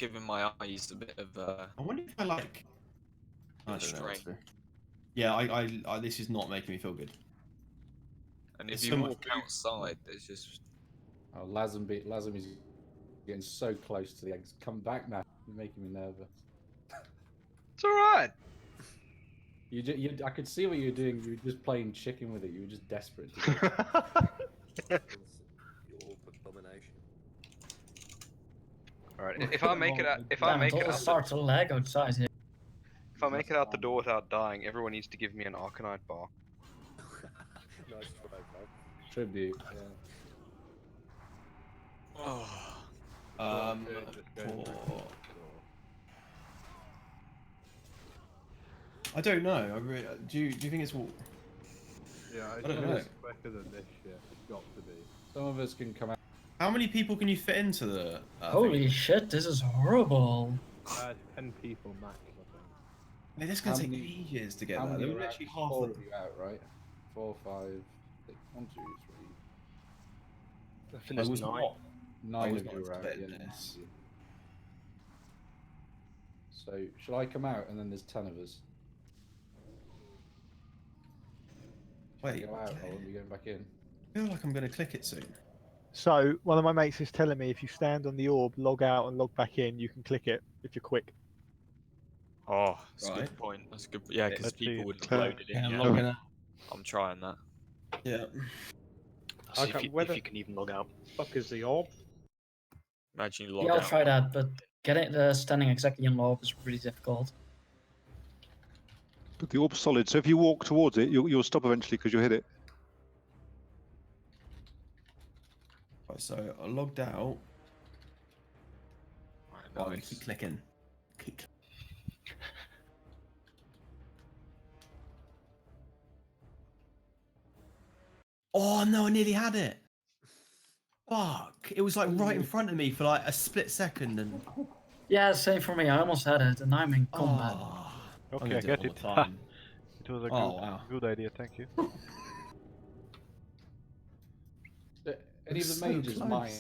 giving my eyes a bit of I wonder if I like. I don't know what strain. to do. Yeah, I this is not making me feel good. And if There's you so much walk food. outside, there's just Oh, Lazam is getting so close to the eggs. Come back now. You're making me nervous. It's alright. I could see what you were doing. You were just playing chicken with it. You were just desperate to get Alright, if I make it out, if I Damn, make it it all out, starts to lag outside here. if I make it out the door without dying, everyone needs to give me an Arcanite bar. Nice try, bro. tribute. Yeah. I don't know. Do you think it's? Yeah, I don't know. quicker than this shit. It's got to be. Some of us can come out. How many people can you fit into the? Holy shit, this is horrible. 10 people max, I think. I mean, this is gonna How take many- ages to get How there. many There were are literally out? half Four of of you out, right? 4, 5, 6, 1, 2, 3. I think I there's was 9. not. 9 was of not you are out. expecting Yeah. this. So, shall I come out and then there's 10 of us? Wait, Go out, okay. or are we going back in? I feel like I'm gonna click it soon. So one of my mates is telling me if you stand on the orb, log out and log back in, you can click it if you're quick. Oh, that's a Right. good point. That's a good. Yeah, because Let's people see. would have loaded in. Yeah, I'm Yeah, logging out. I'm trying that. Yeah. See Okay, if you whether- can even log out. Fuck is the orb? Imagine you log Yeah, I'll out. try that, but getting standing exactly in orb is really difficult. But the orb's solid, so if you walk towards it, you'll stop eventually because you'll hit it. Right, so I logged out. Right, Oh, I'm gonna nice. keep clicking. Keep. Oh no, I nearly had it. Fuck! It was like right in front of me for like a split second, and Yeah, same for me. I almost had it, and I'm in combat. oh, I'm Okay, gonna I do get all it. the time. It was a Oh, wow. good idea, thank you. Any of the so mages close. mine?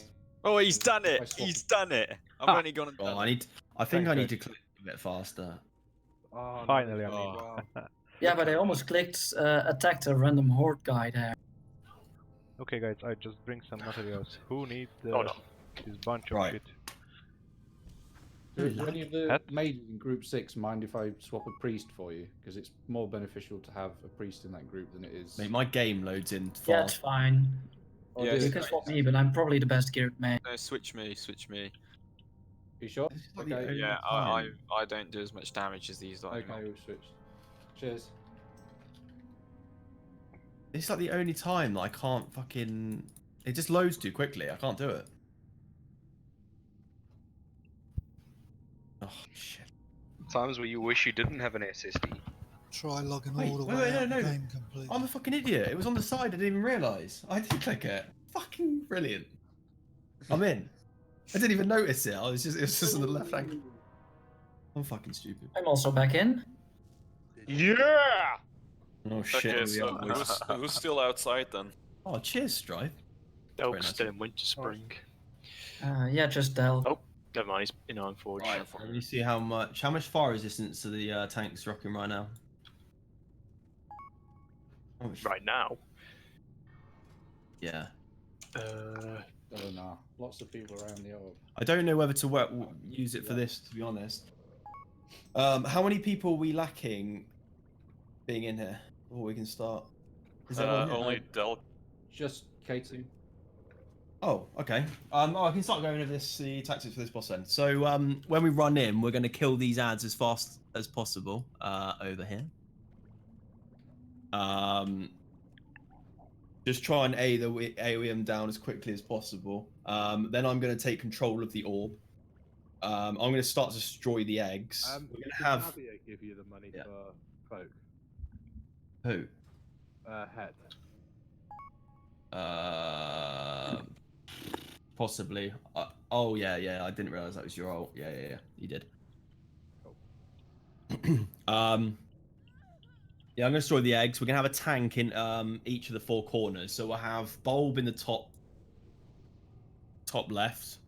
Oh, he's done I it! swap- He's done it! I've Ha! only gone and Oh, done I it. need. I think Thanks, I need to guys. click a bit faster. Oh, Finally, nice. I mean. Oh. Yeah, but I almost clicked attacked a random horde guy there. Okay, guys, I just bring some materials. Who needs Oh, no. this bunch of Right. shit? Do any of the Hat? mages in group 6 mind if I swap a priest for you? Because it's more beneficial to have a priest in that group than it is. Mate, my game loads in fast. Yeah, it's fine. Oh, Yeah, do You it. can swap me, but I'm probably the best geared man. No, switch me, switch me. You sure? This is like the Okay. only Yeah, time. I don't do as much damage as these lot. Okay, we'll switch. Cheers. It's like the only time that I can't fucking. It just loads too quickly. I can't do it. Oh shit. Times where you wish you didn't have an SSD. Try logging Wait, all the wait, way wait, out no, the no. game completely. I'm a fucking idiot. It was on the side. I didn't even realise. I did click it. Fucking brilliant. I'm in. I didn't even notice it. It was just on the left hand. I'm fucking stupid. I'm also back in. Yeah! Oh shit. Okay, so who's still outside then? Oh, cheers, Stripe. Oak's nice. still in Winter Spring. Yeah, just Dell. Oh, never mind, he's in Ironforge. Right, let me see how much fire resistance are the tanks rocking right now. Oh, Right now. Yeah. Oh no, lots of people around the orb. I don't know whether to use it for this, to be honest. How many people are we lacking being in here before we can start? Is everyone here? Only Del. Just K2. Oh, okay. I can start going over the tactics for this boss then. So when we run in, we're going to kill these ads as fast as possible over here. Just try and AoE them down as quickly as possible. Then I'm going to take control of the orb. I'm going to start to destroy the eggs. We're going to have Navigator give you the money for folk. who? Head. Possibly. Oh yeah. I didn't realize that was your ult. Yeah. You did. Yeah, I'm gonna destroy the eggs. We're gonna have a tank in each of the 4 corners. So we'll have bulb in the top left.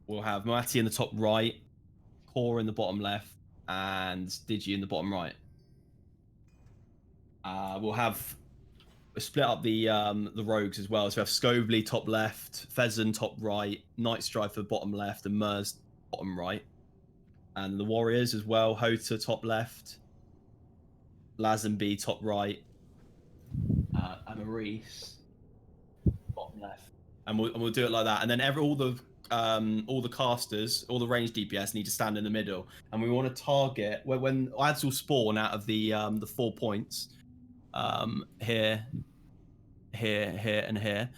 we'll have Moati in the top right, Core in the bottom left, and Digi in the bottom right. We'll split up the rogues as well. So we have Scobly top left, Pheasant top right, Night Strifer bottom left, and Mers bottom right. And the Warriors as well, Hota top left, Lazenby top right, and Maurice bottom left. And we'll do it like that. And then all the casters, all the ranged DPS need to stand in the middle. And we want to target when ads will spawn out of the 4 points. Here, and here.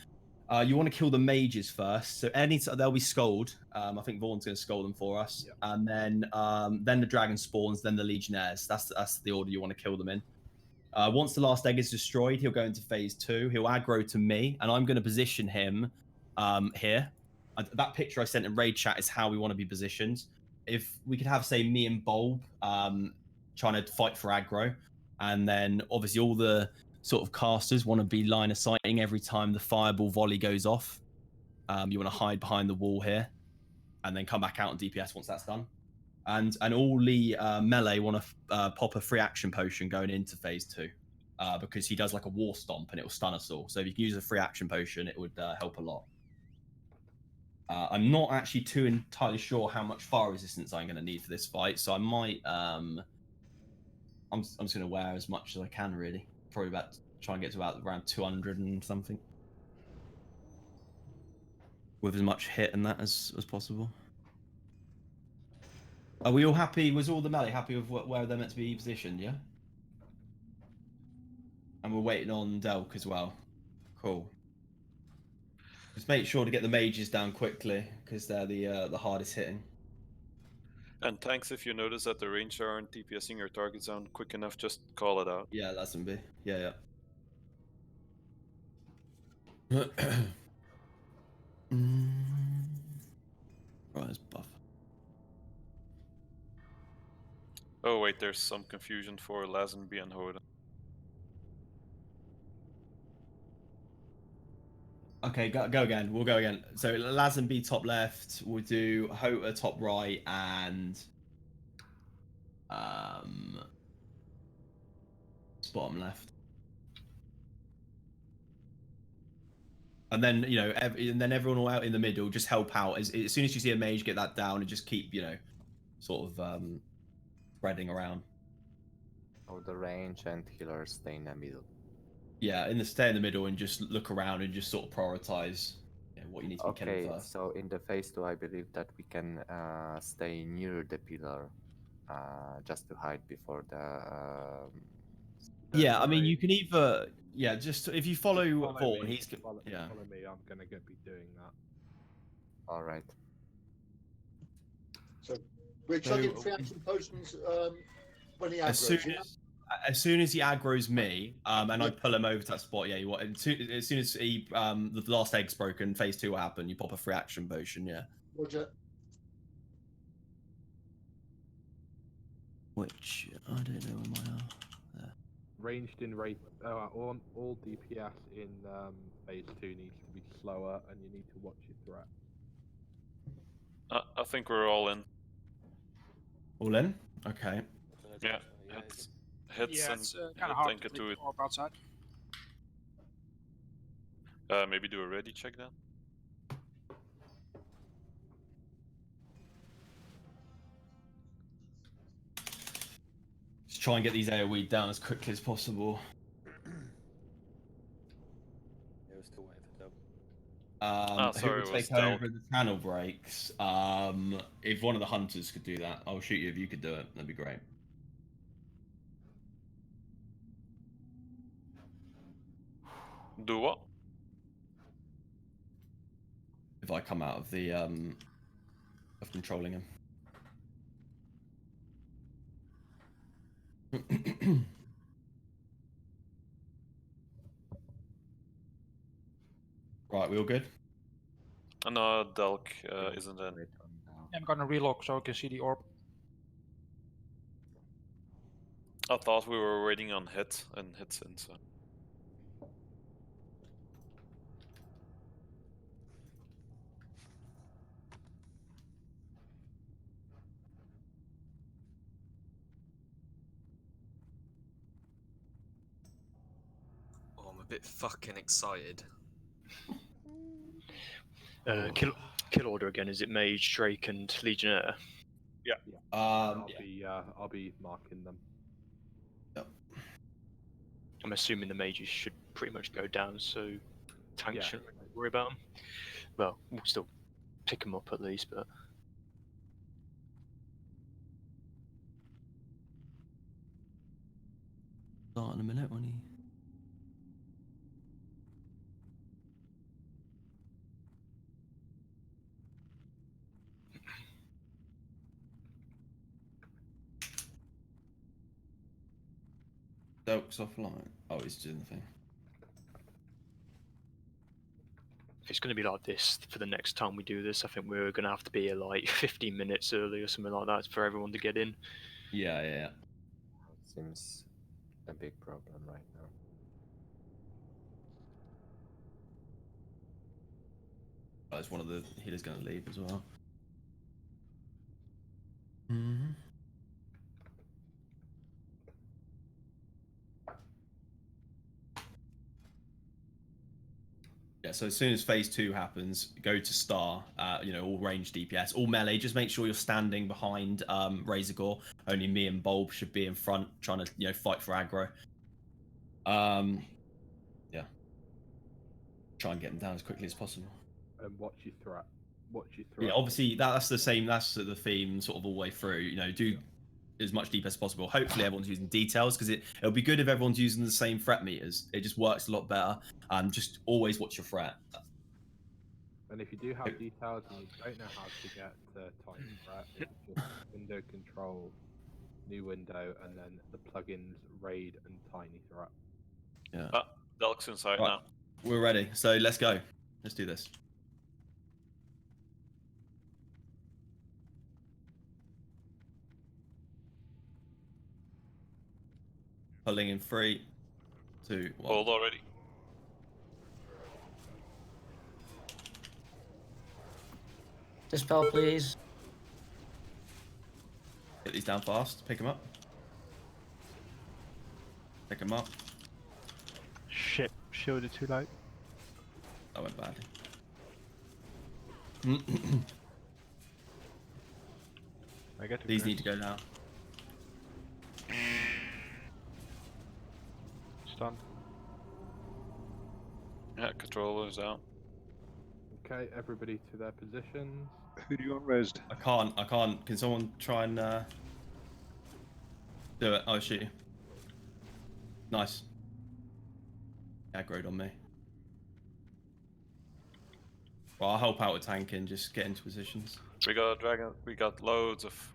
You want to kill the mages first. So they'll be scold. I think Vaughn's going to scold them for us, and then the dragon spawns, then the legionnaires. That's the order you want to kill them in. Once the last egg is destroyed, he'll go into phase 2. He'll aggro to me, and I'm going to position him here. That picture I sent in raid chat is how we want to be positioned. If we could have, say, me and Bulb trying to fight for aggro, and then obviously all the sort of casters want to be line of sighting every time the fireball volley goes off. You want to hide behind the wall here, and then come back out on DPS once that's done. And all the melee want to pop a free action potion going into phase 2, because he does like a war stomp and it will stun us all. So if you can use a free action potion, it would help a lot. I'm not actually too entirely sure how much fire resistance I'm going to need for this fight, so I might. I'm just going to wear as much as I can, really. Probably try and get to about around 200 and something, with as much hit and that as possible. Are we all happy? Was all the melee happy with where they're meant to be positioned? Yeah. And we're waiting on Delk as well. Cool. Just make sure to get the mages down quickly, because they're the hardest hitting. And tanks, if you notice that the range aren't DPSing your target zone quick enough, just call it out. Yeah, that's some B. Yeah. Right, let's buff. Oh wait, there's some confusion for Lazenby and Hoda. Okay, go again. We'll go again. So Lazenby top left. We'll do Hota top right, and bottom left. And then and then everyone all out in the middle. Just help out as soon as you see a mage, get that down and just keep sort of spreading around. Oh, the range and healers stay in the middle. Yeah, stay in the middle and just look around and just sort of prioritize what you need to be killing first. So in the phase 2, I believe that we can stay near the pillar, just to hide before the. Yeah, I mean, you can either just if you follow Vaughn, he's follow me. I'm gonna be doing that. All right. So we're chugging free action potions when he aggroes. As soon as he aggroes me, and I pull him over to that spot, as soon as he the last egg's broken, phase 2 will happen. You pop a free action potion, yeah. Roger. Which I don't know where my there. Ranged in raid, all DPS in phase 2 needs to be slower, and you need to watch your threat. I think we're all in. All in? Okay. Yeah. Hits and kind of hard think to it to it. outside. Maybe do a ready check then. Just try and get these AoE down as quickly as possible. We're still waiting for Doug. Sorry, who will take over the channel breaks? If one of the hunters could do that, I'll shoot you. If you could do it, that'd be great. Do what? If I come out of the of controlling him. Right, we all good? No, Delk isn't in. I'm gonna relog so I can see the orb. I thought we were waiting on hit and hits in, so. bit fucking excited. Kill order again. Is it Mage, Drake, and Legionnaire? Yeah. Yeah. I'll be marking them. I'm assuming the mages should pretty much go down, so tanks Yeah. shouldn't really worry about them. Well, we'll still pick them up at least, but. Start in a minute when he. Doke's offline. Oh, he's doing the thing. If it's going to be like this for the next time we do this, I think we're going to have to be like 15 minutes early or something like that for everyone to get in. Yeah. Seems a big problem right now. There's one of the healers going to leave as well. Mm-hmm. Yeah, so as soon as phase 2 happens, go to star, all ranged DPS, all melee. Just make sure you're standing behind Razor Gore. Only me and Bulb should be in front, trying to fight for aggro. Yeah. Try and get them down as quickly as possible. And watch your threat. Yeah, obviously that's the same. That's the theme sort of all the way through. Do as much DPS as possible. Hopefully everyone's using details, because it'll be good if everyone's using the same threat meters. It just works a lot better. Just always watch your threat. And if you do have details and you don't know how to get to tiny threat, it's just window control, new window, and then the plugins raid and tiny threat. Yeah. Delk's inside Right. now. We're ready. So let's go. Let's do this. Pulling in 3, 2, 1. Hold already. Dispel, please. Get these down fast. Pick them up. Pick them up. Shit, shielded too late. That went badly. These need to go now. Stunned. Yeah, controller's out. Okay, everybody to their positions. Who do you want resed? I can't. Can someone try and do it? Oh, shoot you. Nice. Aggroed on me. Well, I'll help out with tanking, just get into positions. We got a dragon. We got loads of.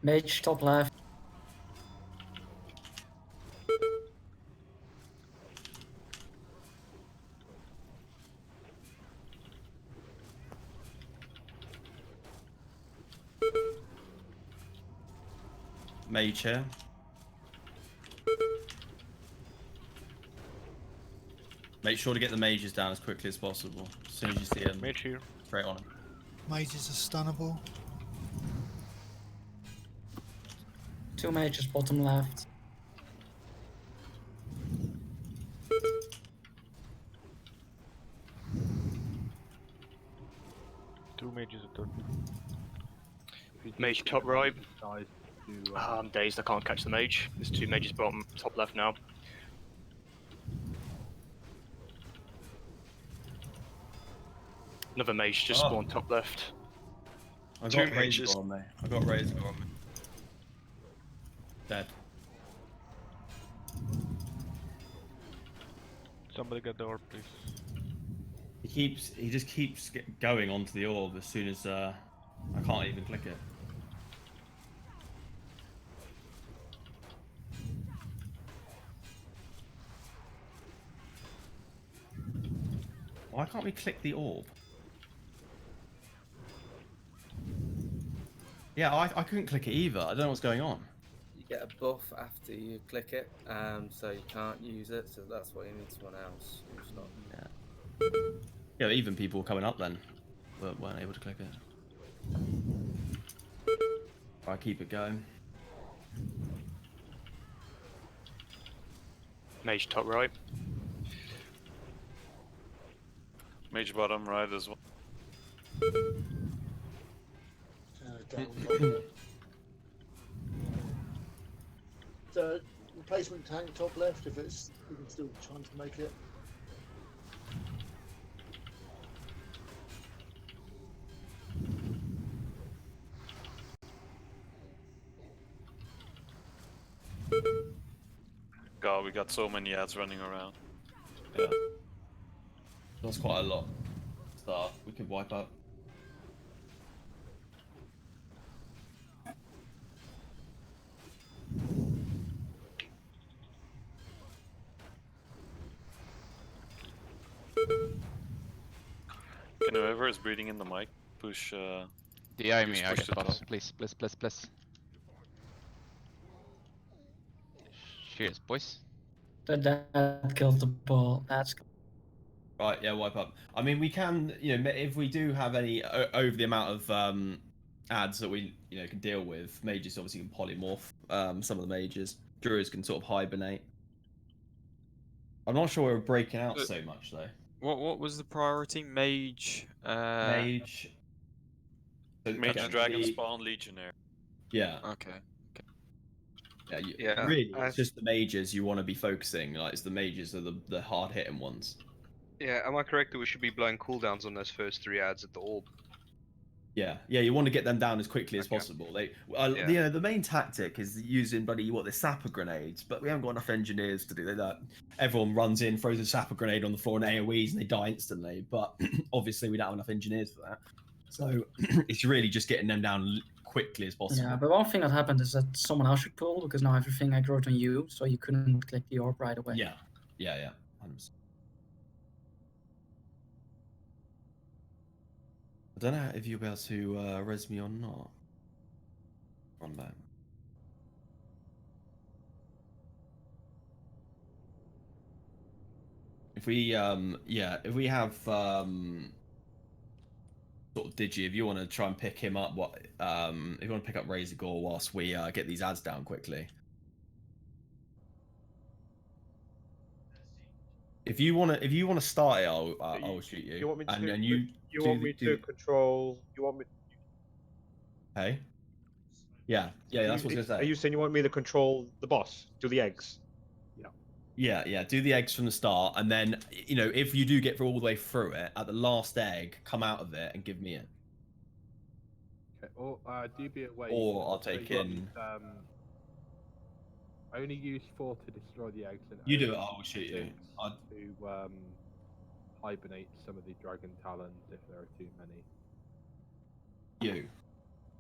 Mage, top left. Mage here. Make sure to get the mages down as quickly as possible. As soon as you see them, Mage here. straight on them. Mages are stunnable. 2 mages, bottom left. Two mages are done. Mage top right. Guys, I'm dazed, I can't catch the mage. There's 2 mages bottom, top left now. Another mage just spawned top left. I Two got mages. Razor on me. I got Razor on me. Dead. Somebody get the orb, please. He just keeps going onto the orb as soon as I can't even click it. Why can't we click the orb? Yeah, I couldn't click it either. I don't know what's going on. You get a buff after you click it, so you can't use it. So that's why you need someone else who's not. Yeah, even people coming up then weren't able to click it. I keep it going. Mage top right. Mage bottom right as well. So replacement tank top left if it's we can still try to make it. God, we got so many ads running around. Yeah. That's quite a lot. Start. We could wipe up. Can whoever is breathing in the mic push? DI just me, I push get the boss. top. Please, please, please, please. Cheers, boys. That kills the ball. That's Right, yeah, wipe up. I mean, we can, you know, if we do have any over the amount of ads that we, you know, can deal with, mages obviously can polymorph. Some of the mages, druids can sort of hibernate. I'm not sure we're breaking out so much though. What was the priority? Mage. Mage. So, Mage, okay, dragon spawn, legionnaire. Yeah. Okay. Yeah. Really, it's just the mages you want to be focusing. Like, it's the mages are the hard hitting ones. Yeah, am I correct that we should be blowing cooldowns on those first 3 ads at the orb? Yeah, you want to get them down as quickly as possible. You know, the main tactic is using the sapper grenades, but we haven't got enough engineers to do that. Everyone runs in, throws a sapper grenade on the floor and AoEs, and they die instantly. But obviously, we don't have enough engineers for that. So it's really just getting them down quickly as possible. yeah. But one thing that happened is that someone else should pull because now everything I wrote on you, so you couldn't click the orb right away. Yeah. 100%. I don't know if you'll be able to res me or not. On that. If we if we have sort of Digi, if you want to try and pick him up, if you want to pick up Razor Gore whilst we get these ads down quickly. If you want to start it, I'll shoot you. You want me to? And then you want me to control? You want me? Hey. Yeah. That's what I was gonna say. Are you saying you want me to control the boss? Do the eggs? Yeah. Do the eggs from the start, and then you know if you do get all the way through it, at the last egg, come out of it and give me it. Okay. Or DBWL. Or I'll take in. I only use 4 to destroy the eggs. And You do it. I'll shoot you. To hibernate some of the dragon talons if there are too many. You.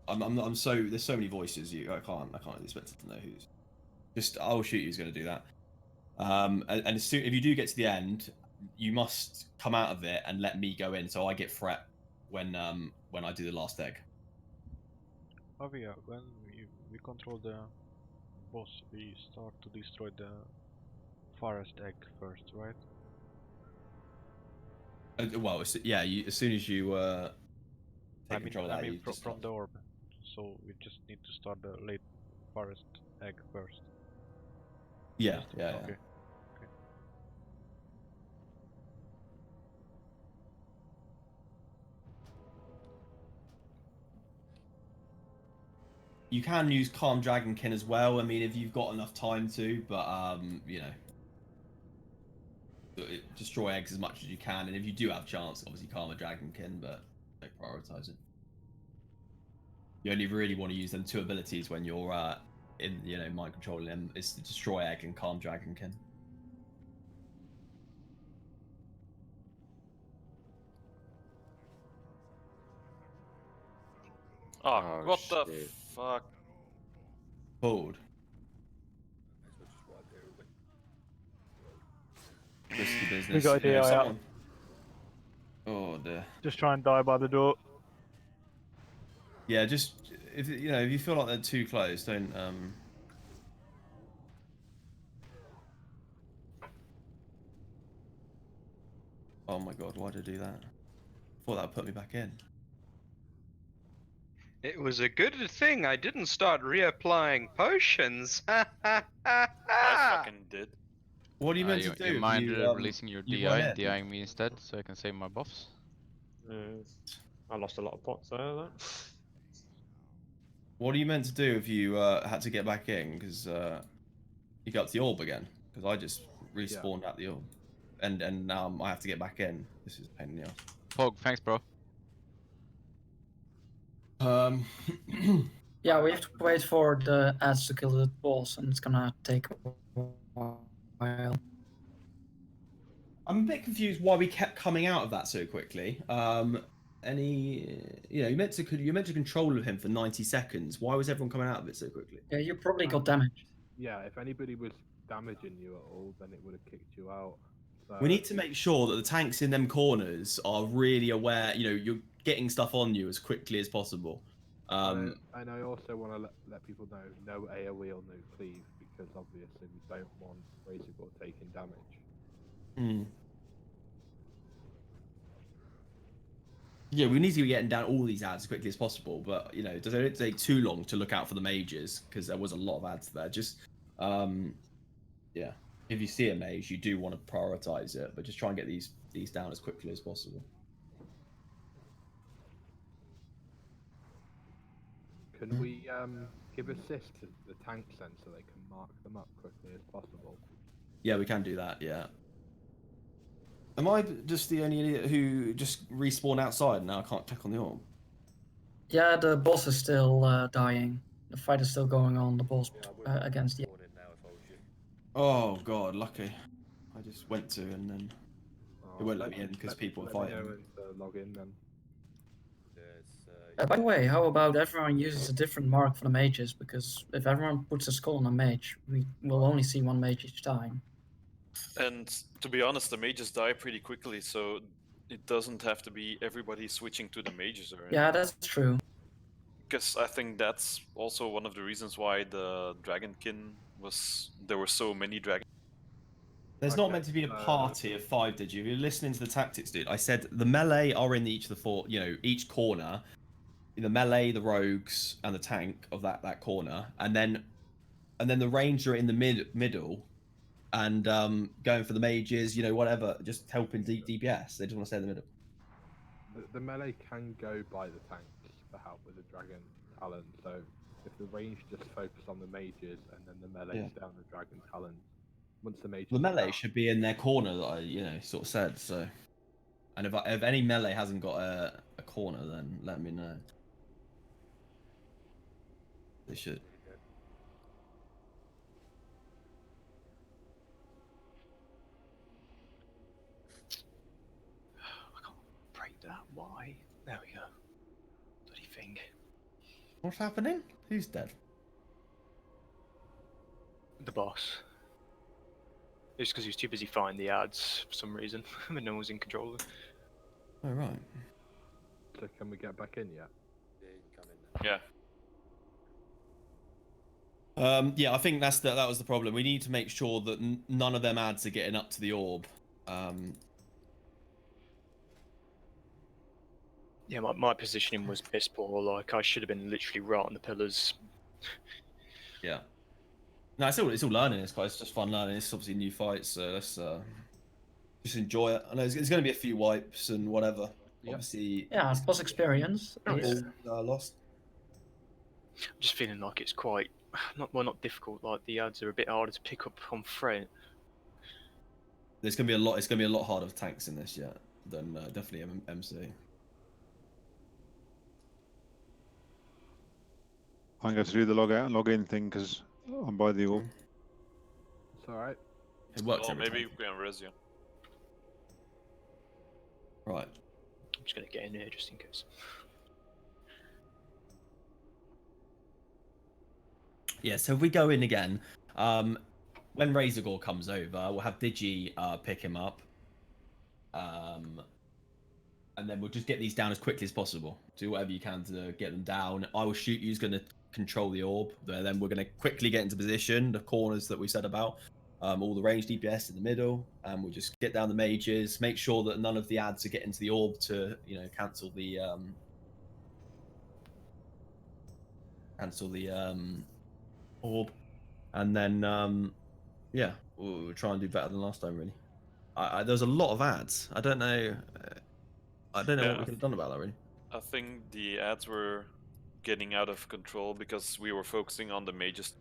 I'm so there's so many voices. I can't expect to know who's. Just I'll shoot you who's going to do that. And as soon if you do get to the end, you must come out of it and let me go in, so I get threat when I do the last egg. Oh yeah, when we control the boss, we start to destroy the forest egg first, right? Well, as soon as you take control of that, you just from the orb. So we just need to start the late forest egg first. Yeah. Okay. You can use Calm Dragonkin as well. I mean, if you've got enough time to, but you know, destroy eggs as much as you can, and if you do have chance, obviously Calm a Dragonkin, but don't prioritize it. You only really want to use them 2 abilities when you're in, you know, mind controlling them. It's the Destroy Egg and Calm Dragonkin. Oh, what the fuck? Pulled. Risky business. We got a DI out. Oh dear. Just try and die by the door. Yeah, just if you feel like they're too close, don't Oh my god, why did I do that? I thought that would put me back in. It was a good thing I didn't start reapplying potions. I fucking did. What are you meant to do? You if mind you, releasing your you run DI, in? DIing me instead, so I can save my buffs? I lost a lot of pots there. Though. What are you meant to do if you had to get back in? Because you got to the orb again. Because I just respawned at the orb, and I have to get back in. This is a pain in the ass. Pog, thanks, bro. Yeah, we have to wait for the ads to kill the boss, and it's gonna take a while. I'm a bit confused why we kept coming out of that so quickly. You meant to control him for 90 seconds. Why was everyone coming out of it so quickly? Yeah, you probably got damaged. Yeah, if anybody was damaging you at all, then it would have kicked you out. So, We need to make sure that the tanks in them corners are really aware. You're getting stuff on you as quickly as possible. and I also want to let people know no AoE or no cleave, because obviously we don't want Razorgore taking damage. Yeah, we need to be getting down all these ads as quickly as possible, but does it take too long to look out for the mages? Because there was a lot of ads there. Just, yeah, if you see a mage, you do want to prioritize it, but just try and get these down as quickly as possible. Can we give assist to the tanks then, so they can mark them up quickly as possible? Yeah, we can do that. Yeah. Am I just the only idiot who just respawned outside and now I can't click on the orb? Yeah, the boss is still dying. The fight is still going on. The boss against the. Oh god, lucky. I just went to and then it won't let me in because people are fighting. Log in then. By the way, how about everyone uses a different mark for the mages? Because if everyone puts a skull on a mage, we will only see one mage each time. And to be honest, the mages die pretty quickly, so it doesn't have to be everybody switching to the mages or anything. Yeah, that's true. Because I think that's also one of the reasons why the Dragonkin there were so many dragons. There's not meant to be a party of 5, did you? If you're listening to the tactics, dude, I said the melee are in each of the 4, each corner. The melee, the rogues, and the tank of that corner, and then the ranger are in the middle, and going for the mages, whatever, just helping DPS. They just want to stay in the middle. The melee can go by the tanks for help with the dragon talent. So if the range just focus on the mages and then the melee down the dragon talent, once the mages. The melee should be in their corner that I sort of said. So, and if any melee hasn't got a corner, then let me know. They should. I can't break that. Why? There we go. Bloody thing. What's happening? Who's dead? The boss. It's because he was too busy finding the ads for some reason, and no one was in control of it. Oh, right. So can we get back in yet? Yeah. Yeah, I think that was the problem. We need to make sure that none of them ads are getting up to the orb. Yeah, my positioning was piss poor. Like, I should have been literally right on the pillars. Yeah. No, it's all learning. It's just fun learning. It's obviously new fights, so let's just enjoy it. I know it's going to be a few wipes and whatever. Yep. Obviously. Yeah, boss experience. Lost. I'm just feeling like it's quite not difficult. Like the ads are a bit harder to pick up on front. There's going to be a lot. It's going to be a lot harder for tanks in this yet than definitely MC. I'm going to do the log out and log in thing because I'm by the orb. It's alright. It works. Well, maybe we can res you. Right. I'm just going to get in here just in case. Yeah, so if we go in again, when Razorgore comes over, we'll have Digi pick him up. And then we'll just get these down as quickly as possible. Do whatever you can to get them down. I will shoot you, who's going to control the orb. Then we're going to quickly get into position, the corners that we said about. All the ranged DPS in the middle. And we'll just get down the mages, make sure that none of the ads are getting to the orb to, cancel the orb. And then Yeah, we'll try and do better than last time. Really, there's a lot of ads. I don't know. I don't know Yeah, what we could have done about that. Really. I think the ads were getting out of control because we were focusing on the mages.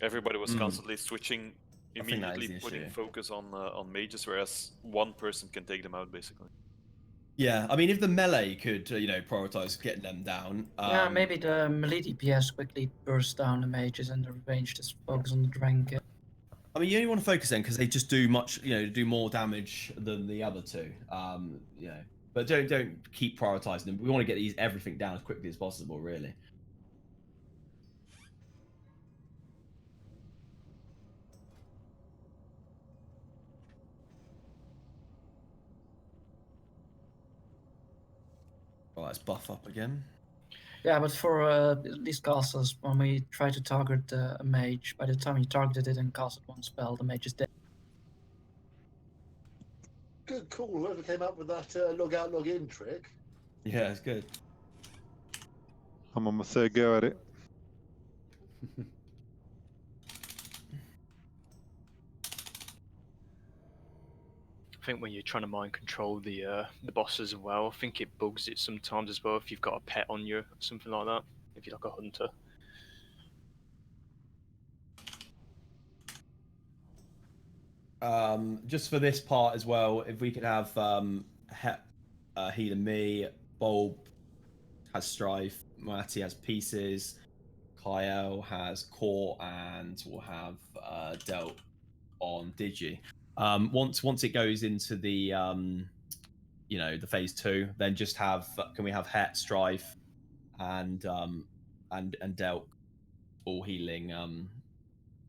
Everybody was constantly switching, I think that is immediately the putting issue. focus on mages, whereas one person can take them out basically. Yeah, I mean, if the melee could, prioritize getting them down. Yeah, maybe the melee DPS quickly burst down the mages and the range just focus on the rank. I mean, you only want to focus them because they just do much, do more damage than the other two. But don't keep prioritizing them. We want to get everything down as quickly as possible, really. Well, let's buff up again. Yeah, but for these casters, when we try to target a mage, by the time you targeted it and casted one spell, the mage is dead. Good call. Whoever came up with that log out, log in trick. Yeah, it's good. I'm on my third go at it. I think when you're trying to mind control the bosses as well, I think it bugs it sometimes as well if you've got a pet on you or something like that. If you're like a hunter. Just for this part as well, if we could have Heal and Me, Bulb has Strife, Moati has Pieces, Kyle has Core, and we'll have Dealt on Digi. Once it goes into the the phase 2, then just can we have Het, Strife, and Dealt all healing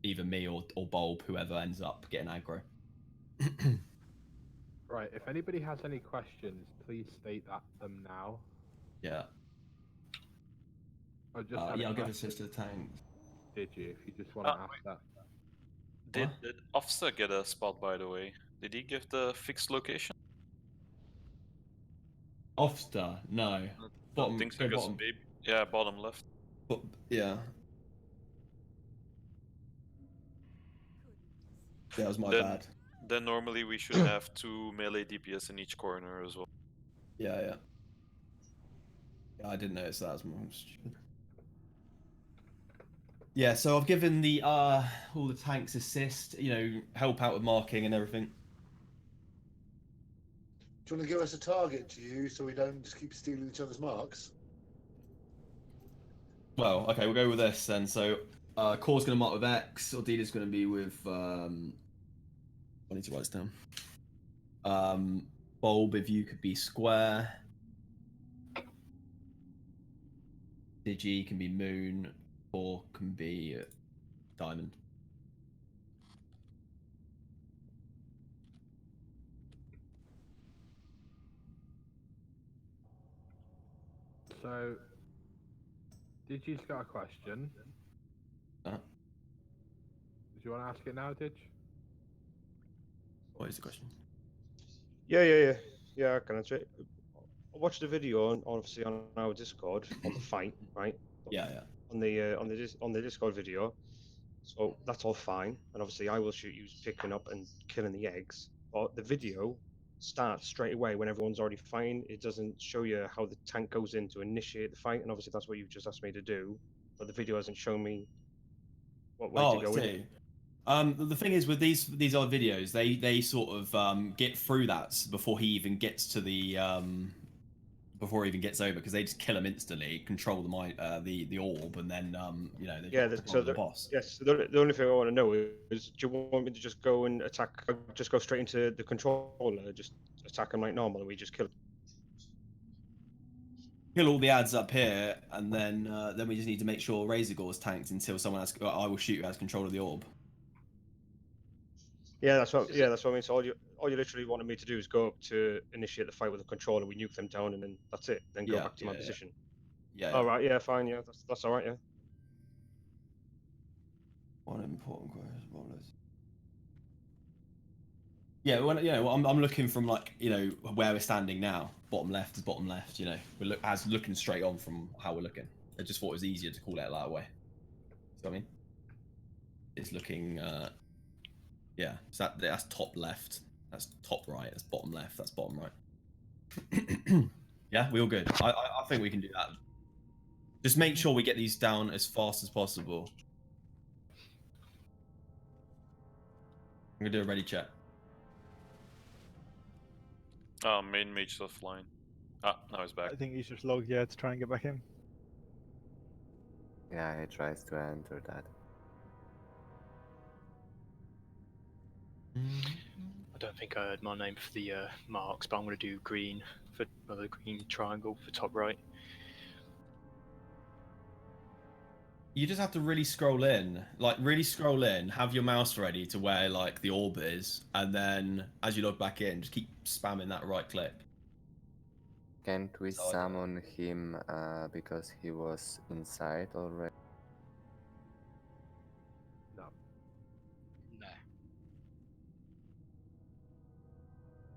either me or Bulb, whoever ends up getting aggro. Right, if anybody has any questions, please state them now. Yeah. I just I'll give assist to the tanks. Did you? If you just want to ask that. Did Officer get a spot, by the way? Did he give the fixed location? Ofster, no. Bottom, think so, go 'cause bottom. maybe, yeah, bottom left. But, yeah. That was my bad. Then normally we should have 2 melee DPS in each corner as well. Yeah. I didn't notice that as more stupid. Yeah, so I've given the all the tanks assist, help out with marking and everything. Do you want to give us a target to use so we don't just keep stealing each other's marks? Well, okay, we'll go with this then. So, Core's going to mark with X, Ordina's going to be with. I need to write this down. Bulb, if you could be square. Digi can be moon, Core can be diamond. So, Digi's got a question. Uh-huh. Do you want to ask it now, Dig? What is the question? Yeah. I can answer it. I watched a video obviously on our Discord on the fight, right? Yeah. On the Discord video, so that's all fine. And obviously, I will shoot you picking up and killing the eggs. But the video starts straight away when everyone's already fighting. It doesn't show you how the tank goes in to initiate the fight, and obviously that's what you've just asked me to do. But the video hasn't shown me what way to go in. The thing is with these other videos, they sort of get through that before he even gets to the before he even gets over, because they just kill him instantly, control the orb, and then they control the boss. Yes, the only thing I want to know is, do you want me to just go and attack? Just go straight into the controller, just attack him like normal, and we just kill him? Kill all the ads up here, and then we just need to make sure Razorgore's tanked until someone has. I will shoot who has control of the orb. Yeah, that's what I mean. So all you literally wanted me to do is go up to initiate the fight with the controller. We nuke them down, and then that's it. Then go back to my position. Yeah. All right. Yeah. Fine. Yeah. That's all right. Yeah. One important question. Yeah. I'm looking from where we're standing now. Bottom left is bottom left. We're looking straight on from how we're looking. I just thought it was easier to call it that way. So I mean, it's looking. Yeah, so that's top left. That's top right. That's bottom left. That's bottom right. Yeah, we all good. I think we can do that. Just make sure we get these down as fast as possible. I'm gonna do a ready check. Main mage is offline. Ah, now he's back. I think he's just logged, yeah, to try and get back in. Yeah, he tries to enter that. I don't think I heard my name for the marks, but I'm going to do green for the green triangle for top right. You just have to really scroll in, like really scroll in, have your mouse ready to where like the orb is, and then as you log back in, just keep spamming that right click. Can't we summon him because he was inside already? No. No.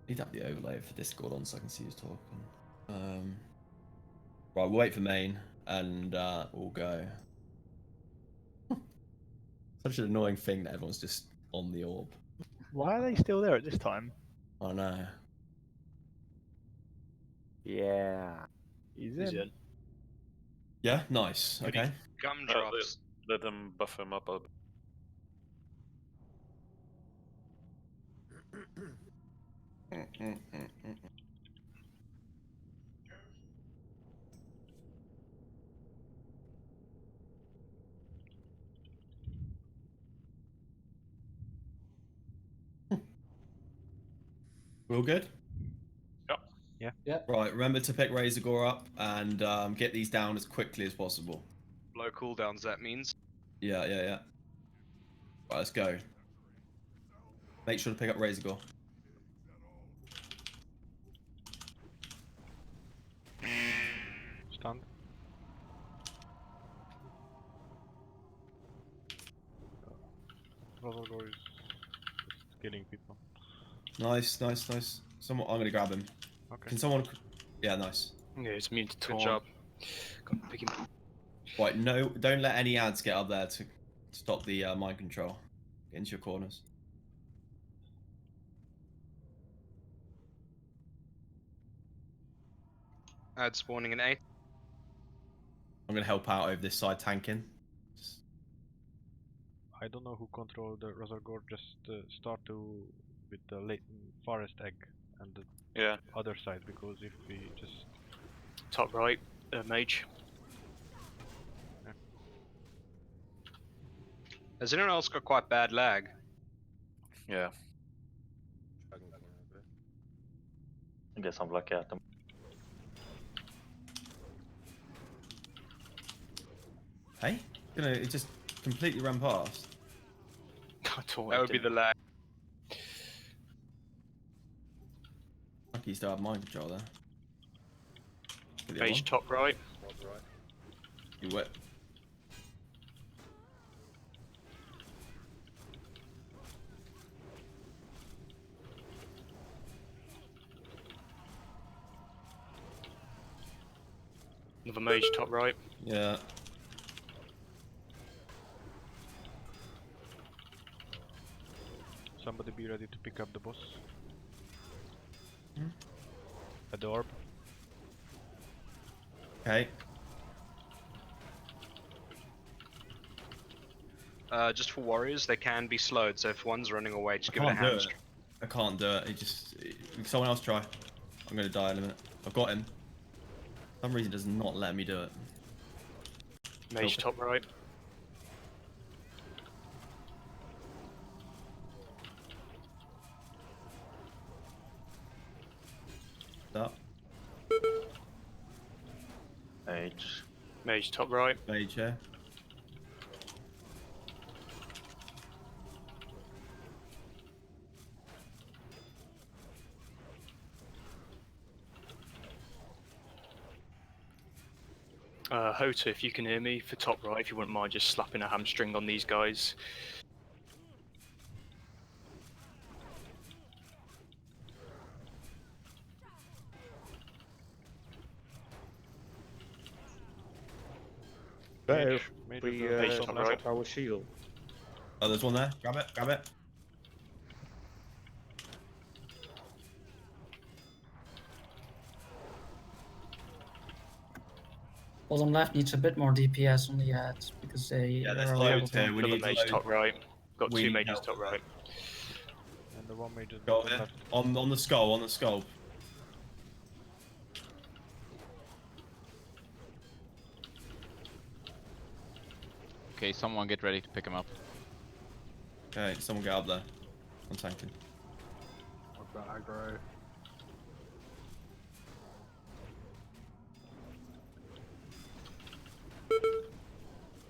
Need to have the overlay for Discord on so I can see who's talking. Right, we'll wait for main and we'll go. Such an annoying thing that everyone's just on the orb. Why are they still there at this time? I know. Yeah. He's He's in. in. Yeah, nice. Okay. Gumdrops. Let them buff him up a bit. We're all good? Yeah. Right, remember to pick Razor Gore up and get these down as quickly as possible. Low cooldowns, that means. Yeah. Right, let's go. Make sure to pick up Razor Gore. Stunned. Razorgore is just killing people. Nice. Someone, I'm gonna grab him. Okay. Can someone? Yeah, nice. Yeah, it's immune to Good taunt. job. Go pick him up. Right, no, don't let any ads get up there to stop the mind control. Get into your corners. Add spawning in 8. I'm gonna help out over this side tanking. I don't know who controlled the Razorgore. Just start with the late forest egg and the other side, because if we just Top right, mage. Has anyone else got quite bad lag? Yeah. I guess I'm lucky at them. Hey, it just completely ran past. That would be the lag. Lucky you still have mind control there. Get the other Mage one. top right. You whip. Another mage top right. Yeah. somebody be ready to pick up the boss. At the orb. Okay. Just for warriors, they can be slowed, so if one's running away, just give it a Can't do hand. it. I can't do it. Someone else try. I'm gonna die in a minute. I've got him. For some reason, it does not let me do it. Mage top right. Up. Mage. Mage top right. Mage, yeah. Hota, if you can hear me, for top right, if you wouldn't mind just slapping a hamstring on these guys. Better Mage we of the knock our shield. Oh, there's one there. Grab it, grab it. Bottom left needs a bit more DPS on the ads because Yeah, there's are loads able here. to. We Another need mage loads. top right. Got We two need mages help top with right. And the one mage at Go bottom there. left. On the skull, on the skull. Okay, someone get ready to pick him up. Okay, someone get up there. I'm tanking. I've got aggro.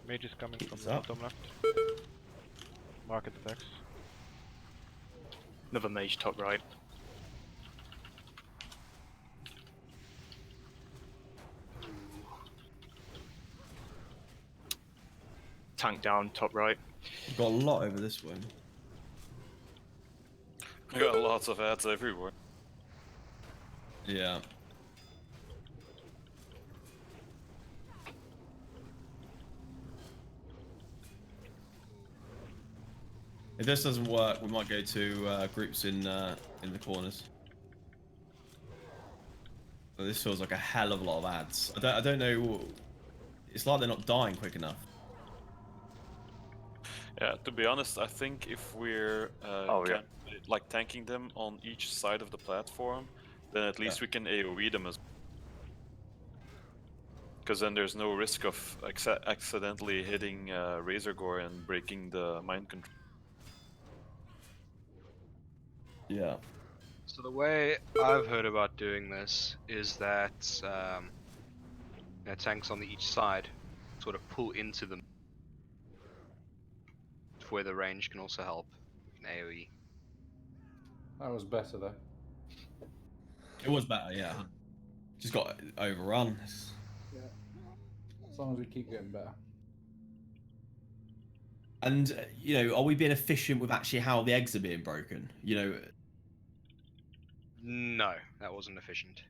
Mage is coming from What's the up? bottom left. Market attacks. Another mage top right. Tank down top right. We've got a lot over this way. I got lots of ads everywhere. Yeah. If this doesn't work, we might go to groups in the corners. But this feels like a hell of a lot of ads. I don't know. It's like they're not dying quick enough. Yeah, to be honest, I think if we're like tanking them on each side of the platform, then at least we can AoE them as. Because then there's no risk of accidentally hitting Razor Gore and breaking the mind control. Yeah. So the way I've heard about doing this is that tanks on each side sort of pull into them, where the range can also help in AoE. That was better though. It was better, yeah. Just got overrun. Yeah. As long as we keep getting better. And you know, are we being efficient with actually how the eggs are being broken? You know, No, that wasn't efficient.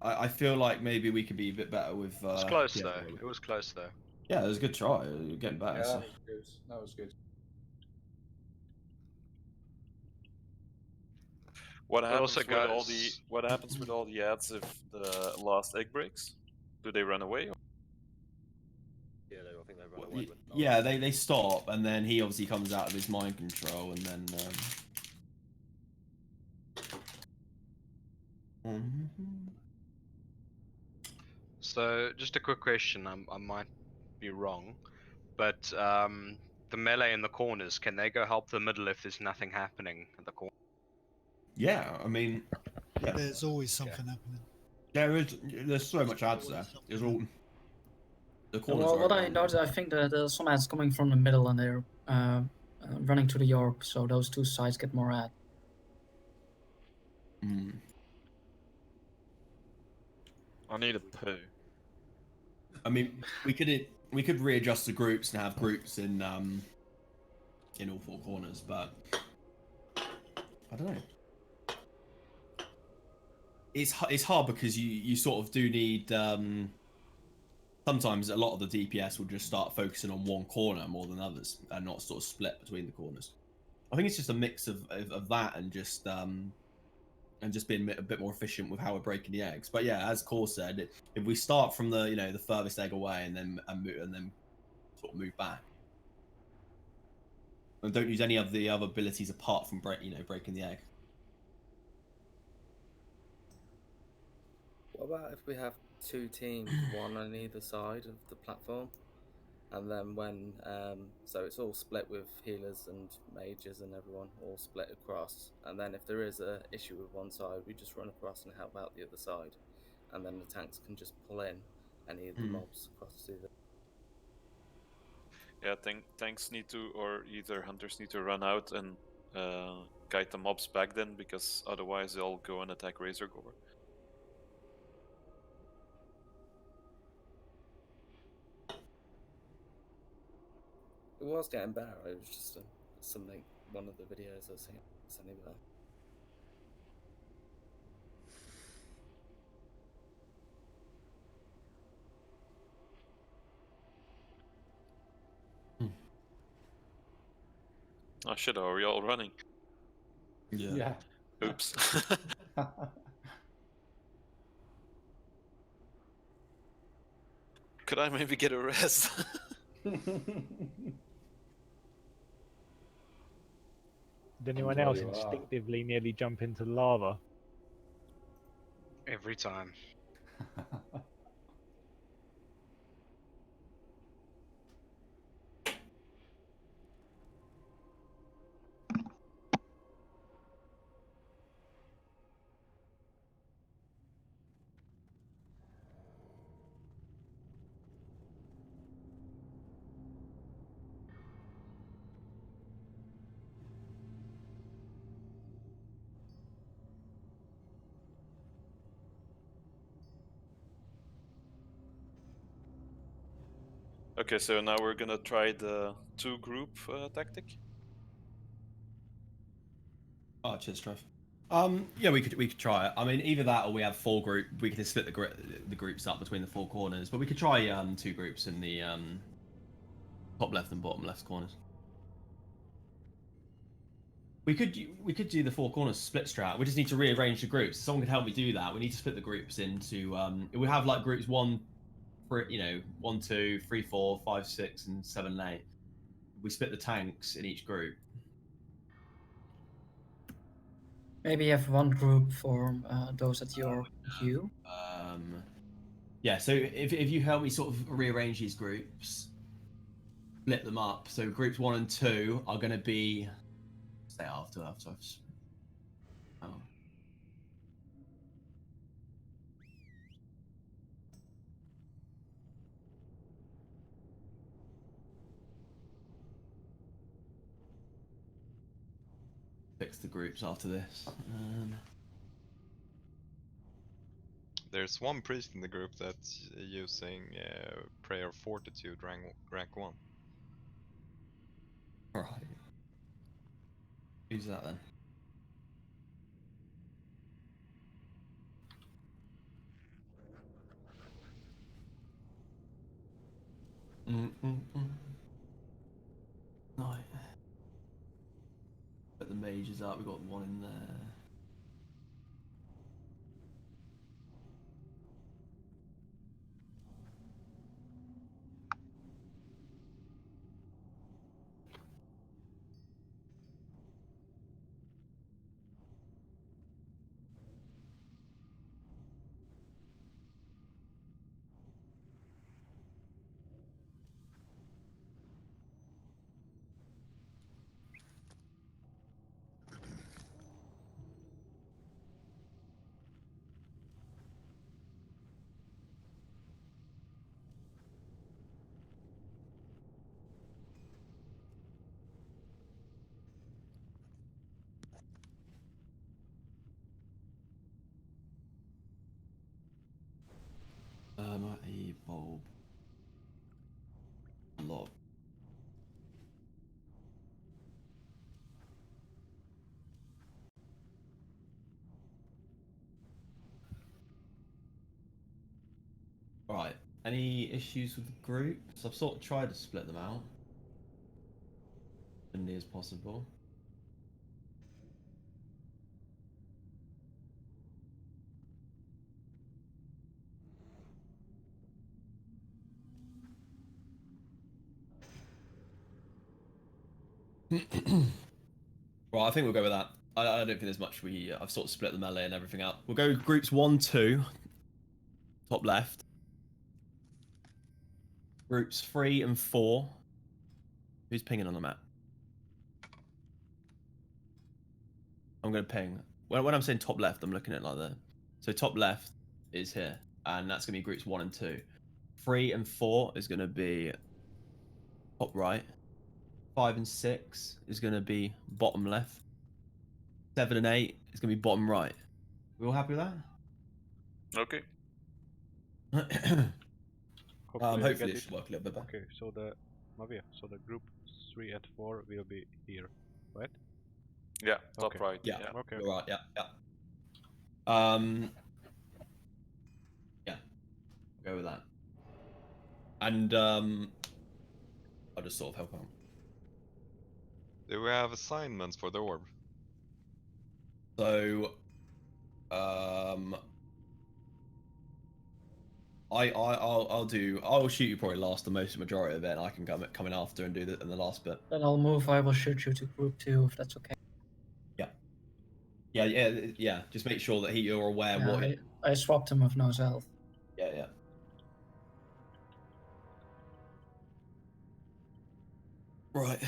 I feel like maybe we could be a bit better with. It was close yeah, though. It was close though. Yeah, it was a good try. You're getting better. Yeah, So. that was good. That was good. What But happens also, with all the ads if the last egg breaks? Do they run away? Yeah, I think they run away. Yeah, they stop, and then he obviously comes out of his mind control, and then. So, just a quick question. I might be wrong, but the melee in the corners, can they go help the middle if there's nothing happening at the corner? Yeah, I mean, yeah. There's always something happening. There's so much ads there. There's all. The corners Well, are what I overrun. noticed, I think that there's some ads coming from the middle and they're running to the York, so those two sides get more ad. I need a poo. I mean, we could readjust the groups and have groups in all four corners, but I don't know. It's hard because you sort of do need. Sometimes a lot of the DPS will just start focusing on one corner more than others, and not sort of split between the corners. I think it's just a mix of that and just being a bit more efficient with how we're breaking the eggs. But yeah, as Core said, if we start from the the furthest egg away and then sort of move back, and don't use any of the other abilities apart from breaking the egg. What about if we have two teams, one on either side of the platform, and then when so it's all split with healers and mages and everyone all split across, and then if there is a issue with one side, we just run across and help out the other side, and then the tanks can just pull in any of the mobs across to the. Yeah, tanks need to, or either hunters need to run out and guide the mobs back then, because otherwise they'll go and attack Razor Gore. It was getting better. It was just something. One of the videos I was seeing something about. Oh shit, are we all running? Yeah. Oops. Could I maybe get a rest? Did anyone Where else you are. instinctively nearly jump into the lava? Every time. Okay, so now we're gonna try the two-group tactic. Oh, cheers, Trev. Yeah, we could try it. I mean, either that or we have four group. We could split the groups up between the four corners, but we could try two groups in the top left and bottom left corners. We could do the four corners split strat. We just need to rearrange the groups. If someone could help me do that. We need to split the groups into. We have like groups 1, 1, 2, 3, 4, 5, 6, and 7, and 8. We split the tanks in each group. Maybe you have one group for those at your queue. Yeah, so if you help me sort of rearrange these groups, split them up. So groups 1 and 2 are going to be. Stay after I've. Oh. Fix the groups after this. There's one priest in the group that's using Prayer of Fortitude rank 1. Alright. Who's that then? Right. Put the mages up, we've got one in there. A bulb. A lot. Right. Any issues with the groups? I've sort of tried to split them out. As near as possible. Well, I think we'll go with that. I don't think there's much I've sort of split the melee and everything out. We'll go groups 1, 2, top left. Groups 3 and 4. Who's pinging on the map? I'm going to ping. When I'm saying top left, I'm looking at it like that. So top left is here, and that's going to be groups 1 and 2. 3 and 4 is going to be top right. 5 and 6 is going to be bottom left. 7 and 8 is going to be bottom right. We all happy with that? Okay. Hopefully it should work a little bit better. Okay, so the group 3 at 4 will be here, right? Yeah, top Okay. right. Yeah. Okay. You're right. Yeah. Yeah. Go with that. And I'll just sort of help out. Do we have assignments for the orb? So, I'll shoot you probably last the most majority of it, and I can come in after and do the last bit. Then I'll move. I will shoot you to group 2 if that's okay. Yeah. Just make sure that you're aware what. I swapped him with no health. Yeah. Right.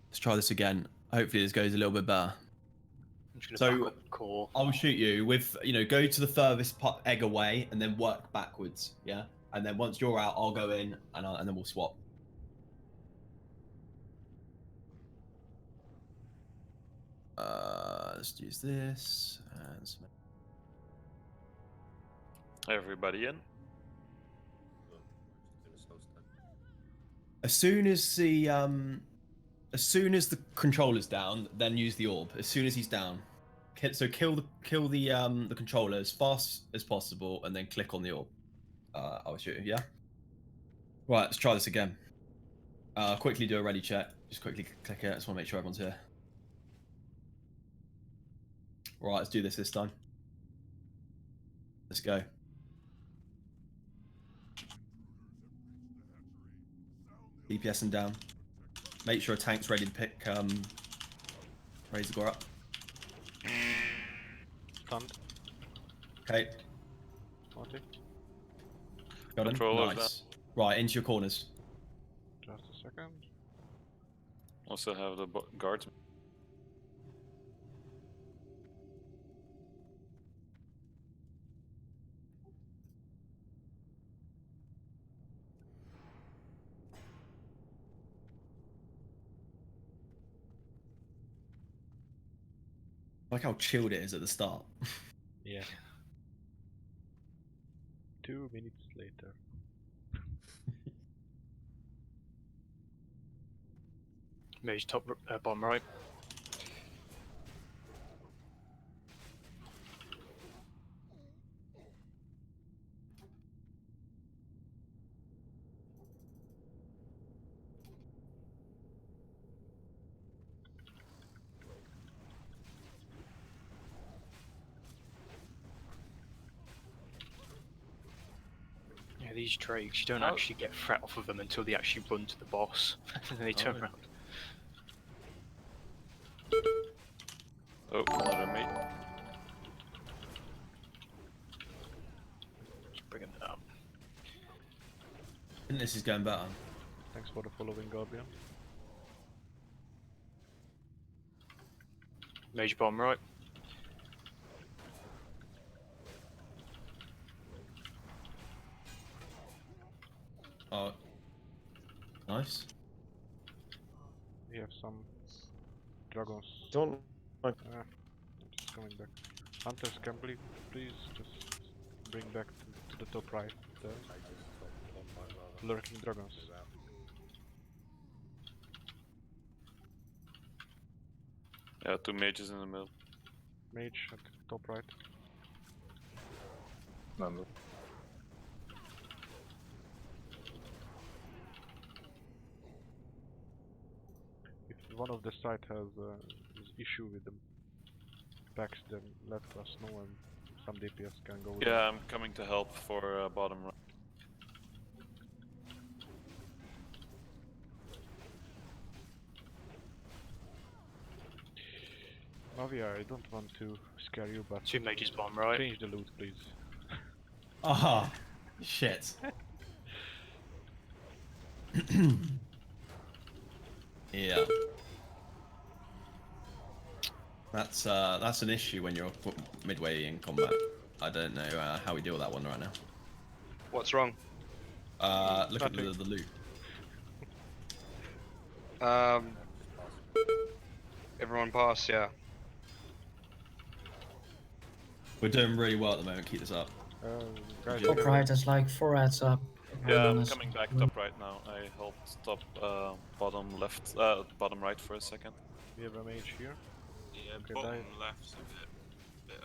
Let's try this again. Hopefully this goes a little bit better. So I'll shoot you with, go to the furthest egg away and then work backwards. Yeah. And then once you're out, I'll go in and then we'll swap. Let's use this. Everybody in. As soon as the controller's down, then use the orb. As soon as he's down, so kill the controller as fast as possible, and then click on the orb. I'll shoot you. Yeah. Right. Let's try this again. Quickly do a ready check. Just quickly click it. I just want to make sure everyone's here. Right. Let's do this time. Let's go. DPS and down. Make sure a tank's ready to pick Razor Gore up. Stunned. Okay. 40. Got him. Control of Nice. Right, into your corners. Just a second. Also have the guards. I like how chilled it is at the start. Yeah. 2 minutes later. Mage top, bottom right. Yeah, these drakes, you don't actually get threat off of them until they actually run to the boss, and then they turn around. Oh, another mate. Just bringing it up. And this is going better. Thanks for the following, Guardian. Mage bottom right. Oh, nice. We have some dragons. Don't. Just coming back. Hunters, can please just bring back to the top right the lurking dragons. Yeah, 2 mages in the middle. Mage at the top right. Remember. If one of the side has issue with the packs, then let us know and some DPS can go with Yeah, I'm coming to help for bottom right. Navia, I don't want to scare you, but 2 mages bottom right. change the loot, please. Ah, shit. Yeah. That's an issue when you're midway in combat. I don't know how we deal with that one right now. What's wrong? Look at the loot. Everyone pass, yeah. We're doing really well at the moment. Keep this up. Guys, Top right is like 4 heads up. Yeah, I'm coming back top right now. I helped top bottom left, bottom right for a second. We have a mage here. Yeah, Okay, bottom dive. left's a bit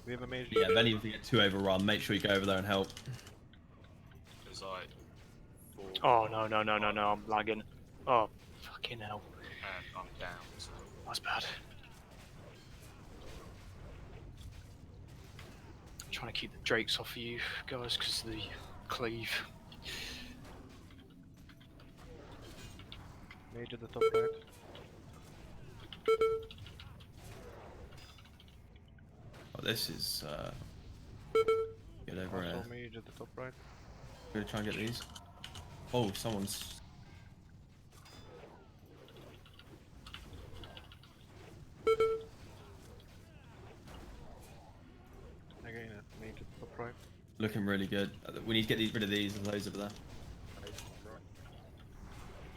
We have a mage. Yeah, if any of you get too overrun, make sure you go over there and help. There's like 4. Oh no, I'm lagging. Oh, fucking hell. I'm down, so. That's bad. trying to keep the drakes off of you guys because of the cleave. Mage at the top right. Oh, this is get over Also here. mage at the top right. Gonna try and get these. Oh, someone's. Again, mage at the top right. Looking really good. We need to get rid of these and those over there.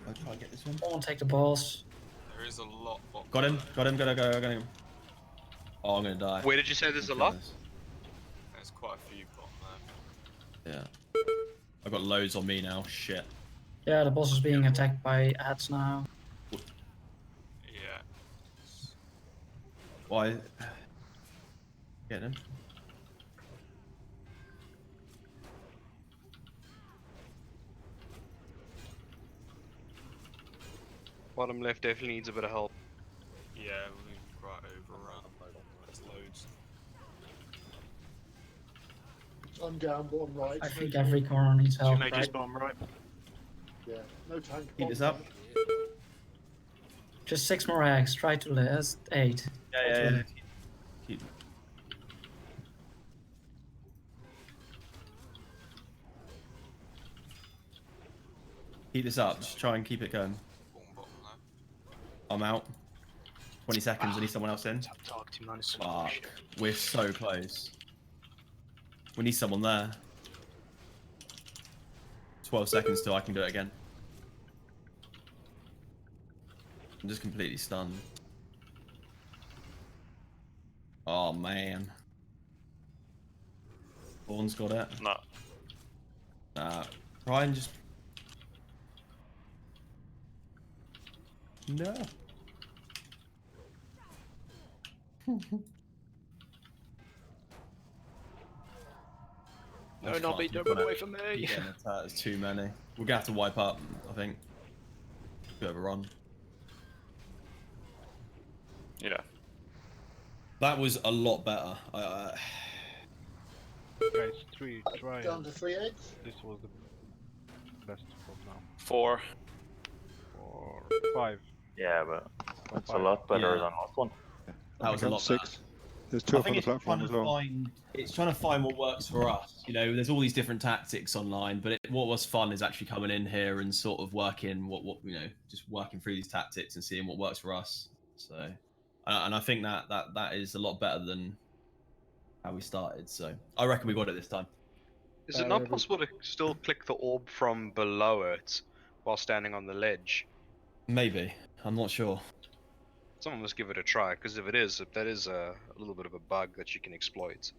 I'll try and get this one. Someone take the balls. There is a lot. Got him. Got him. Got him. Oh, I'm gonna die. Where did you say there's a lot? There's quite a few bottom there. Yeah. I've got loads on me now. Shit. Yeah, the boss is being attacked by ads now. Yeah. Why? Get him. Bottom left definitely needs a bit of help. Yeah, we've right overrun. There's loads. I'm down bottom right. I think every corner needs help. Two mages bottom right. Yeah, no tank. Keep this bottom up. Just 6 more eggs. Try to live. That's 8. Yeah. Keep. Keep this up. Just try and keep it going. I'm out. 20 seconds. I need someone else in. Fuck. We're so close. We need someone there. 12 seconds till I can do it again. I'm just completely stunned. Oh man. Vaughn's got it. No. Try and just. No. No, not me, don't run away from me. Yeah, there's too many. We're gonna have to wipe up, I think. Bit of a run. Yeah. That was a lot better. Guys, 3, try. Down to 3 eggs. This was the best from now. 4. 4, 5. Yeah, but that's a lot better than last one. That was a lot 6. better. There's 2 I up on think the it's platform as well. it's trying to find what works for us. You know, there's all these different tactics online, but what was fun is actually coming in here and sort of working what you know, just working through these tactics and seeing what works for us. So, and I think that is a lot better than how we started. So I reckon we got it this time. Is it not possible to still click the orb from below it while standing on the ledge? Maybe. I'm not sure. Someone must give it a try, because if that is a little bit of a bug that you can exploit.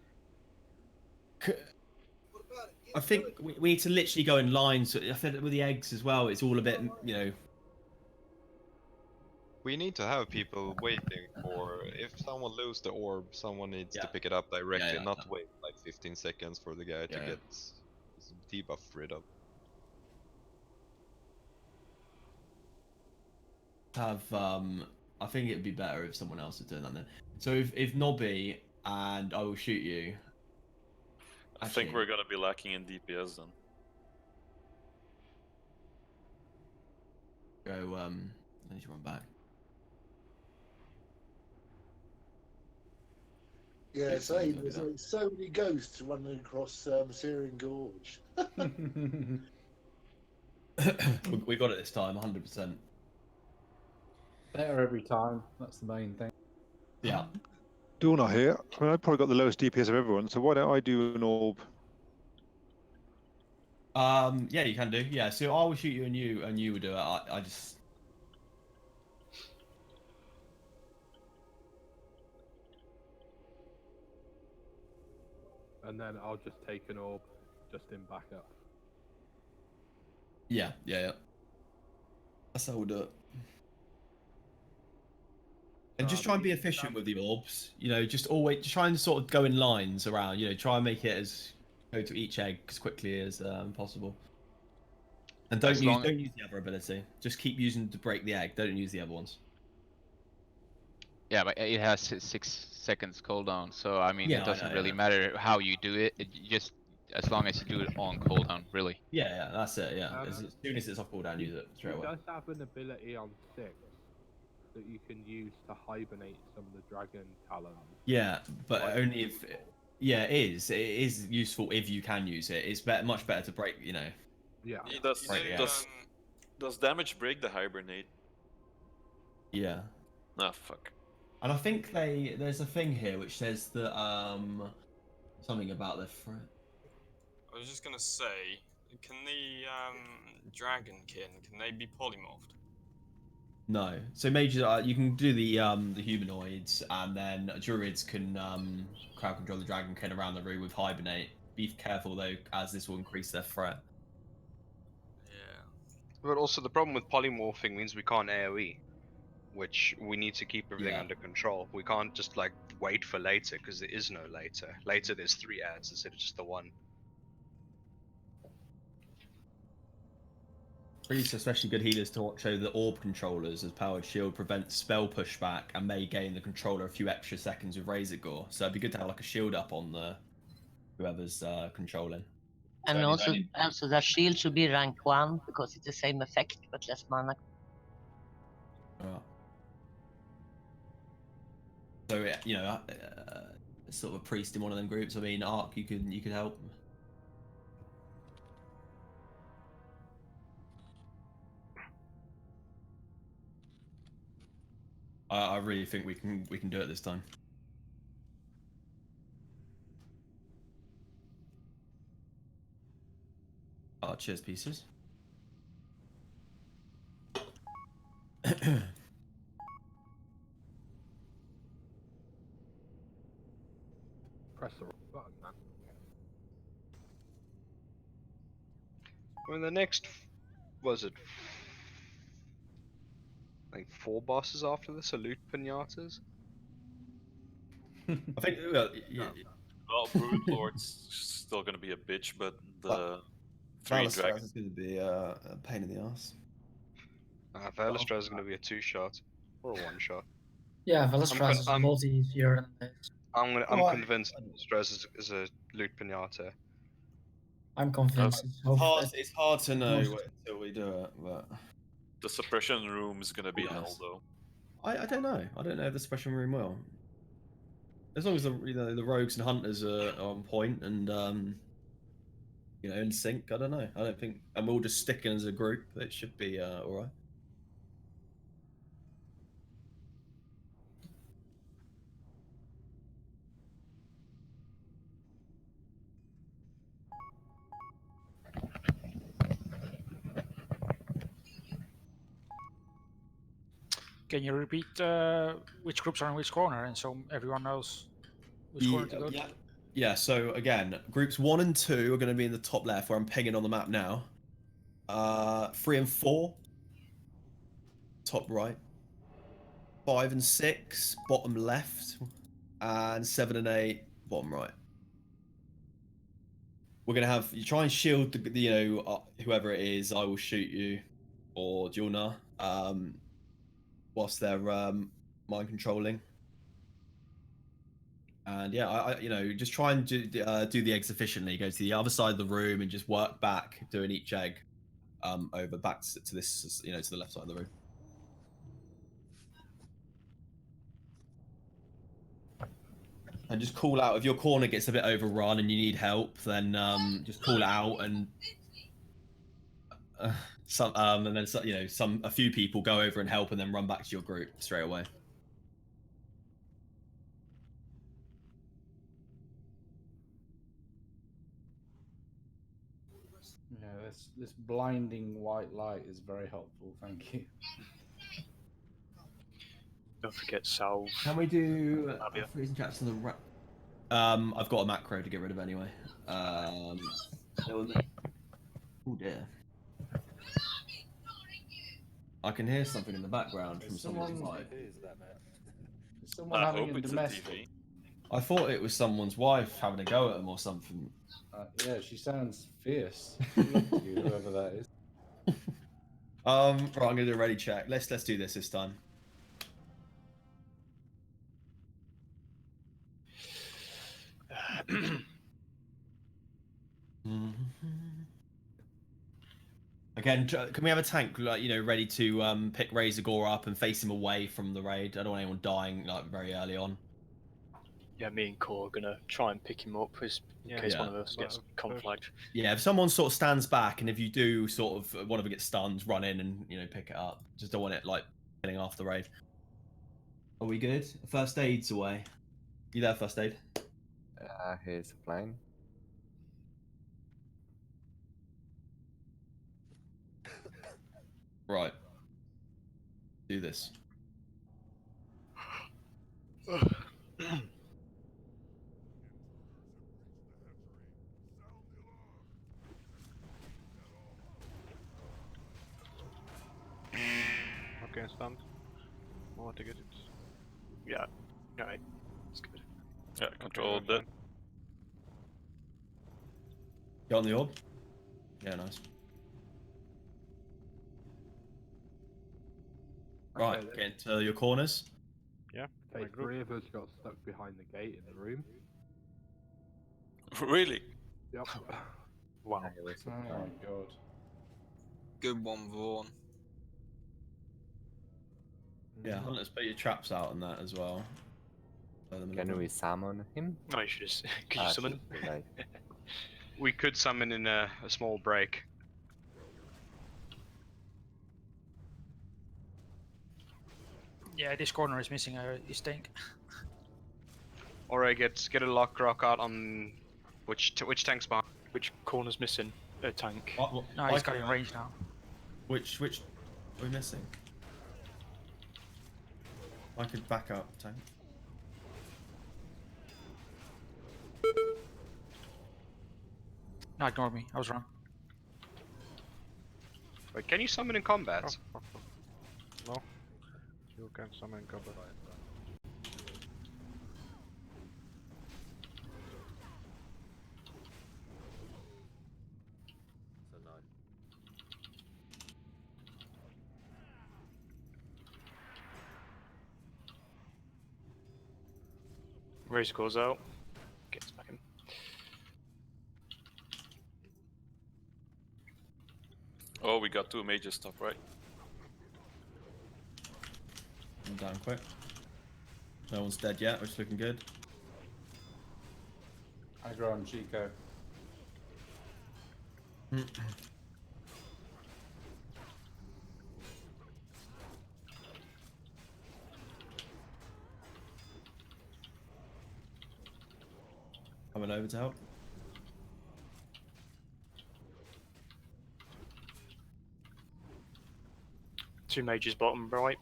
I think we need to literally go in lines. I think with the eggs as well, it's all a bit, you know. We need to have people waiting for, if someone loses the orb, someone needs to pick it up directly, not wait like 15 seconds for the guy to get his debuff rid of. I think it'd be better if someone else is doing that then. So if Nobby and I will shoot you. I think we're gonna be lacking in DPS then. Go, I need to run back. Yeah, there's like so many ghosts running across Syrian Gorge. We got it this time, 100%. Better every time. That's the main thing. Yeah. Dawn not here. I mean, I probably got the lowest DPS of everyone, so why don't I do an orb? Yeah, you can do. Yeah, so I will shoot you and you will do it. I just. And then I'll just take an orb just in backup. Yeah. That's how we'll do it. And just try and be efficient with the orbs. You know, just try and sort of go in lines around. You know, try and make it go to each egg as quickly as possible. And don't use the other ability. Just keep using to break the egg. Don't use the other ones. Yeah, but it has 6 seconds cooldown, so I mean Yeah, it I doesn't know, really yeah. matter how you do it. You just as long as you do it on cooldown, really. Yeah, that's it. Yeah, as Um, soon as it's off cooldown, use it straight It away. does have an ability on 6 that you can use to hibernate some of the dragon talons. Yeah, but Like, only if. Yeah, it is. It is useful if you can use it. It's much better to break. You know. Yeah. Does damage break the hibernate? Yeah. Ah, fuck. And I think there's a thing here which says that something about the threat. I was just gonna say, can the dragonkin, can they be polymorphed? No. So mages, you can do the humanoids, and then druids can crowd control the dragonkin around the room with hibernate. Be careful though, as this will increase their threat. But also the problem with polymorphing means we can't AoE, which we need to keep everything Yeah. under control. We can't just like wait for later because there is no later. Later there's 3 ads instead of just the 1. Priests are especially good healers to watch over the orb controllers, as powered shield prevents spell pushback and may gain the controller a few extra seconds with Razor Gore. So it'd be good to have like a shield up on the whoever's controlling. And also the shield should be rank 1 because it's the same effect but less mana. Right. So you know, sort of a priest in one of them groups. I mean, Ark, you could help. I really think we can do it this time. Cheers, pieces. Press the button, man. I mean, the next was it like 4 bosses after this are loot pinatas. I think yeah. Well, Brood Lord's still gonna be a bitch, but the 3 dragons is going to be a pain in the ass. Valistraz is going to be a 2-shot or a 1-shot. Yeah, Velistraz is a lot easier than this. I'm convinced Valistraz is a loot pinata. I'm convinced. It's hard to know until we do it, but the suppression room is gonna be hell, though. I don't know. I don't know if the suppression room will. As long as the rogues and hunters are on point and in sync. I don't know. I don't think, and we're all just sticking as a group. It should be all right. Can you repeat which groups are in which corner, and so everyone knows which corner to go to? Yeah. So again, groups 1 and 2 are going to be in the top left, where I'm pinging on the map now. 3 and 4, top right. 5 and 6, bottom left, and 7 and 8, bottom right. We're gonna have you try and shield the whoever it is. I will shoot you, or Julna, whilst they're mind controlling. And yeah, I just try and do the eggs efficiently. Go to the other side of the room and just work back, doing each egg over back to this, to the left side of the room. And just call out if your corner gets a bit overrun and you need help. Then just call it out, and a few people go over and help, and then run back to your group straight away. Yeah, this blinding white light is very helpful. Thank you. Don't forget salve. Can we do freezing traps on the I've got a macro to get rid of anyway. Oh dear. I can hear something in the background from someone's wife. Is someone having a domestic? I thought it was someone's wife having a go at him or something. Yeah, she sounds fierce. Whoever that is. Right, I'm gonna do a ready check. Let's do this time. Again, can we have a tank, like, you know, ready to pick Razor Gore up and face him away from the raid? I don't want anyone dying like very early on. Yeah, me and Core are gonna try and pick him up in case one of us gets conflagged. Yeah, if someone sort of stands back, and if you do sort of one of them gets stunned, run in and, you know, pick it up. Just don't want it like killing off the raid. Are we good? First aid's away. You there, first aid? Here's a plane. Right. Do this. Okay, stunned. I want to get it. Yeah. Alright. That's good. Yeah, control that. You on the orb? Yeah, nice. Right, Okay, get into your corners. Yeah. Okay, 3 of us got stuck behind the gate in the room. Really? Yep. Wow. Oh my god. Good one, Vaughn. Yeah, let's put your traps out on that as well. Can we summon him? No, you should just. Could you summon him? Right. We could summon in a small break. Yeah, this corner is missing a stink. Or get a lock rock out on which tank's behind. Which corner's missing? A tank. No, he's got it in range now. Which are we missing? I could back up tank. No, ignore me. I was wrong. Wait, can you summon in combat? No. You can summon cover. Razor goes out. Gets back in. Oh, we got 2 mages top right. I'm down quick. No one's dead yet, which is looking good. Aggro on Chico. Coming over to help. Two mages bottom right.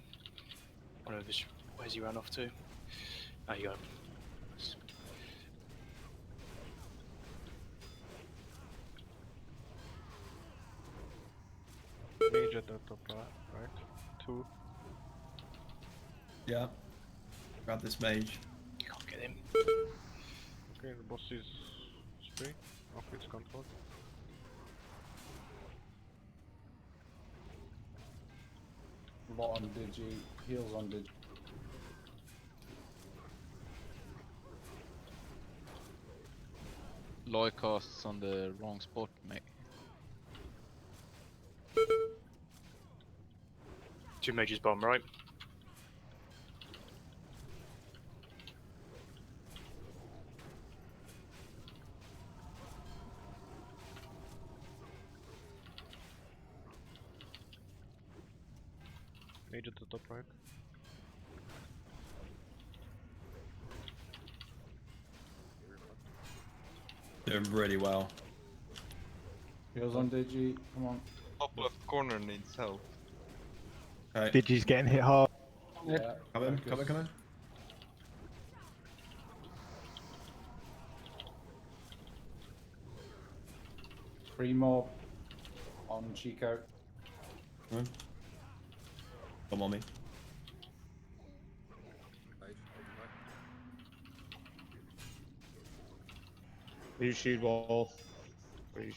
One of us. Where's he ran off to? There you go. Mage at the top right. 2. Yeah. Grab this mage. You can't get him. Okay, the boss is free. Off its control. Lot on Digi. Heals on Digi. Loy casts on the wrong spot, mate. Two mages bottom right. Mage at the top right. Doing really well. Heals on Digi. Come on. Top left corner needs help. Okay. Digi's getting hit hard. Yeah. Come in, come in, come in. Three more on Chico. Come on me. You shield wall. Please.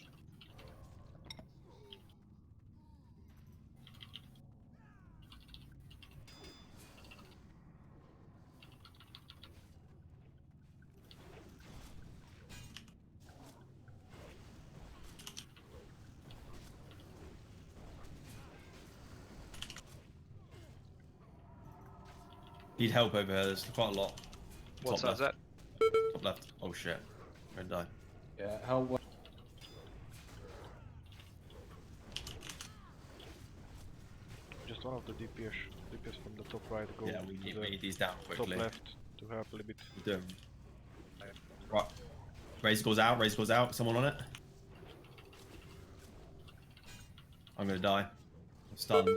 Need help over here. There's quite a lot. What Top side's that? left. Top left. Oh shit. I'm gonna die. Yeah, how well? Just one of the DPS from the top right go. Yeah, we need these down quickly. Top left to help a little bit. We're doing. Right. Razor goes out. Razor goes out. Someone on it. I'm gonna die. I'm stunned.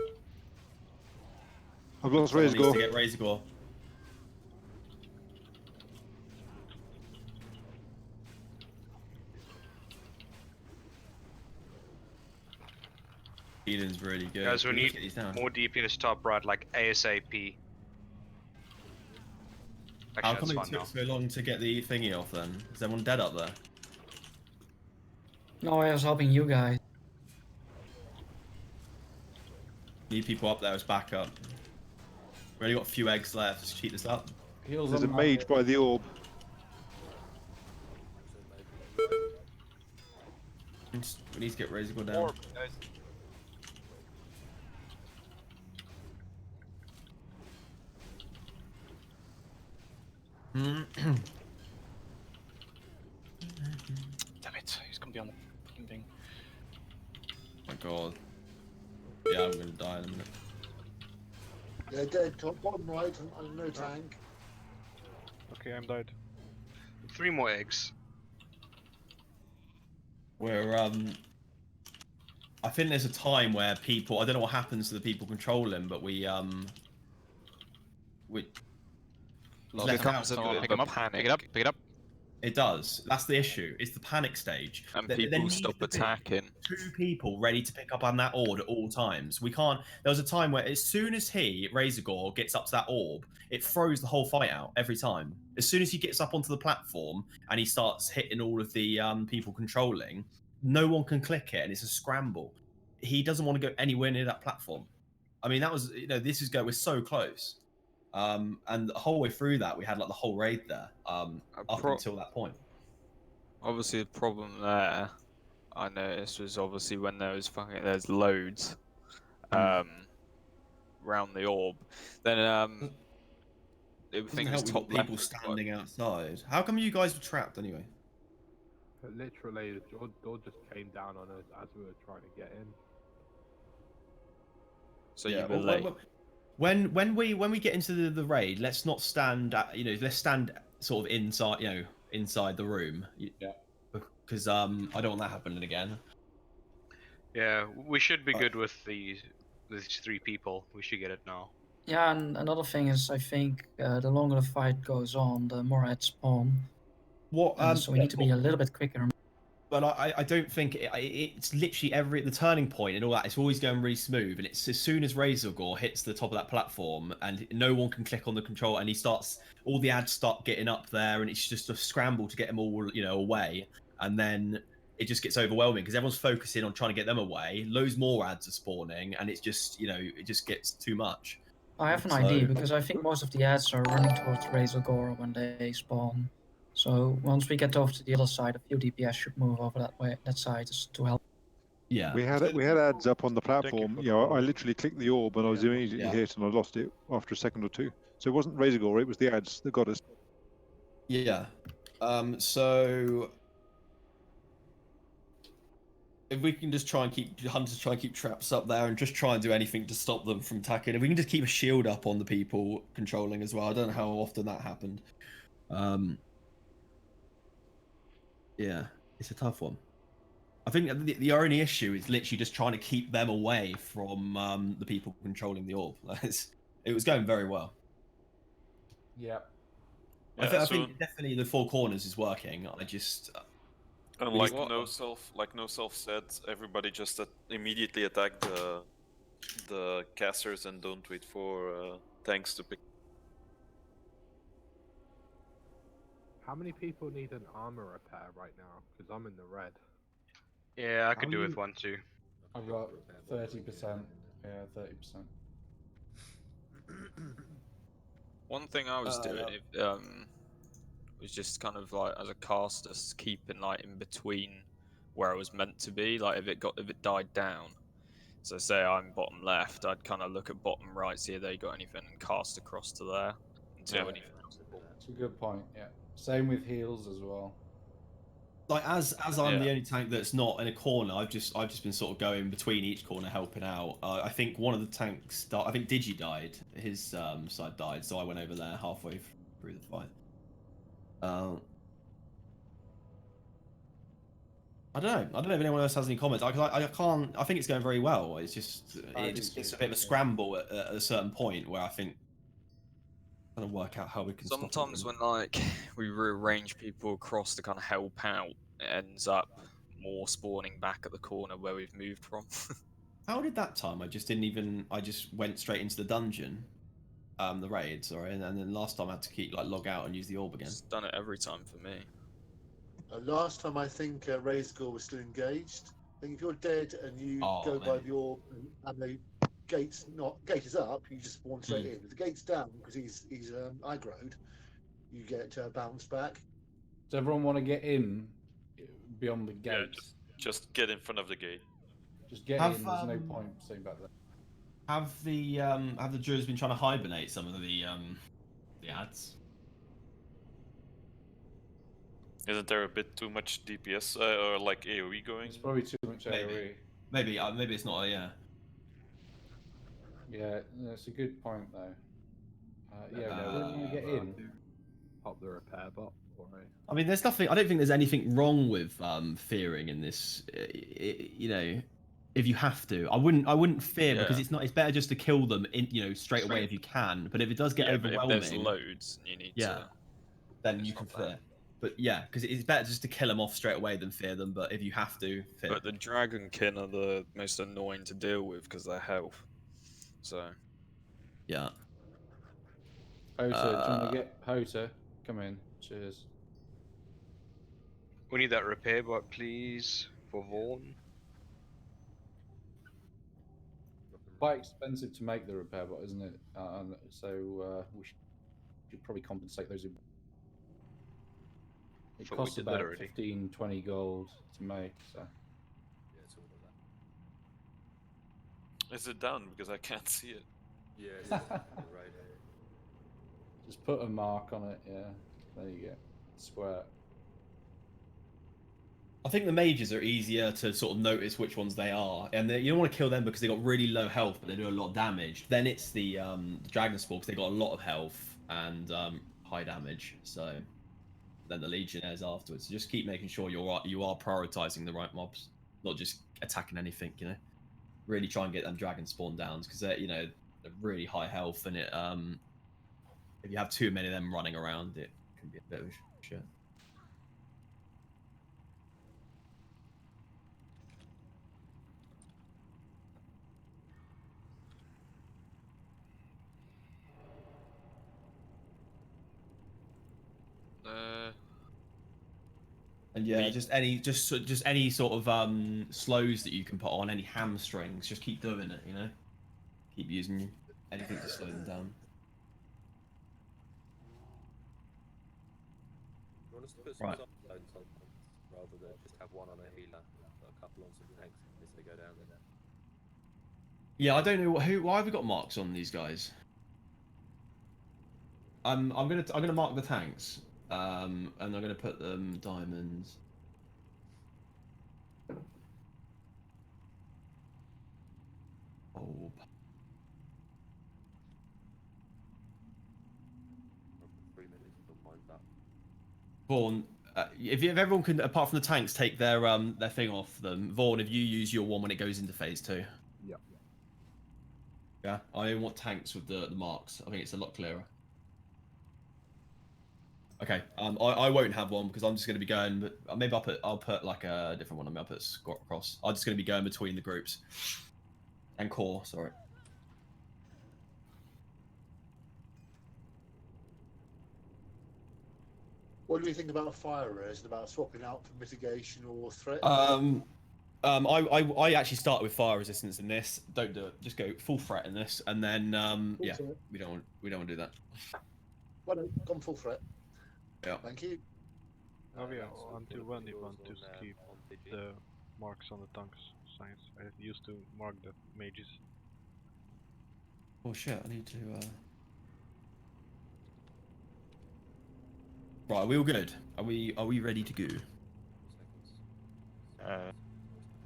I've lost Someone Razor needs Gore. to get Razor Gore. Eden's really good. Guys, we need need more DPS top right, like ASAP. How Actually, come it that's fine took now. so long to get the thingy off then? Is everyone dead up there? No, I was helping you guys. Need people up there as backup. We only got a few eggs left. Let's cheat this up. There's a mage by the orb. We need to get Razor Gore down. Damn it, he's gonna be on the fucking thing. My god. Yeah, I'm gonna die in a minute. Yeah, dead. Top, bottom right, and no tank. Okay, I'm died. 3 more eggs. Where I think there's a time where people, I don't know what happens to the people controlling, but we It comes a bit of a panic. Pick it up, pick it up. It does. That's the issue. It's the panic stage. And There people needs stop to be attacking. 2 people ready to pick up on that orb at all times. We can't. There was a time where as soon as Razor Gore gets up to that orb, it throws the whole fight out every time. As soon as he gets up onto the platform and he starts hitting all of the people controlling, no one can click it and it's a scramble. He doesn't want to go anywhere near that platform. I mean, that was, we're so close. And the whole way through that, we had like the whole raid there up until that point. Obviously, the problem there, I noticed, was obviously when there's loads around the orb. Then it Doesn't help we've got people standing outside. How come you guys were trapped anyway? Literally, the door just came down on us as we were trying to get in. So you were late. When we get into the raid, let's not stand at, let's stand sort of inside, inside the room. Yeah. Because I don't want that happening again. Yeah, we should be good with these 3 people. We should get it now. Yeah, and another thing is, I think the longer the fight goes on, the more ads spawn. So we need to be a little bit quicker. But I don't think it's literally the turning point and all that. It's always going really smooth, and it's as soon as Razor Gore hits the top of that platform and no one can click on the control, and all the ads start getting up there, and it's just a scramble to get them all away, and then it just gets overwhelming because everyone's focusing on trying to get them away. Loads more ads are spawning, and it's just it just gets too much. I have an idea, because I think most of the ads are running towards Razor Gore when they spawn. So once we get over to the other side, a few DPS should move over that side to help. Yeah. We had ads up on the platform. I literally clicked the orb and I was immediately hit, and I lost it after a second or 2. So it wasn't Razor Gore, it was the ads that got us. Yeah. So if we can just try and keep traps up there and just try and do anything to stop them from attacking. If we can just keep a shield up on the people controlling as well. I don't know how often that happened. Yeah, it's a tough one. I think the only issue is literally just trying to keep them away from the people controlling the orb. It was going very well. Yeah. I think definitely the 4 corners is working. I just and like no self said, everybody just immediately attack the casters and don't wait for tanks to pick. How many people need an armor repair right now? Because I'm in the red. Yeah, I could do with 1 too. I've got 30%. Yeah, 30%. One thing I was doing was just kind of like as a caster, keeping like in between where I was meant to be. Like if it died down. So say I'm bottom left, I'd kind of look at bottom right, see if they got anything, and cast across to there. until Yeah. anything else is born. It's a good point. Yeah. Same with heals as well. Like as I'm the only tank that's not in a corner, I've just been sort of going between each corner helping out. I think one of the tanks, I think Digi died. His side died, so I went over there halfway through the fight. I don't know if anyone else has any comments. I can't. I think it's going very well. It's just it's a bit of a scramble at a certain point where I think trying to work out how we can. Sometimes stop it. when like we rearrange people across to kind of help out, it ends up more spawning back at the corner where we've moved from. How did that time? I just didn't even. I just went straight into the dungeon, the raid. Sorry, and then last time I had to keep log out and use the orb again. It's done it every time for me. Last time I think Razor was still engaged. I think if you're dead and you go by the orb and the gate is up, you just spawn straight in. If the gate's down because he's aggroed, you get bounced back. Does everyone want to get in beyond the gate? Yeah, just get in front of the gate. Just get in. There's no point staying back there. Have the Druids been trying to hibernate some of the ads? Isn't there a bit too much DPS or like AoE going? It's probably too much AoE. Maybe it's not. Yeah, that's a good point though. Yeah, we want to get in. Pop the repair bot. I mean, there's nothing. I don't think there's anything wrong with fearing in this. You know, if you have to, I wouldn't fear because it's not. It's better just to kill them straight away if you can. But if it does get overwhelming, if there's loads, and you need to. Then you can fear. But yeah, because it's better just to kill them off straight away than fear them. But if you have to, fear. But the dragonkin are the most annoying to deal with because they're health. So. Yeah. Hota, do you want to get Hota? Come in. Cheers. We need that repair bot, please, for Vaughn. Quite expensive to make the repair bot, isn't it? So we should probably compensate those. It costs about 15-20 gold to make. So. Is it down? Because I can't see it. Yeah, it's right. Just put a mark on it. Yeah, there you go. Square. I think the mages are easier to sort of notice which ones they are, and you don't want to kill them because they got really low health, but they do a lot of damage. Then it's the dragon spawn because they got a lot of health and high damage. So then the legionnaires afterwards. So just keep making sure you are prioritizing the right mobs, not just attacking anything. Really try and get them dragon spawn downs because they're they're really high health, and it if you have too many of them running around, it can be a bit of shit. And yeah, just any sort of slows that you can put on, any hamstrings, just keep doing it, Keep using anything to slow them down. You want us to put some zones on rather than just have one on a healer, a couple on some tanks as they go down there. Yeah, I don't know why have we got marks on these guys? I'm gonna mark the tanks. And I'm going to put them diamonds. Oh. Vaughn, if everyone can, apart from the tanks, take their thing off them. Vaughn, if you use your one when it goes into phase 2. Yeah. Yeah, I only want tanks with the marks. I think it's a lot clearer. Okay, I won't have one because I'm just going to be going. But maybe I'll put like a different one. I'll put squat cross. I'm just going to be going between the groups. And core, sorry. What do you think about fire res? About swapping out for mitigation or threat? I actually start with fire resistance in this. Don't do it. Just go full threat in this, and then yeah, we don't want to do that. Why don't come full threat? Yeah. Thank you. Avia, until when you want to skip the marks on the tanks signs? I used to mark the mages. Oh shit, I need to Right, are we all good? Are we ready to go?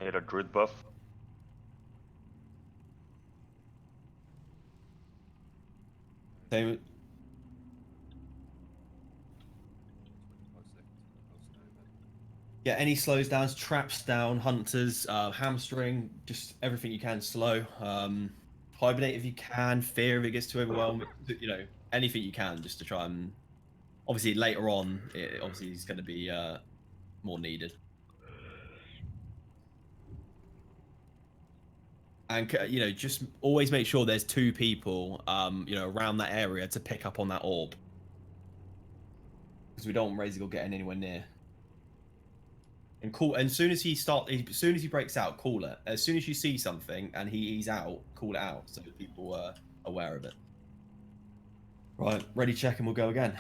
Need a druid buff. Same. Yeah, any slows downs, traps down, hunters, hamstring, just everything you can slow. Hibernate if you can, fear if it gets too overwhelming. You know, anything you can just to try and. Obviously, later on, it obviously is going to be more needed. And you know, just always make sure there's 2 people, you know, around that area to pick up on that orb, because we don't want Razor getting anywhere near. And call. And as soon as he breaks out, call it. As soon as you see something and he's out, call it out so that people are aware of it. Right, ready, check, and we'll go again.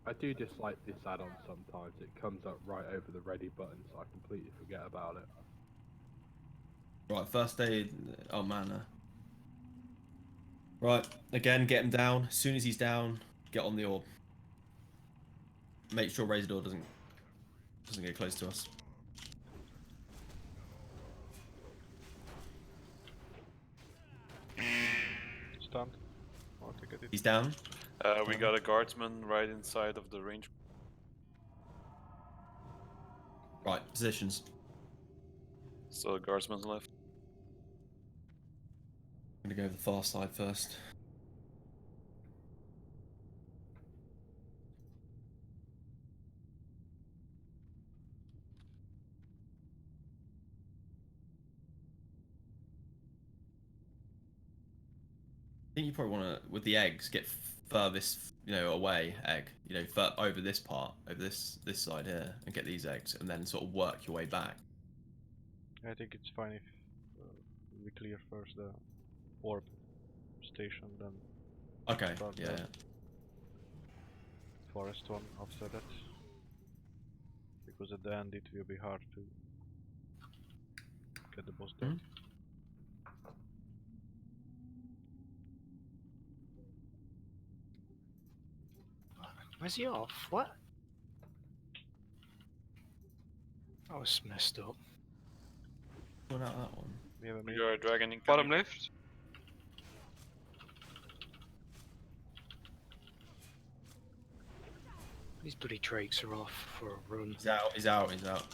I do dislike this add-on sometimes. It comes up right over the ready button, so I completely forget about it. Right, first aid. Oh, mana. Right, again, get him down. As soon as he's down, get on the orb. Make sure Razor doesn't get close to us. Stunned. I'll take it. He's down. We got a guardsman right inside of the range. Right, positions. So the guardsman's left. I'm gonna go to the far side first. I think you probably want to, with the eggs, get furthest, you know, away egg, you know, over this part, over this side here, and get these eggs, and then sort of work your way back. I think it's fine if we clear first the orb station, then. Okay. Start Yeah. the forest one after that, because at the end it will be hard to get the boss there. Where's he off? What? I was messed up. What about that one? We have a You're a dragon in Bottom left. These bloody drakes are off for a run. He's out. He's out. He's out.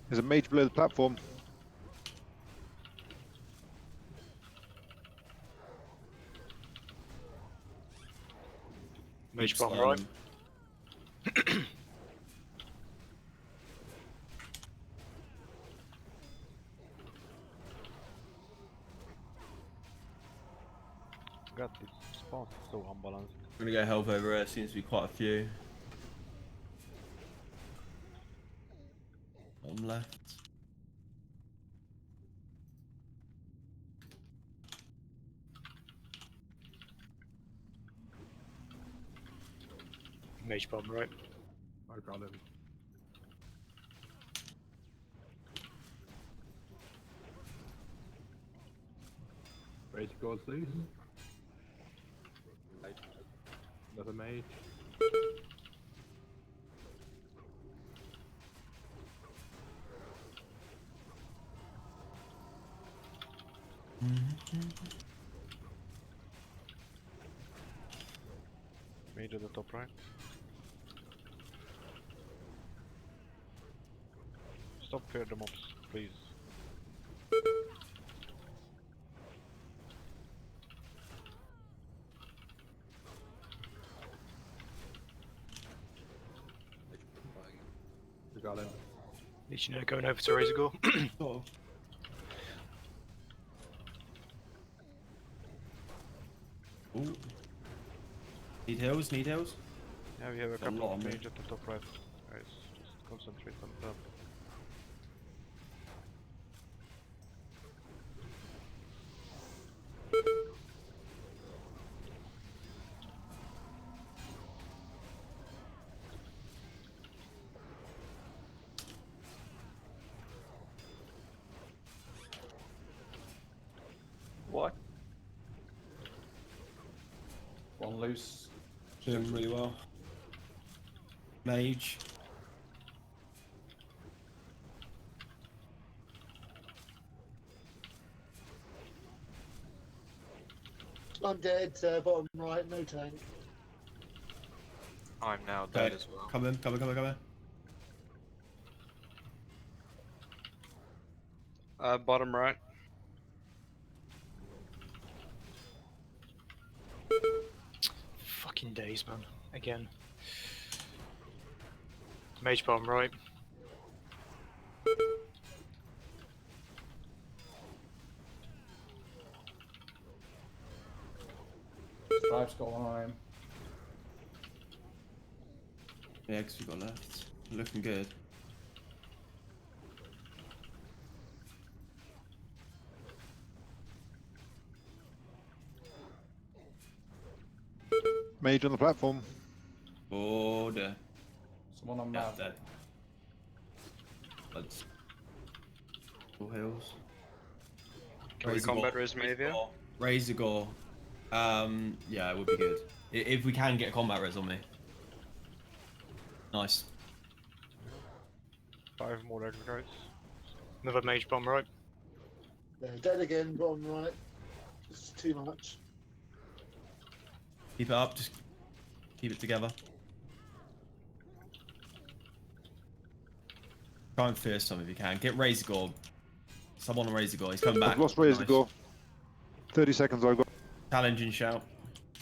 There's a mage below the platform. Mage bomb right. God, this spawn is so unbalanced. I'm gonna go help over here. Seems to be quite a few. On left. Mage bomb right. I got him. Rage goes loose. Another mage. Mage at the top right. Stop fear the mobs, please. We got him. Legionnaire going over to Razorgore. Oh. Ooh. Need heals, need heals. Yeah, we have a Got a couple lot of on me. mage at the top right. Guys, just concentrate on them. What? One loose. Doing really well. Mage. I'm dead, bottom right, no tank. I'm now dead as well. Come in. Bottom right. Fucking days, man. Again. Mage bottom right. Stripe's got one on him. Yeah, because we got left. Looking good. Mage on the platform. Order. Someone on Yeah, map. dead. Bloods. All heals. Can we combat res Mavia? Razor Gore. Yeah, it would be good. If we can get a combat res on me. Nice. 5 more egg guys. Another mage bomb right. Yeah, dead again, bottom right. This is too much. Keep it up, just keep it together. Try and fear some if you can. Get Razor Gore. Someone on Razor Gore. He's coming back. I've lost Razor Gore. 30 seconds I've got. Challenging shout.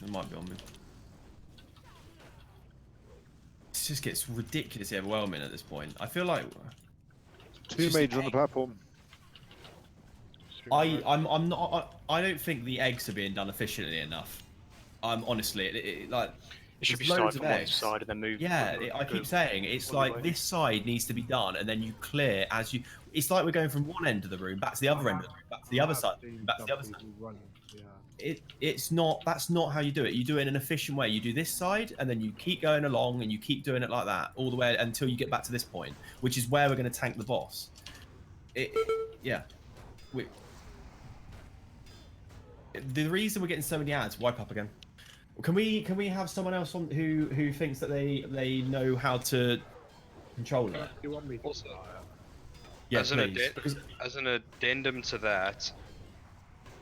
It might be on me. It just gets ridiculously overwhelming at this point. I feel like 2 mages on the platform. I'm not. I don't think the eggs are being done efficiently enough. Honestly, like it should be loads started of from one eggs. side and then move. Yeah, I keep saying it's like this side needs to be done, and then you clear as you. It's like we're going from one end of the room back to the other end of the room, back to the other side, back to the other side. It's not. That's not how you do it. You do it in an efficient way. You do this side, and then you keep going along, and you keep doing it like that all the way until you get back to this point, which is where we're going to tank the boss. Yeah. The reason we're getting so many ads, wipe up again. Can we have someone else on who thinks that they know how to control it? You want me to Also, Yeah, as an addendum to that,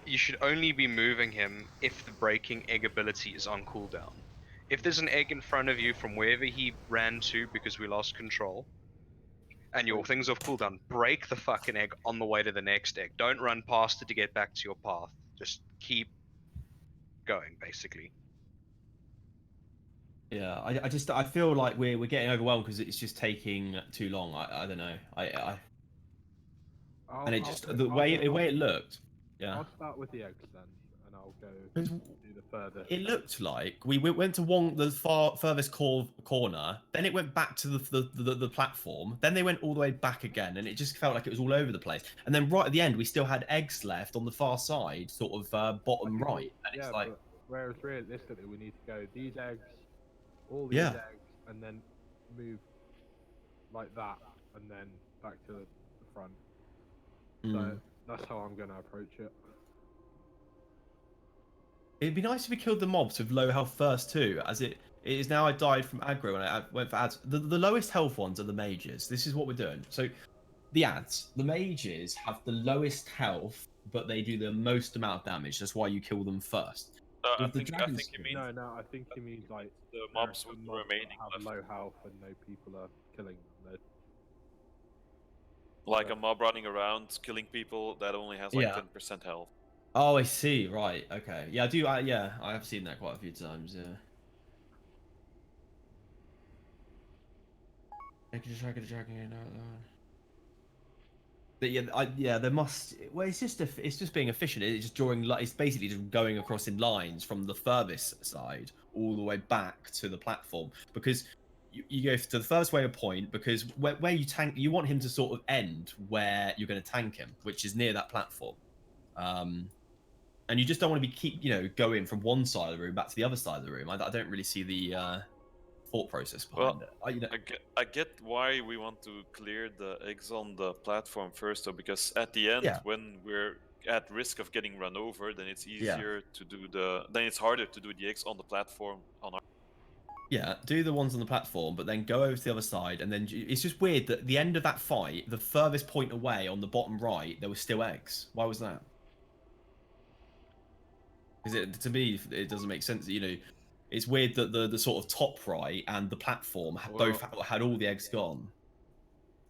you should only be moving him if the breaking egg ability is on cooldown. If there's an egg in front of you from wherever he ran to because we lost control, and your thing's off cooldown, break the fucking egg on the way to the next egg. Don't run past it to get back to your path. Just keep going, basically. Yeah, I feel like we're getting overwhelmed because it's just taking too long. I don't know. The way it looked. Yeah. I'll start with the eggs then, and I'll go Because do the further. It looked like we went to the furthest corner, then it went back to the platform, then they went all the way back again, and it just felt like it was all over the place. And then right at the end, we still had eggs left on the far side, sort of bottom right. And Yeah, it's like, but whereas realistically, we need to go these eggs, all these Yeah. eggs, and then move like that, and then back to the front. So that's how I'm going to approach it. it'd be nice if we killed the mobs with low health first too, as it is now. I died from aggro and I went for ads. The lowest health ones are the mages. This is what we're doing. So the ads, the mages have the lowest health, but they do the most amount of damage. That's why you kill them first. I With the think dragons- you mean No, I think he means like the there mobs are with some the mobs that remaining have left. low health and no people are killing them. Like a mob running around killing people that only has like Yeah. 10% health. Oh, I see. Right. Okay. Yeah, I do. Yeah, I have seen that quite a few times. Yeah. But yeah, there must. Well, it's just being efficient. It's just drawing. It's basically just going across in lines from the furthest side all the way back to the platform, because you go to the first waypoint, because where you tank, you want him to sort of end where you're going to tank him, which is near that platform. And you just don't want to be going from one side of the room back to the other side of the room. I don't really see the thought process behind it. I get why we want to clear the eggs on the platform first, though, because at the end, when we're at risk of getting run over, then it's easier to do then it's harder to do the eggs on the platform on our. Yeah, do the ones on the platform, but then go over to the other side, and then it's just weird that at the end of that fight, the furthest point away on the bottom right, there were still eggs. Why was that? Because to me, it doesn't make sense. It's weird that the sort of top right and the platform both had all the eggs gone,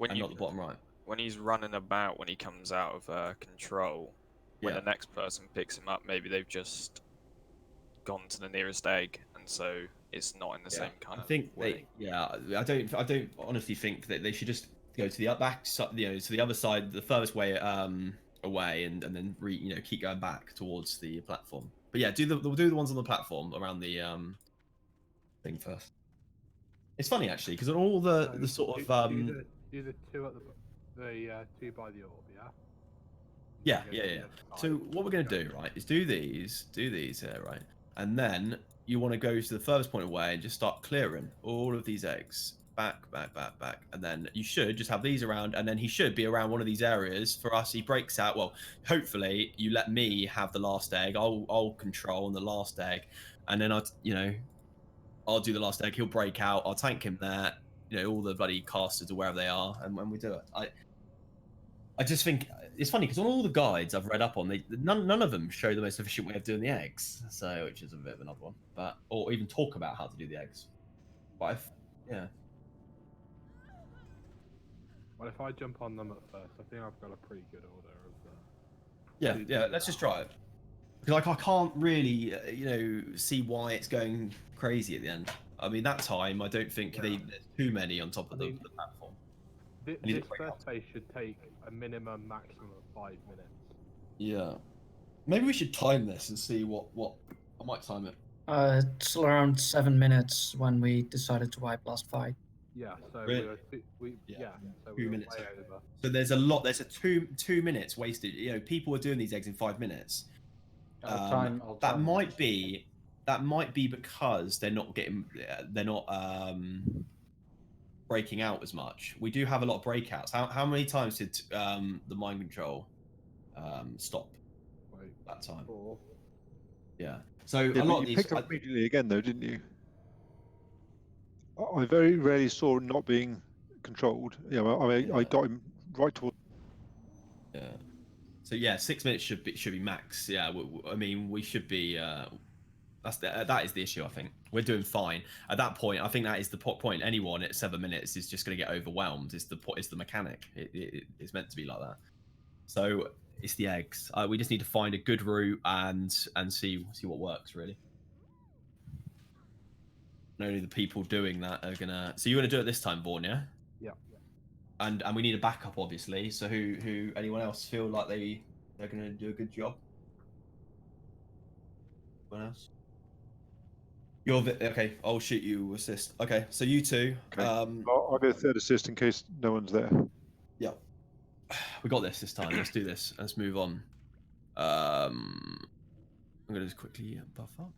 and not the bottom right. When he's running about, when he comes out of control, when the next person picks him up, maybe they've just gone to the nearest egg, and so it's not in the same kind of way. I don't honestly think that they should just go to the back, to the other side, the furthest way away, and then keep going back towards the platform. But yeah, we'll do the ones on the platform around the thing first. It's funny actually, because on all the sort of do the two at the two by the orb, yeah. Yeah. So what we're going to do, right, is do these here, right, and then you want to go to the furthest point away and just start clearing all of these eggs back, and then you should just have these around, and then he should be around one of these areas for us. He breaks out. Well, hopefully you let me have the last egg. I'll control on the last egg, and then I'll do the last egg. He'll break out. I'll tank him there. All the bloody casters or wherever they are, and when we do it, I just think it's funny because on all the guides I've read up on, none of them show the most efficient way of doing the eggs. So, which is a bit of another one, or even talk about how to do the eggs. But yeah. Well, if I jump on them at first, I think I've got a pretty good order of. Yeah. Let's just try it. Because I can't really, see why it's going crazy at the end. I mean, that time I don't think there's too many on top of the platform. This first phase should take a maximum of 5 minutes. Yeah. Maybe we should time this and see what. I might time it. It's around 7 minutes when we decided to wipe last fight. Yeah, so Really? so 2 we're minutes. way over. So there's a lot. There's a two minutes wasted. People are doing these eggs in 5 minutes. That might be because they're not breaking out as much. We do have a lot of breakouts. How many times did the mind control stop that time? 4. Yeah. So a lot of these picked up immediately again, though, didn't you? I very rarely saw him not being controlled. I got him right toward. Yeah. So yeah, 6 minutes should be max. Yeah. I mean, we should be. That is the issue. I think we're doing fine at that point. I think that is the point. Anyone at 7 minutes is just going to get overwhelmed. Is the mechanic? It's meant to be like that. So it's the eggs. We just need to find a good route and see what works really. And only the people doing that are gonna. So you're gonna do it this time, Vaughn, yeah? Yeah. And we need a backup, obviously. So who anyone else feel like they're gonna do a good job? Anyone else? Okay, I'll shoot you assist. Okay, so you two. Okay. I'll be a third assist in case no one's there. Yeah. We got this time. Let's do this. Let's move on. I'm gonna just quickly buff up.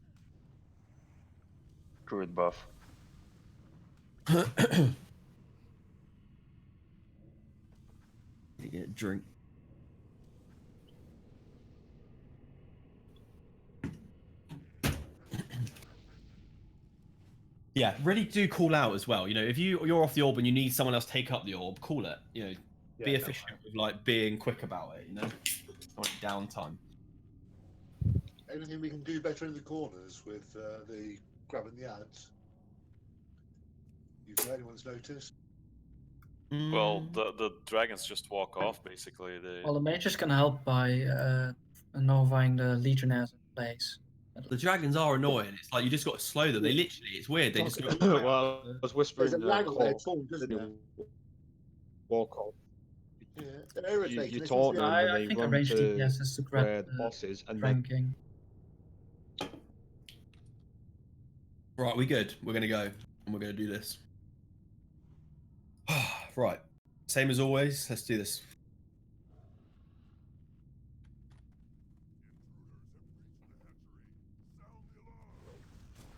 Druid buff. Get a drink. Yeah, really do call out as well. If you're off the orb and you need someone else to take up the orb, call it. Be efficient with being quick about it. Not downtime. Anything we can do better in the corners with the grabbing the ads? If anyone's noticed. Well, the dragons just walk off basically. Well, the mages can help by notifying the legionnaires in place. The dragons are annoying. It's like you just got to slow them. It's weird. They just go. Well, I was whispering. There's a lag on their taunt, isn't there? Walk on. Yeah, they're irritating. You taunt them and I they think run arranged to DPS is to grab where the boss is, and ranking. Right, we good. We're gonna go, and we're gonna do this. Right, same as always. Let's do this.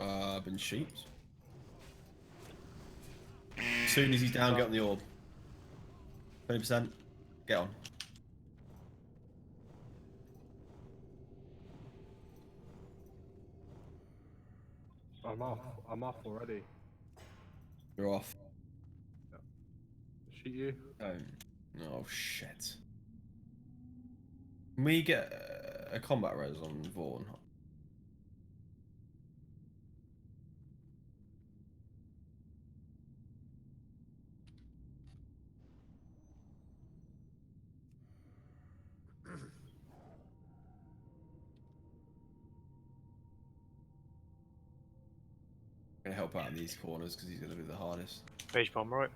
Urban sheep. As soon as he's down, get on the orb. 20%. Get on. I'm off. I'm off already. You're off. Yeah. Shoot you. Oh shit. Can we get a combat res on Vaughn? Gonna help out in these corners because he's gonna be the hardest. Page bomb, right?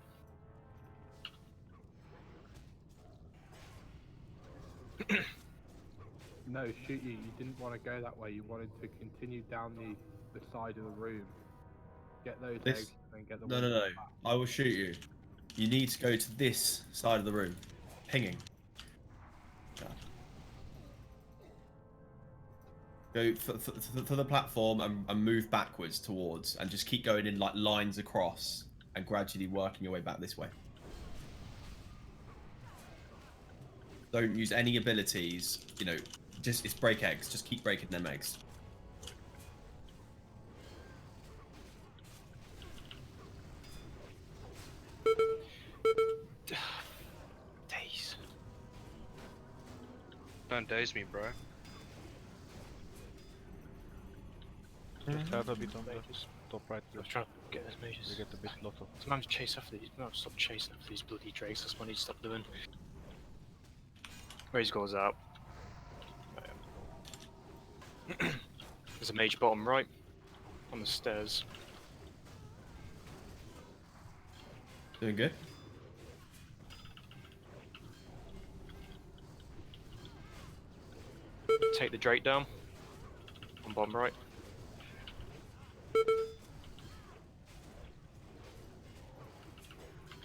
No, shoot you. You didn't want to go that way. You wanted to continue down the side of the room. Get those eggs and then get the No. back. I will shoot you. You need to go to this side of the room. Pinging. Go for the platform and move backwards towards, and just keep going in like lines across and gradually working your way back this way. Don't use any abilities, you know, just it's break eggs. Just keep breaking them eggs. Daze. Don't daze me, bro. Just have a bit on the top right. I was trying to get those mages. We get a bit lot of. Sometimes chase after these. No, stop chasing after these bloody drakes. That's what I need to stop doing. Raise goes out. There's a mage bottom right on the stairs. Doing good. Take the drake down on bottom right.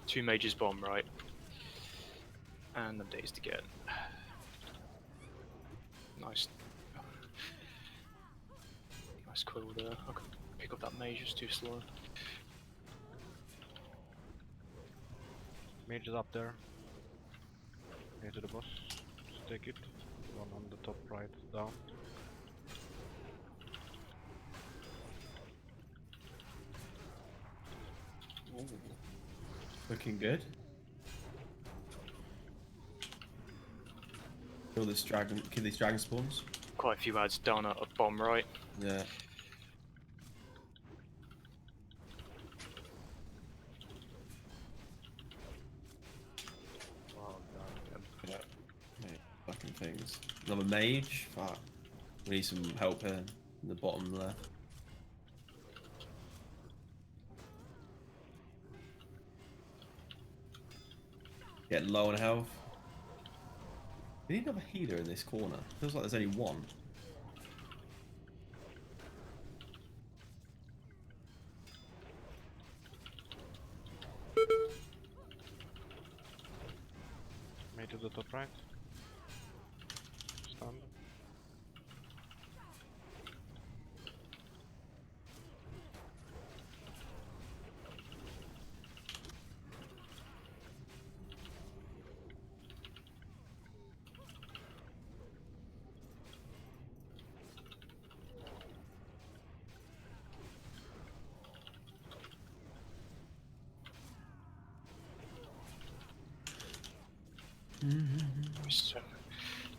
Two mages bottom right. And I'm dazed again. Nice. Nice quill there. I could pick up that mage, it's too slow. Mage is up there. Near to the boss. Just take it. One on the top right, down. Ooh. Looking good. Kill these dragon spawns. Quite a few ads down at bottom right. Yeah. Yeah. Mate, fucking things. Another mage. Fuck. We need some help here in the bottom left. Get low on health. We need another healer in this corner. Feels like there's only one. Made to the top right. Stand.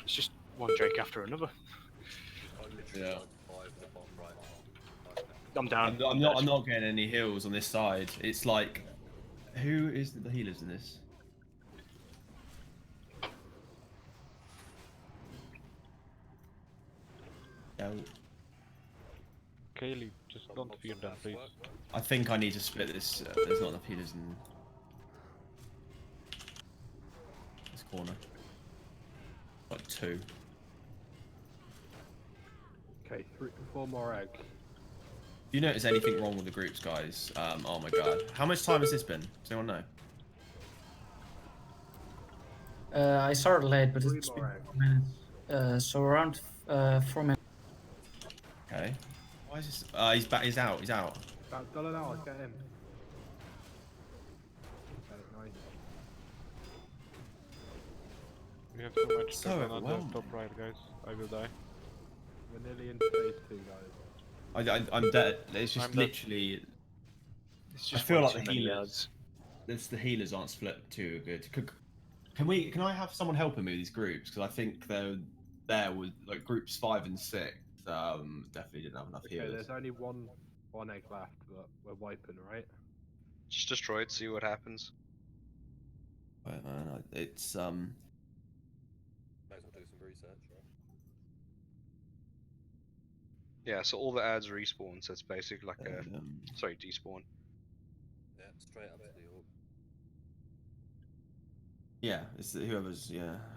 It's just one drake after another. Yeah. I'm down. I'm not getting any heals on this side. It's like, who is the healers in this? Yeah. Kaylee, just don't fear them, please. I think I need to split this. There's not enough healers in this corner. Like two. Okay, 4 more eggs. If you notice anything wrong with the groups, guys, oh my god. How much time has this been? Does anyone know? I started late, but it's been 4 minutes. So around 4 minutes. Okay. Why is this? He's back. He's out. He's out. About $1 an hour, get him. Okay, nice. We have so much So stuff on the overwhelmed. top right, guys. I will die. We're nearly into phase 2, guys. I'm dead. It's just I'm dead. literally. It's I just feel way like too the many healers. The healers aren't split too good. Can I have someone helping me with these groups? Because I think they're there with like groups 5 and 6. Definitely didn't have enough Okay, healers. there's only one egg left, but we're wiping, right? Just destroy it, see what happens. Wait, man, it's Might as well do some research, right? Yeah, so all the ads respawn, so it's basically like a sorry, despawn. Yeah, straight up to the orb. Yeah, it's whoever's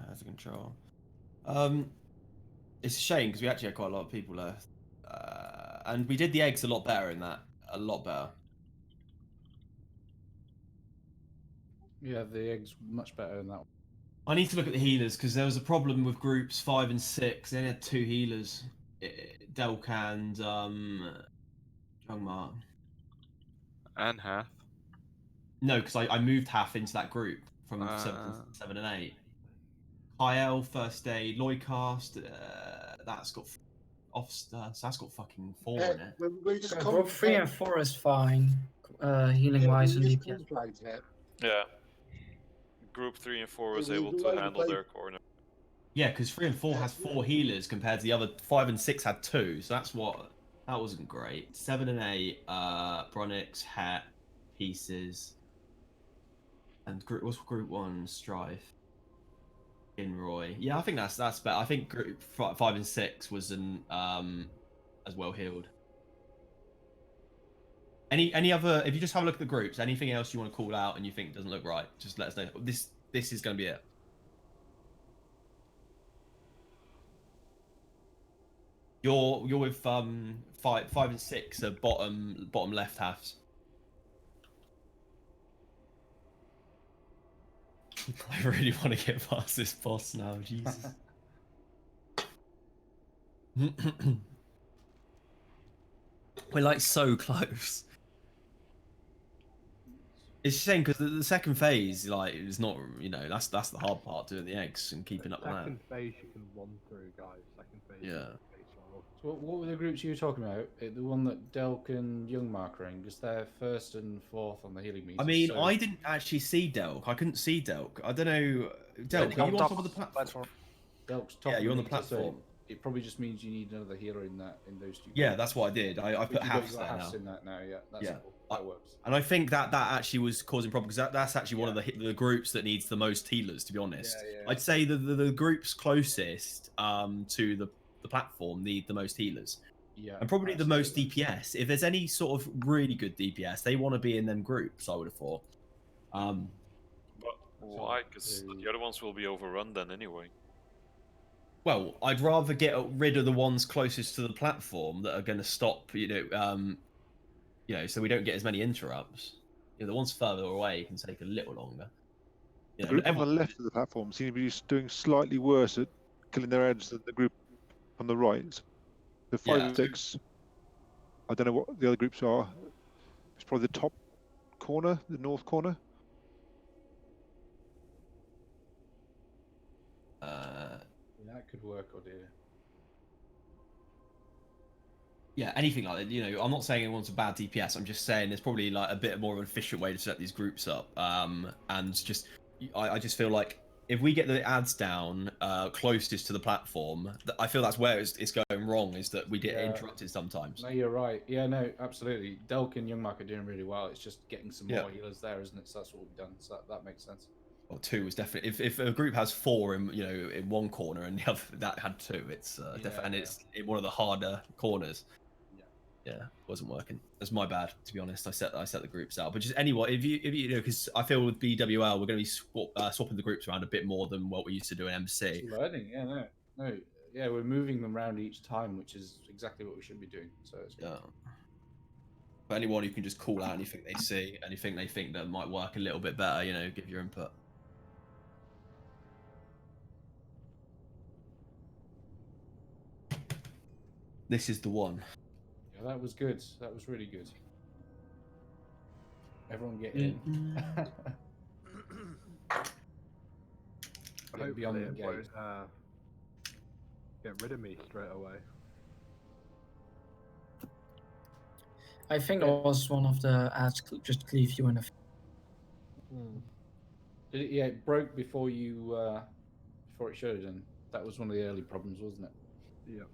has the control. It's a shame because we actually had quite a lot of people left, and we did the eggs a lot better in that. A lot better. Yeah, the egg's much better than that one. I need to look at the healers because there was a problem with groups 5 and 6. They only had 2 healers, Delk and Jungmark. And Half. No, because I moved Half into that group from 7 and 8. Kyle, first aid, Lloydcast, that's got so that's got fucking 4 in it. We just Group 3 and 4 is fine, healing wise and DPS. Yeah. Group 3 and 4 was able to handle their corner. Yeah, because 3 and 4 has 4 healers compared to the other 5 and 6 had 2, so that wasn't great. 7 and 8, Bronix, Het, Pieces, and what's Group 1? Strife, Inroy. Yeah, I think that's better. I think Group 5 and 6 wasn't as well healed. Any other? If you just have a look at the groups, anything else you want to call out and you think doesn't look right, just let us know. This is going to be it. You're with 5 and 6 bottom left halves. I really want to get past this boss now, Jesus. We're like so close. It's a shame because the second phase, like, is not, that's the hard part, doing the eggs and keeping up with that. Second phase you can run through, guys. Second phase. Yeah. So what were the groups you were talking about? The one that Delk and Jungmark are in, because they're 1st and 4th on the healing meters. I mean, I didn't actually see Delk. I couldn't see Delk. I don't know. Delk, are you on top of the platform? Delk's top. Yeah, of you're on the meter, so platform. it probably just means you need another healer in those two. Yeah, that's what I did. I put halves there halves now. in that now. Yeah, that's cool. That works. And I think that actually was causing problems because that's actually one of the groups that needs the most healers, to be honest. Yeah. I'd say the groups closest to the platform need the most healers. Yeah, and probably the most DPS. If there's any sort of really good DPS, they want to be in them groups, I would have thought. But why? Because the other ones will be overrun then anyway. Well, I'd rather get rid of the ones closest to the platform that are going to stop, so we don't get as many interrupts. The ones further away can take a little longer. The group on the left of the platform seem to be doing slightly worse at killing their heads than the group on the right. The 5 and 6, I don't know what the other groups are. It's probably the top corner, the north corner. That could work, or dear. Yeah, anything like that. I'm not saying anyone's a bad DPS. I'm just saying there's probably like a bit more of an efficient way to set these groups up. And just, I just feel like if we get the ads down closest to the platform, I feel that's where it's going wrong, is that we get interrupted sometimes. No, you're right. Yeah, no, absolutely. Delk and Jungmark are doing really well. It's just getting some more healers there, isn't it? So that's what we've done. So that makes sense. Well, 2 was definitely. If a group has 4 in one corner and the other that had 2, it's definitely, and it's in one of the harder corners. Yeah, it wasn't working. That's my bad, to be honest. I set the groups out, but just anyway, if you because I feel with BWL we're going to be swapping the groups around a bit more than what we used to do in MC. It's learning, yeah, we're moving them around each time, which is exactly what we should be doing. So it's good. For anyone who can just call out anything they see, anything they think that might work a little bit better, you know, give your input. This is the one. Yeah, that was good. That was really good. Everyone get in. Get beyond the Hopefully it gate. won't get rid of me straight away. I think it was one of the ads just leave you in a. Yeah, it broke before you before it showed, and that was one of the early problems, wasn't it? Yeah.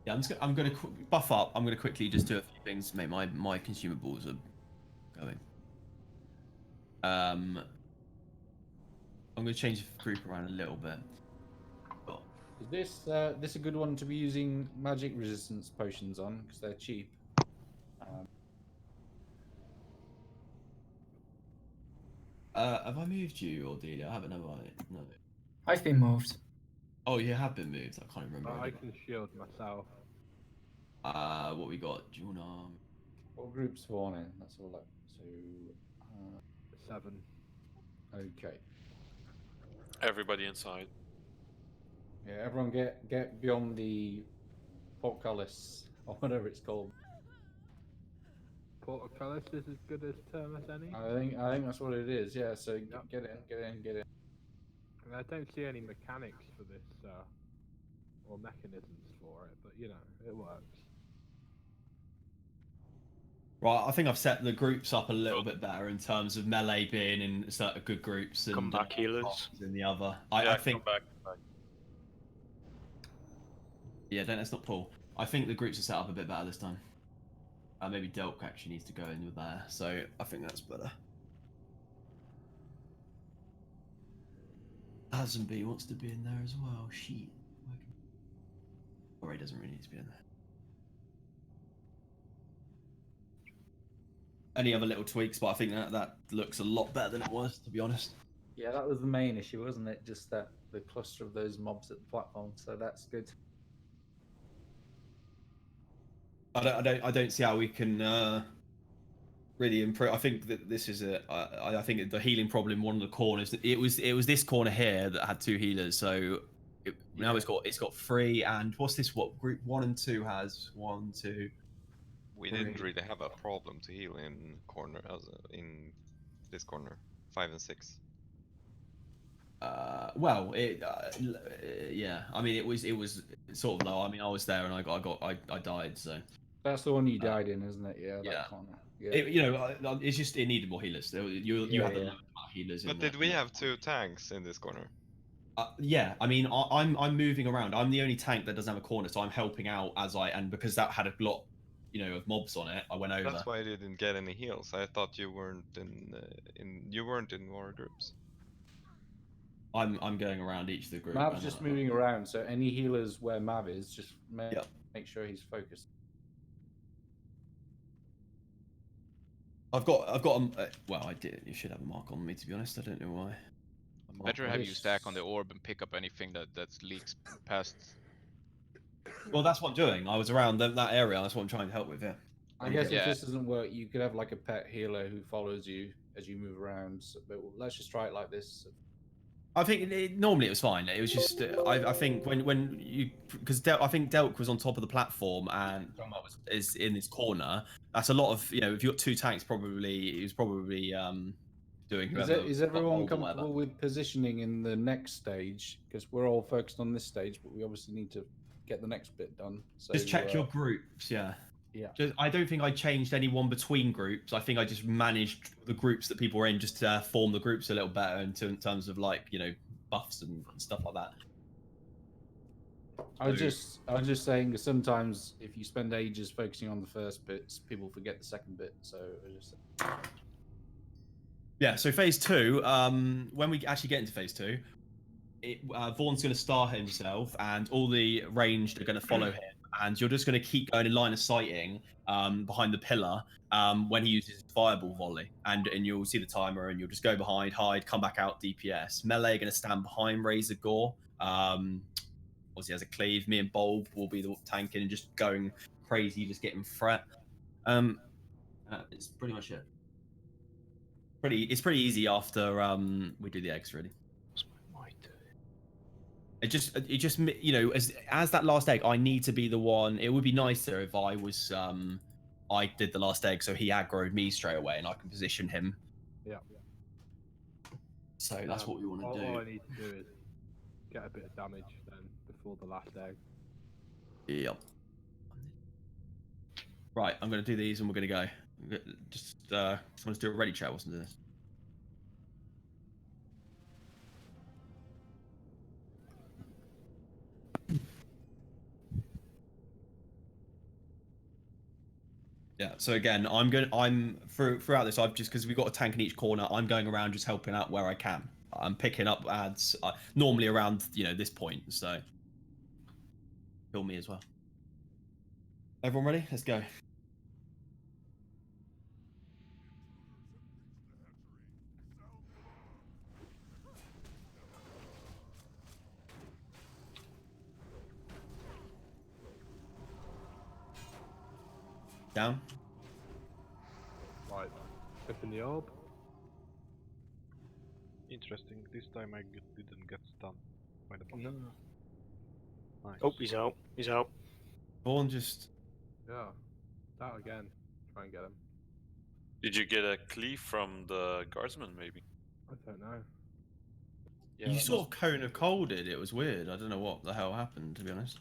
Yeah, I'm gonna buff up. I'm gonna quickly just do a few things to make my consumables are going. I'm gonna change the group around a little bit. Is this a good one to be using magic resistance potions on because they're cheap? Have I moved you, or Delia? I haven't, have I? No. I've been moved. Oh, you have been moved. I can't remember. I can shield myself. What we got? Do you wanna? What group spawning? That's all up to 7. Okay. Everybody inside. Yeah, everyone get beyond the portcullis or whatever it's called. Portcullis is as good a term as any. I think that's what it is. Yeah. So get in. And I don't see any mechanics for this or mechanisms for it, but you know it works. Right, I think I've set the groups up a little bit better in terms of melee being in certain good groups and Comeback healers in the other. Yeah, I think. come back. Yeah, let's not pull. I think the groups are set up a bit better this time. Maybe Delk actually needs to go in with there, so I think that's better. Lazenby wants to be in there as well. Shit. Or he doesn't really need to be in there. Any other little tweaks, but I think that looks a lot better than it was, to be honest. Yeah, that was the main issue, wasn't it? Just that the cluster of those mobs at the platform. So that's good. I don't see how we can really improve. I think that this is I think the healing problem in one of the corners. It was this corner here that had 2 healers. So now it's got 3. And what's this? What group 1 and 2 has? 1, 2. We didn't really have a problem to heal in corner in this corner 5 and 6. Well, yeah. I mean, it was sort of low. I mean, I was there and I died. So that's the one you died in, isn't it? Yeah. Yeah. That corner. Yeah. It's just it needed more healers. You had the low amount of healers. But did we have 2 tanks in this corner? Yeah, I mean, I'm moving around. I'm the only tank that doesn't have a corner, so I'm helping out and because that had a lot, of mobs on it, I went over. That's why I didn't get any heals. I thought you weren't in war groups. I'm going around each of the groups. Mav's just moving around, so any healers where Mav is, just make sure he's focused. I've got well, I did. You should have a mark on me, to be honest. I don't know why. Better have you stack on the orb and pick up anything that leaks past. Well, that's what I'm doing. I was around that area. That's what I'm trying to help with. Yeah. I guess if this doesn't work, you could have like a pet healer who follows you as you move around. So, but let's just try it like this. I think normally it was fine. It was just I think when you because I think Delk was on top of the platform and is in this corner. That's a lot of if you got 2 tanks, he was probably doing. Is everyone comfortable with positioning in the next stage? Because we're all focused on this stage, but we obviously need to get the next bit done. So just check your groups. Yeah. Yeah. I don't think I changed anyone between groups. I think I just managed the groups that people were in just to form the groups a little better in terms of buffs and stuff like that. I was just saying that sometimes if you spend ages focusing on the first bits, people forget the second bit. So yeah. So phase 2, when we actually get into phase 2, Vaughn's going to star himself, and all the ranged are going to follow him. And you're just going to keep going in line of sighting behind the pillar when he uses his fireball volley. And you'll see the timer, and you'll just go behind, hide, come back out, DPS. Melee are going to stand behind Razor Gore. Obviously, has a cleave. Me and Bulb will be the tanking and just going crazy, just getting threat. It's pretty much it. It's pretty easy after we do the eggs, really. It just you know, as that last egg, I need to be the one. It would be nicer if I was I did the last egg, so he aggroed me straight away, and I can position him. Yeah. So that's what we want to do. All I need to do is get a bit of damage then before the last egg. Yep. Right, I'm going to do these, and we're going to go. Just someone's do a ready chat. Wasn't this? Yeah. So again, I'm throughout this. I've just because we've got a tank in each corner. I'm going around just helping out where I can. I'm picking up ads normally around this point. So kill me as well. Everyone ready? Let's go. Down. Right. Open the orb. Interesting. This time I didn't get stunned by the boss. No. Nice. Oh, he's out. He's out. Vaughn just. Yeah. That again. Try and get him. Did you get a cleave from the guardsman, maybe? I don't know. Yeah, you sort of cone of colded. It was weird. I don't know what the hell happened, to be honest.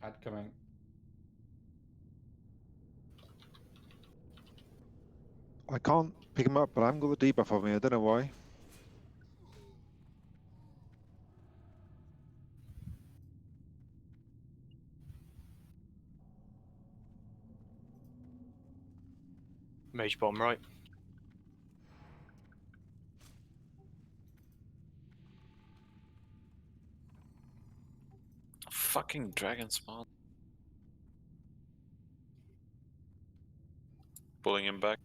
Ad coming. I can't pick him up, but I haven't got the debuff on me. I don't know why. Mage bomb, right? Fucking dragon spawn. Pulling him back.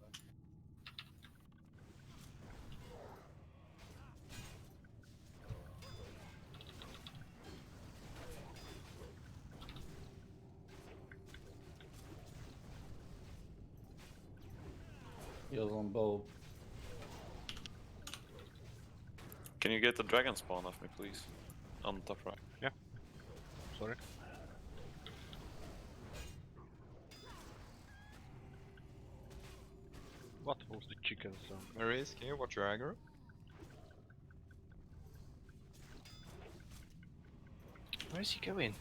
Heals on bulb. Can you get the dragon spawn off me, please? On the top right. Yeah. Sorry. What was the chicken sound? Maurice, can you watch your aggro? Where's he going?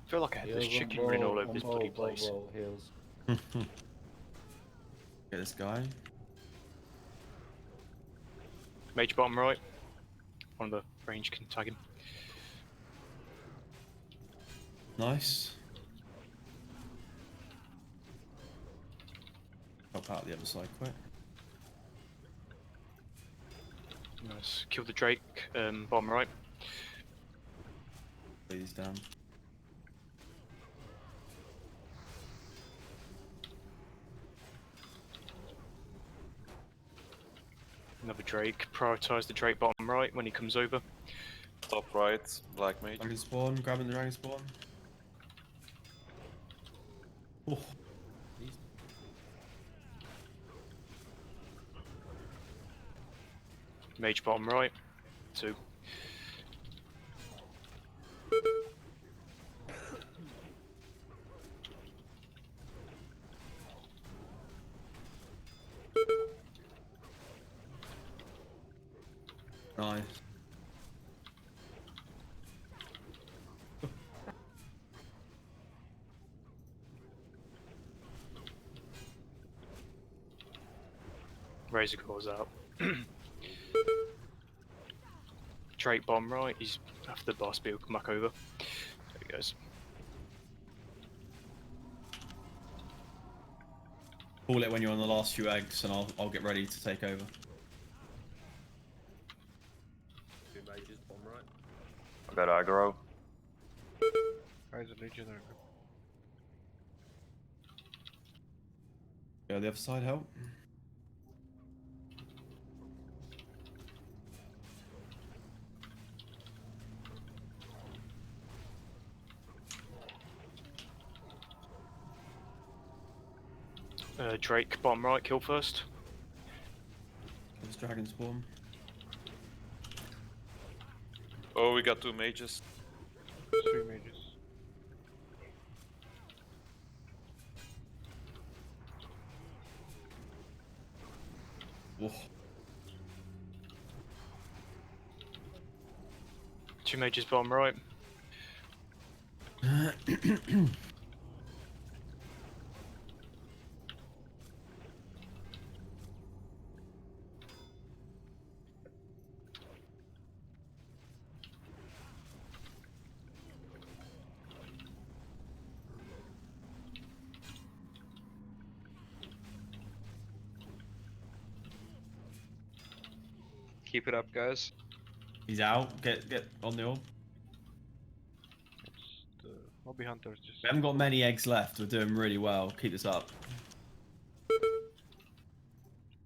I feel like I had this Heals on chicken running all bulb, over on this bulb, bloody bulb, place. bulb, heals. Get this guy. Mage bottom right. One of the range can tag him. Nice. Help out the other side quick. Nice. Kill the Drake, bottom right. Lay these down. Another Drake. Prioritize the Drake bottom right when he comes over. Top right, black mage. Dragon spawn, grabbing the dragon spawn. Oh. Mage bottom right. 2. Nice. Razor goes out. Drake bomb right, he's after the boss, but he'll come back over. There he goes. Call it when you're on the last few eggs, and I'll get ready to take over. 2 mages, bomb right. I got aggro. Guys, a legionary. Go the other side, help. Drake, bottom right, kill first. There's dragon spawn. Oh, we got 2 mages. 3 mages. Whoa. 2 mages, bottom right. Keep it up, guys. He's out. Get on the orb. The hobby hunters just. We haven't got many eggs left. We're doing really well. Keep this up.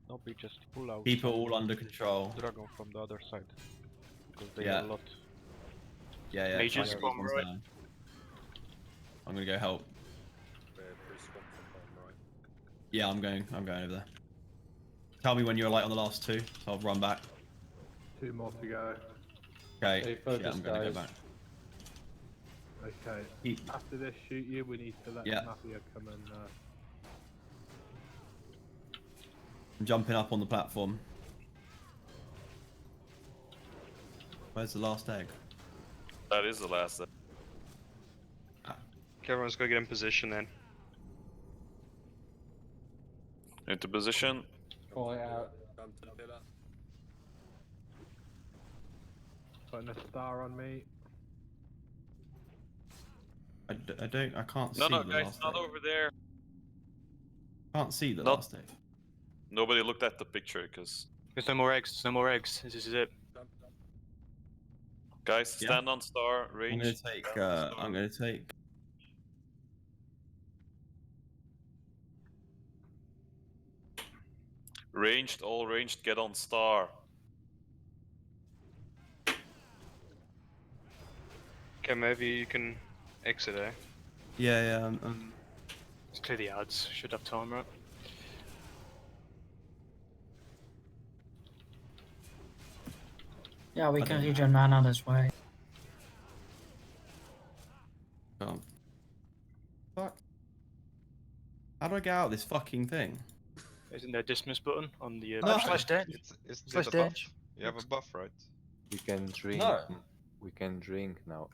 Nobby just pull out. Keep it all under control. Dragon from the other side. Because they Yeah. have a lot. Yeah. Mages, Try bottom these right. ones down. I'm gonna go help. Yeah, I'm going over there. Tell me when you're like on the last 2, so I'll run back. 2 more to go. Okay, Stay focused, I'm gonna go guys. back. Okay. After this shoot you, we need to let Mafia come and. I'm jumping up on the platform. Where's the last egg? That is the last. Okay, everyone's got to get in position then. Into position. Call it out. Putting a star on me. I can't see No, the guys, last not egg. over there. Can't see the last egg. Nobody looked at the picture, because... There's no more eggs, there's no more eggs. This is it. Guys, stand on star, range. I'm gonna take... Ranged, all ranged, get on star. Okay, maybe you can exit, eh? Yeah. Let's clear the ads. Should have time, right? Yeah, we can regen mana this way. Oh. Fuck. How do I get out of this fucking thing? Isn't there a dismiss button on the Slash dash? It's Slash a buff. dash. You have a buff, right? We can drink. No. We can drink now.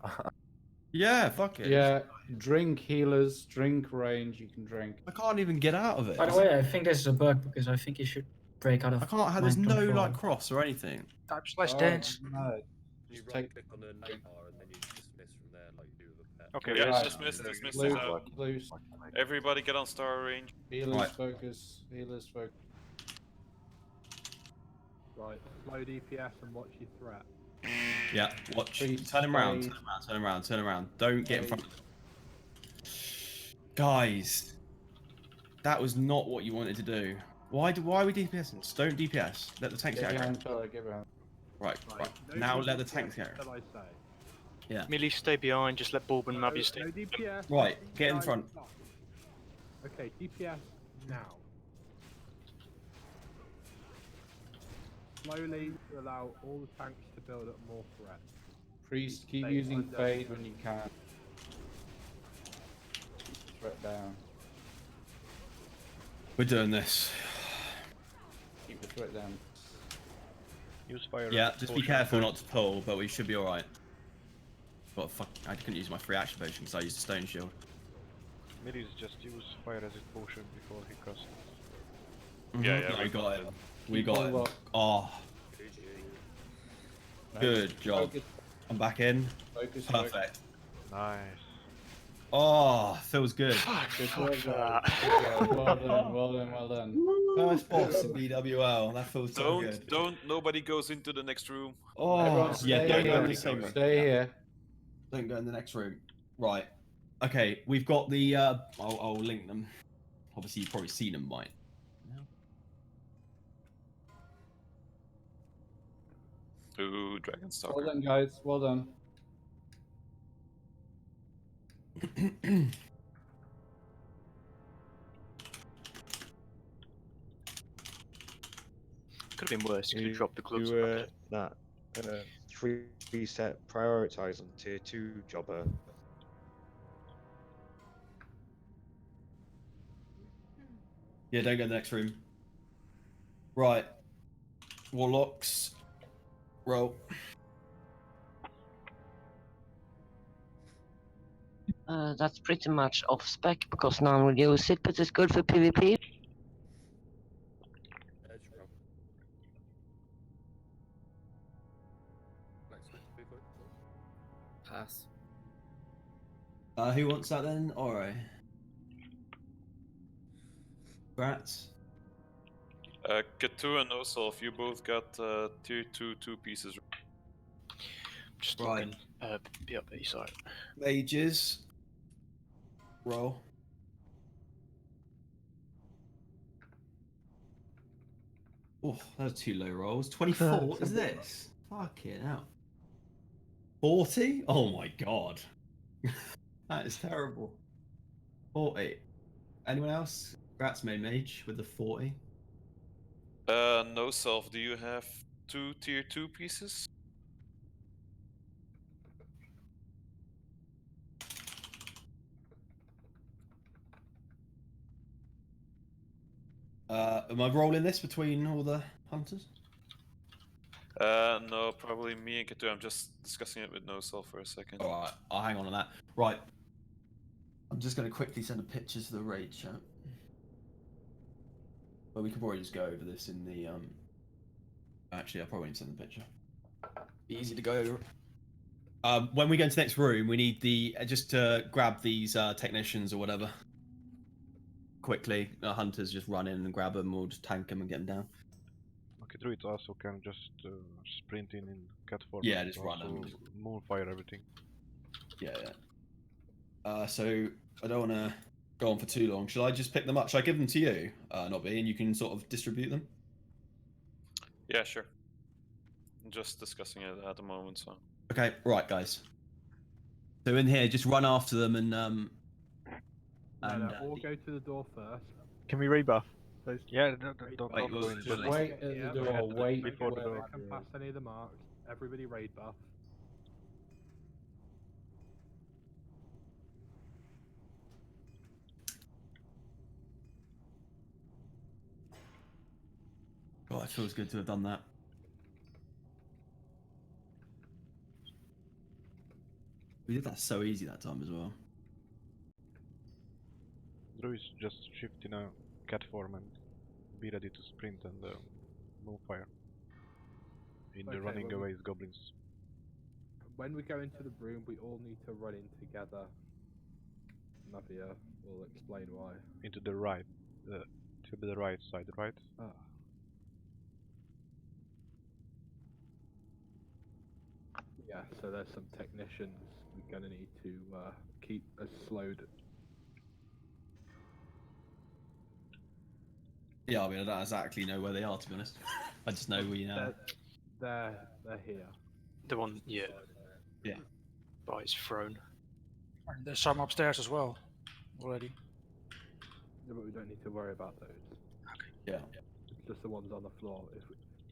Yeah, fuck it. Yeah, drink healers, drink range, you can drink. I can't even get out of it. By the way, I think this is a bug because I think you should break out of. I can't have. There's mind no control. like cross or anything. Type slash dance. No. You Just right take click on the navbar and then you dismiss from there like you do with a pet. Okay, Yeah, right. dismiss Loose, is out. loose. Everybody get on star range. Healers Right. focus. Healers focus. Right, slow DPS and watch your threat. Yeah, watch. Please Turn him around. stay. Turn around. Don't get in front of them. Guys, that was not what you wanted to do. Why are we DPSing? Don't DPS. Let the tanks Get get behind aggro. fella, get behind. Right. No Now let the DPS, tanks get aggro. shall I say? Yeah. Millie, stay behind. Just let Bulb and Mabby stay. No DPS. Right, these get in guys front. stop. Okay, DPS now. Slowly to allow all the tanks to build up more threat. Priest, keep Stay using under. fade when you can. Threat down. We're doing this. Keep the threat down. Use fire. Yeah, just be careful not to pull, but we should be alright. What fuck? I couldn't use my free action potion because I used a stone shield. Midis just use fire as a potion before he casts. Yeah, we got it. We Keep got all it. up. Oh, Nice. good job. Focus, I'm back in. focus. Perfect. Nice. Oh, feels good. Good work, guys. Good work. Well done. First boss in BWL. That feels so good. Nobody goes into the next room. Oh, Everyone yeah, stay don't go here. in the same room. Stay here. Don't go in the next room. Right. Okay, we've got the. I'll link them. Obviously, you've probably seen them, mate. Ooh, Dragon Stalker. Well done, guys. Well done. Could have been worse. Could have dropped the gloves. That 3-set prioritize on tier 2 jobber. Yeah, don't go in the next room. Right. Warlocks. Roll. That's pretty much off spec because no one will use it, but it's good for PvP. Pass. Who wants that then? Alright. Grats. Katu and Osolf, you both got tier 2 pieces. Just right. looking BRB side. Mages. Roll. Oh, those 2 low rolls. 24. What is this? Fucking hell. 40? Oh my god. That is terrible. 40. Anyone else? Grats made mage with the 40. No self, do you have 2 tier 2 pieces? Am I rolling this between all the hunters? No, probably me and Katu. I'm just discussing it with no self for a second. Alright, I'll hang on that. Right. I'm just going to quickly send a picture to the raid chat. Well, we could probably just go over this in the Actually, I'll probably need to send the picture. Easy to go over. When we go into the next room, we need the just to grab these technicians or whatever. Quickly, hunters just run in and grab them. We'll just tank them and get them down. Okay, druids also can just sprint in cat form. Yeah, just run them. Moonfire everything. Yeah. So I don't want to go on for too long. Should I just pick them up? Should I give them to you, Nobby, and you can sort of distribute them? Yeah, sure. I'm just discussing it at the moment, so. Okay, right, guys. So in here, just run after them and No, all go to the door first. Can we rebuff? Please? Yeah, don't wait, go in. Just wait at the door. Wait before the door. Come past any of the marks. Everybody raid buff. Oh, it feels good to have done that. We did that so easy that time as well. Druids just shift in a cat form and be ready to sprint and moonfire. In the running away is goblins. When we go into the room, we all need to run in together. Navia will explain why. Into the right, to the right side, right? Yeah, so there's some technicians we're gonna need to keep as slowed. Yeah, I mean, I don't exactly know where they are, to be honest. I just know we know. They're here. The one, yeah. Yeah. By his throne. And there's some upstairs as well, already. Yeah, but we don't need to worry about those. Okay. Yeah. It's just the ones on the floor.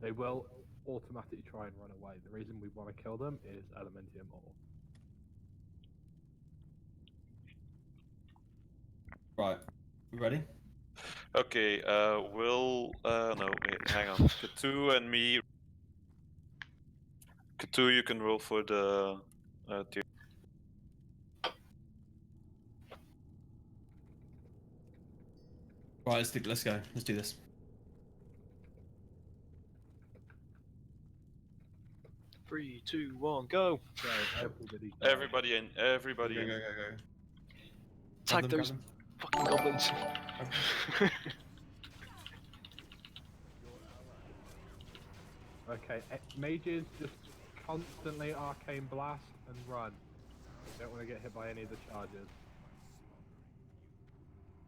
They will automatically try and run away. The reason we want to kill them is Elementium ore. Right. You ready? Okay, no, wait, hang on. Katu and me. Katu, you can roll for the tier. Right, let's go. Let's do this. 3, 2, 1, go! Everybody in, everybody in. Go. Tag those fucking goblins. Okay, mages just constantly arcane blast and run. Don't want to get hit by any of the charges.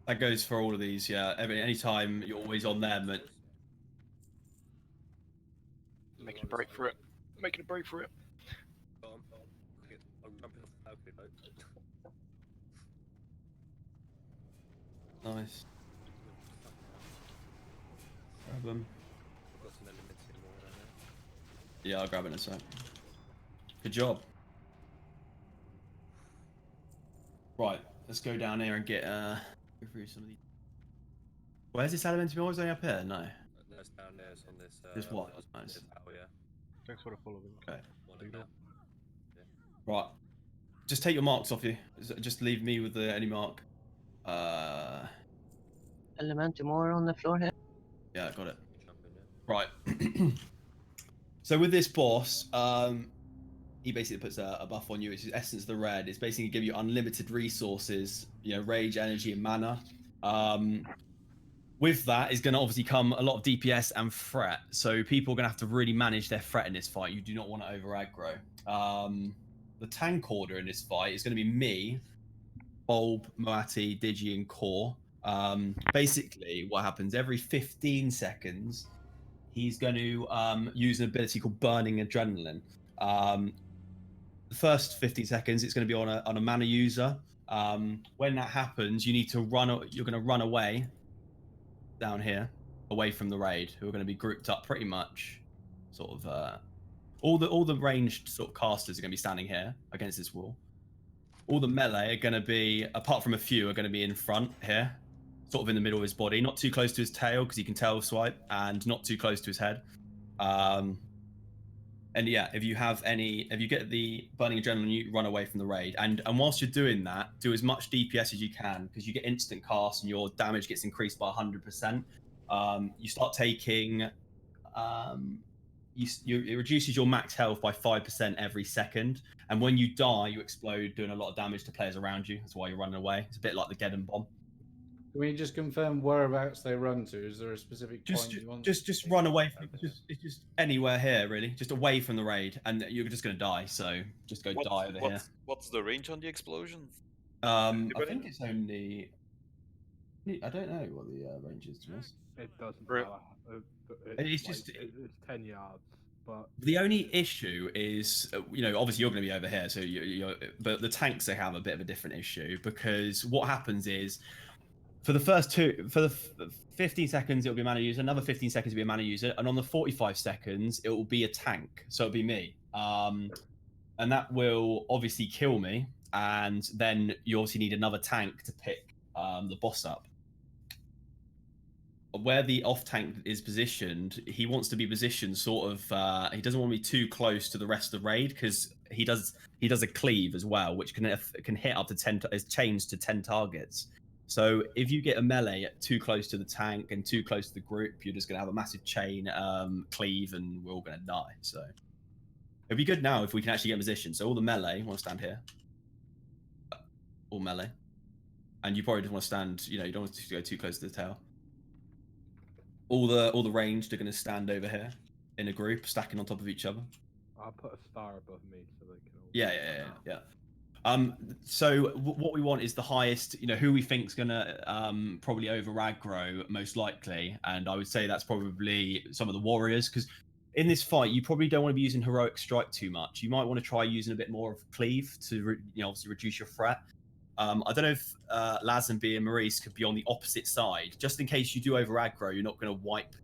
That goes for all of these, yeah. Any time you're always on them. Making a break for it. Making a break for it. Nice. Grab them. Yeah, I'll grab it in a sec. Good job. Right, let's go down here and get go through some of these. Where's this elemental mill? Is it up here? No. No, it's down there. It's on this. This what? Nice. Tower, yeah. Thanks for the follow. Okay. Yeah. Right. Just take your marks off you. Just leave me with any mark. Elemental more on the floor here. Yeah, got it. Right. So with this boss, he basically puts a buff on you, which is Essence of the Red. It's basically give you unlimited resources, rage, energy, and mana. With that is going to obviously come a lot of DPS and threat. So people are going to have to really manage their threat in this fight. You do not want to over aggro. The tank order in this fight is going to be me, Bulb, Moati, Digi, and Core. Basically, what happens every 15 seconds, he's going to use an ability called Burning Adrenaline. The first 15 seconds, it's going to be on a mana user. When that happens, you need to run. You're going to run away down here, away from the raid, who are going to be grouped up pretty much, sort of. All the ranged sort of casters are going to be standing here against this wall. All the melee are going to be, apart from a few, are going to be in front here, sort of in the middle of his body, not too close to his tail because he can tail swipe, and not too close to his head. And yeah, if you get the Burning Adrenaline, you run away from the raid. And whilst you're doing that, do as much DPS as you can, because you get instant cast and your damage gets increased by 100%. You start taking, it reduces your max health by 5% every second. And when you die, you explode, doing a lot of damage to players around you. That's why you're running away. It's a bit like the Geddon bomb. Can we just confirm whereabouts they run to? Is there a specific point you want? Just run away from it's just anywhere here, really. Just away from the raid, and you're just gonna die. So just go die over here. What's the range on the explosion? I think it's only. I don't know what the range is, to be honest. It doesn't matter. It's 10 yards. But the only issue is, obviously you're going to be over here, so but the tanks, they have a bit of a different issue, because what happens is, for the 15 seconds, it'll be a mana user. Another 15 seconds, it'll be a mana user. And on the 45 seconds, it will be a tank. So it'll be me. And that will obviously kill me. And then you obviously need another tank to pick the boss up. Where the off tank is positioned, he wants to be positioned sort of. He doesn't want to be too close to the rest of the raid, because he does a cleave as well, which can hit up to 10. Is changed to 10 targets. So if you get a melee too close to the tank and too close to the group, you're just going to have a massive chain cleave, and we're all going to die. So it'd be good now if we can actually get in position. So all the melee want to stand here, all melee, and you probably just want to stand. You don't want to go too close to the tail. All the ranged are going to stand over here in a group, stacking on top of each other. I'll put a star above me so they can all. Yeah. So what we want is the highest, who we think is gonna probably over aggro most likely, and I would say that's probably some of the warriors, because in this fight you probably don't want to be using heroic strike too much. You might want to try using a bit more of cleave to obviously reduce your threat. I don't know if Lazenby and Maurice could be on the opposite side, just in case you do over aggro. You're not going to wipe,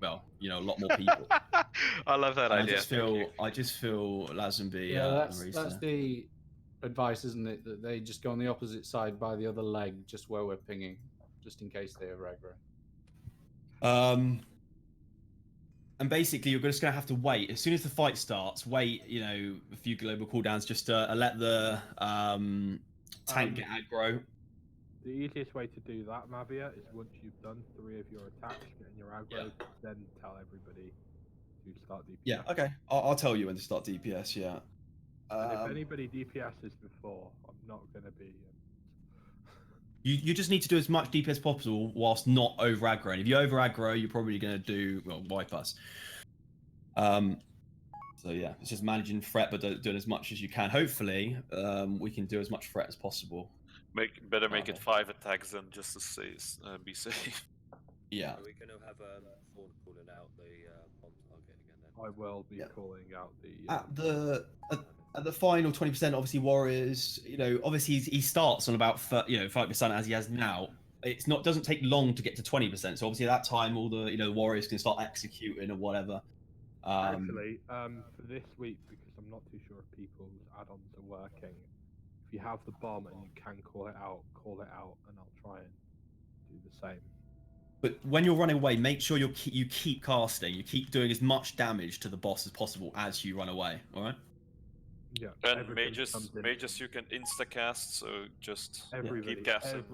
a lot more people. I love that idea. I just feel Lazenby. That's the advice, isn't it, that they just go on the opposite side by the other leg, just where we're pinging, just in case they over aggro. And basically you're just going to have to wait as soon as the fight starts. Wait, a few global cooldowns just to let the tank get aggro. The easiest way to do that, Mavia, is once you've done 3 of your attacks, getting your aggro, then tell everybody to start DPS. Yeah, okay. I'll tell you when to start DPS. Yeah. And if anybody DPSs before, I'm not going to be. You just need to do as much DPS as possible whilst not over aggro. And if you over aggro, you're probably going to wipe us. So yeah, it's just managing threat, but doing as much as you can. Hopefully, we can do as much threat as possible. Better make it 5 attacks then, just to be safe. Yeah. Are we going to have Thorn calling out the bomb target again then? I will be calling out the. At the final 20%, obviously warriors. Obviously he starts on about 5% as he has now. Doesn't take long to get to 20%. So obviously at that time, all the warriors can start executing or whatever. Actually, for this week, because I'm not too sure if people's add-ons are working, if you have the bomb and you can call it out, and I'll try and do the same. But when you're running away, make sure you keep casting. You keep doing as much damage to the boss as possible as you run away. All right. Yeah. And mages you can insta cast, so just keep casting.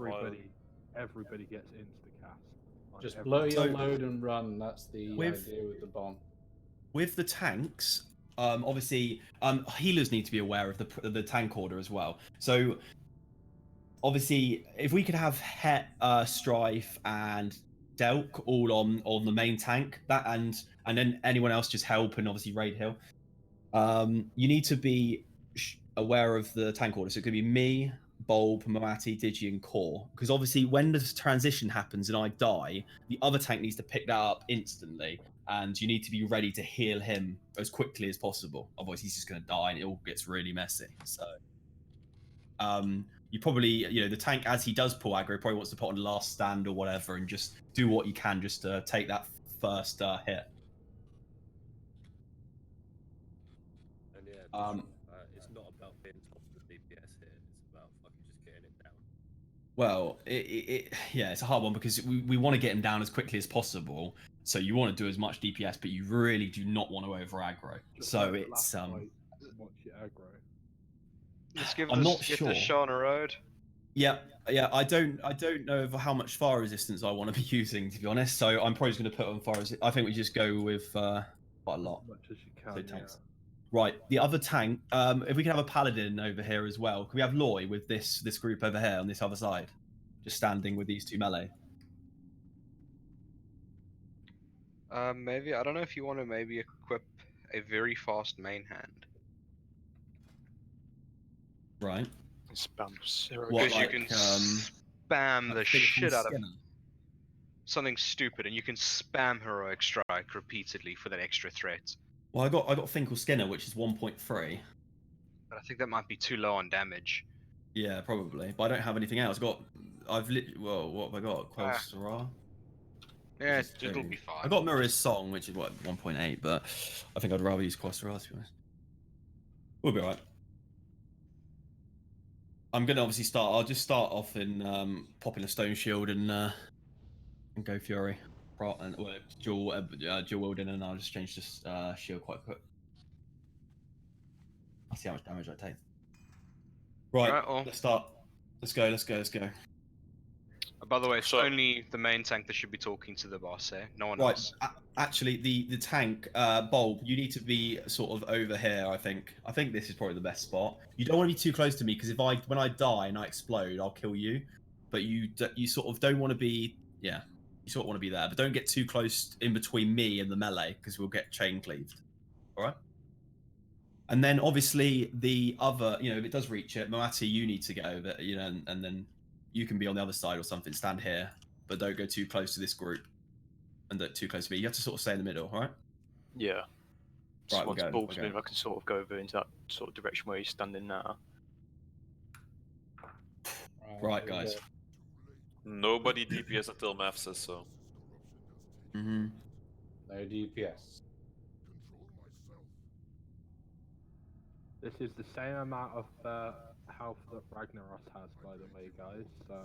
Everybody gets insta cast. Just blow your load and run. That's the idea with the bomb. With the tanks, obviously, healers need to be aware of the tank order as well. So, obviously, if we could have Het, Strife, and Delk all on the main tank, and then anyone else just help and obviously raid heal. You need to be aware of the tank order. So it could be me, Bulb, Moati, Digi, and Core. Because obviously, when the transition happens and I die, the other tank needs to pick that up instantly, and you need to be ready to heal him as quickly as possible. Otherwise, he's just going to die, and it all gets really messy. So, you probably, the tank, as he does pull aggro, probably wants to put on last stand or whatever, and just do what you can just to take that first hit. And yeah, it's not about being top of the DPS here. It's about fucking just getting it down. Well, it's a hard one because we want to get him down as quickly as possible. So you want to do as much DPS, but you really do not want to over aggro. So it's watch your aggro. Let's give I'm this, not get sure. this Sean a road. Yeah. I don't know how much fire resistance I want to be using, to be honest. So I'm probably just going to put on fire resistance. I think we just go with quite a lot. As much as you can. So tanks. Right, the other tank. If we can have a paladin over here as well, can we have Loy with this group over here on this other side, just standing with these two melee? Maybe I don't know if you want to maybe equip a very fast main hand. Right. Spam zero. Because you can spam the shit out of Skinner? something stupid, and you can spam heroic strike repeatedly for that extra threat. Well, I got Finkel Skinner, which is 1.3. But I think that might be too low on damage. Yeah, probably. But I don't have anything else. What have I got? Quell Sarah? Yeah, it'll be fine. I got Mirror's Song, which is 1.8, but I think I'd rather use Quell Sarah, to be honest. We'll be alright. I'm gonna obviously start. I'll just start off in popping a Stone Shield and go Fury. And dual wielding, and I'll just change this shield quite quick. I'll see how much damage I take. Right, let's start. Let's go. By the way, it's only the main tank that should be talking to the boss here. No one else. Actually, the tank, Bulb, you need to be sort of over here, I think. I think this is probably the best spot. You don't want to be too close to me, because when I die and I explode, I'll kill you. But you sort of don't want to be, you sort of want to be there. But don't get too close in between me and the melee, because we'll get chain cleaved. All right? And then, obviously, the other, if it does reach it, Moati, you need to get over, and then you can be on the other side or something, stand here, but don't go too close to this group. And don't too close to me. You have to sort of stay in the middle, all right? Yeah. So right, once Bulb's move, I can sort of go over into that sort of direction where he's standing now. Right, guys. Nobody DPS until Mav says so. No DPS. This is the same amount of health that Ragnaros has, by the way, guys. So.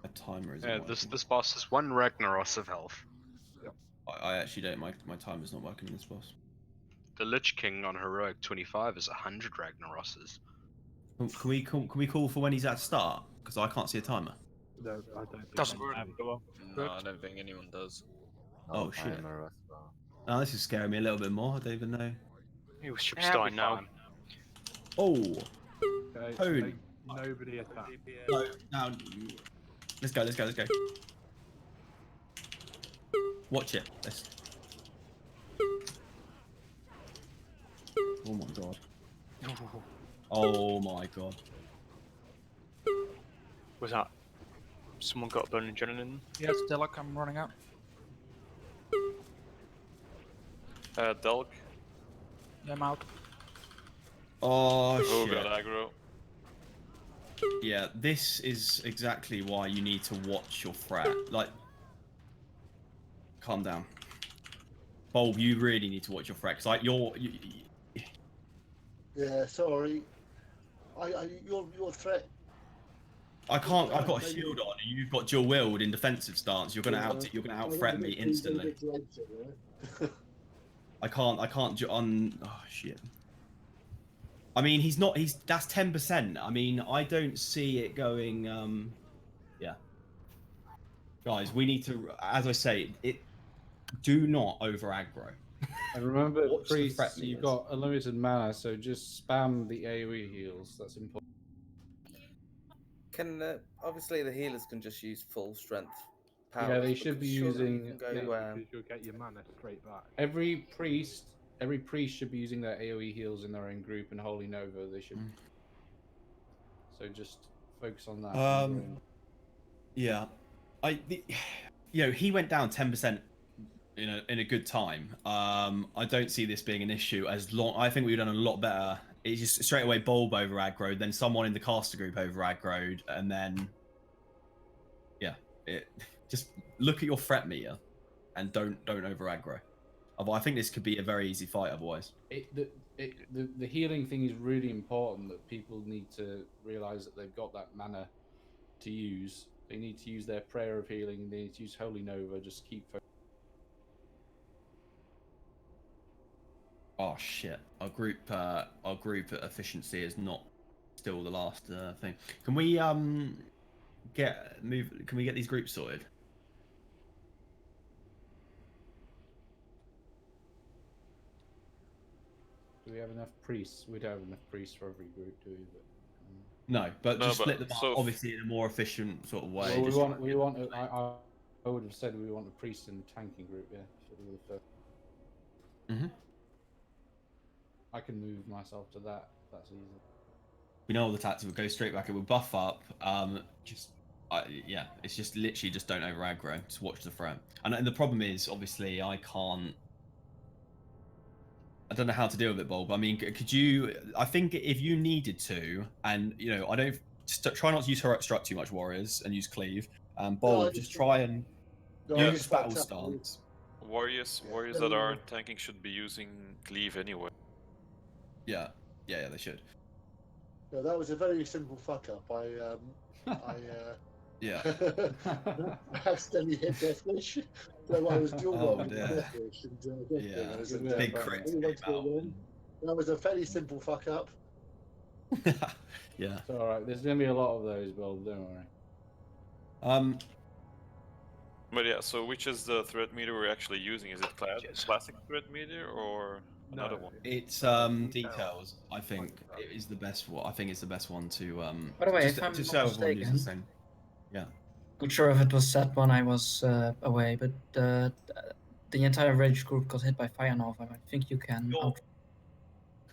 A timer is. This boss has 1 Ragnaros of health. Yep. I actually don't. My timer's not working in this boss. The Lich King on heroic 25 is 100 Ragnarosses. Can we call for when he's at start? Because I can't see a timer. No, I don't think doesn't work. No, I don't think anyone does. Oh shit. Oh, this is scaring me a little bit more. I don't even know. He should be starting now. Oh. Okay, nobody attack. No, now. Let's go. Watch it. Oh my god. Oh my god. Was that? Someone got a burning adrenaline? Yeah, it's Delok, I'm running out. Delk. Yeah, I'm out. Oh shit. God, aggro. Yeah, this is exactly why you need to watch your threat. Like, calm down. Bulb, you really need to watch your threat, because like Yeah, sorry. Your threat. I can't. I've got a shield on, and you've got dual wield in defensive stance. You're gonna out threat me instantly. I can't. Oh shit. I mean, he's not. That's 10%. I mean, I don't see it going. Yeah. Guys, we need to. As I say, do not over aggro. And remember, priests, you've got unlimited mana, so just spam the AoE heals. That's important. Can obviously the healers can just use full strength powers. Yeah, they should be using. because you'll get your mana straight back. Every priest should be using their AoE heals in their own group, and Holy Nova they should. So just focus on that. Yeah, he went down 10% in a good time. I don't see this being an issue as long. I think we've done a lot better. It's just straight away Bulb over aggroed, then someone in the caster group over aggroed, and then just look at your threat meter and don't over aggro. I think this could be a very easy fight otherwise. The healing thing is really important, that people need to realize that they've got that mana to use. They need to use their prayer of healing. They need to use Holy Nova. Just keep focusing. Oh shit! Our group efficiency is not still the last thing. Can we get these groups sorted? Do we have enough priests? We don't have enough priests for every group, do we? No, but just split them up, obviously in a more efficient sort of way. Well, we want. I would have said we want a priest in the tanking group. Yeah, should be the first. I can move myself to that. That's easy. We know all the tactics. We'll go straight back. It will buff up. It's just literally just don't over aggro. Just watch the threat. And the problem is, obviously, I don't know how to deal with it, Bulb. I mean, could you? I think if you needed to, and I don't try not to use Heroic Struck too much, Warriors, and use Cleave. Bulb, just try and use Battle Stance. Warriors that aren't tanking should be using Cleave anyway. Yeah, they should. No, that was a very simple fuck up. I accidentally hit Deathwish, so I was dual rolling Deathwish and big crit. That was a fairly simple fuck up. Yeah. It's all right. There's gonna be a lot of those, Bob. Don't worry. But yeah, so which is the threat meter we're actually using? Is it classic threat meter or another one? It's details. I think it is the best one. I think it's the best one to By the way, if I'm just not so everyone uses the mistaken, same. Yeah. Not sure if it was set when I was away, but the entire Rage group got hit by Fire Nova. I think you can.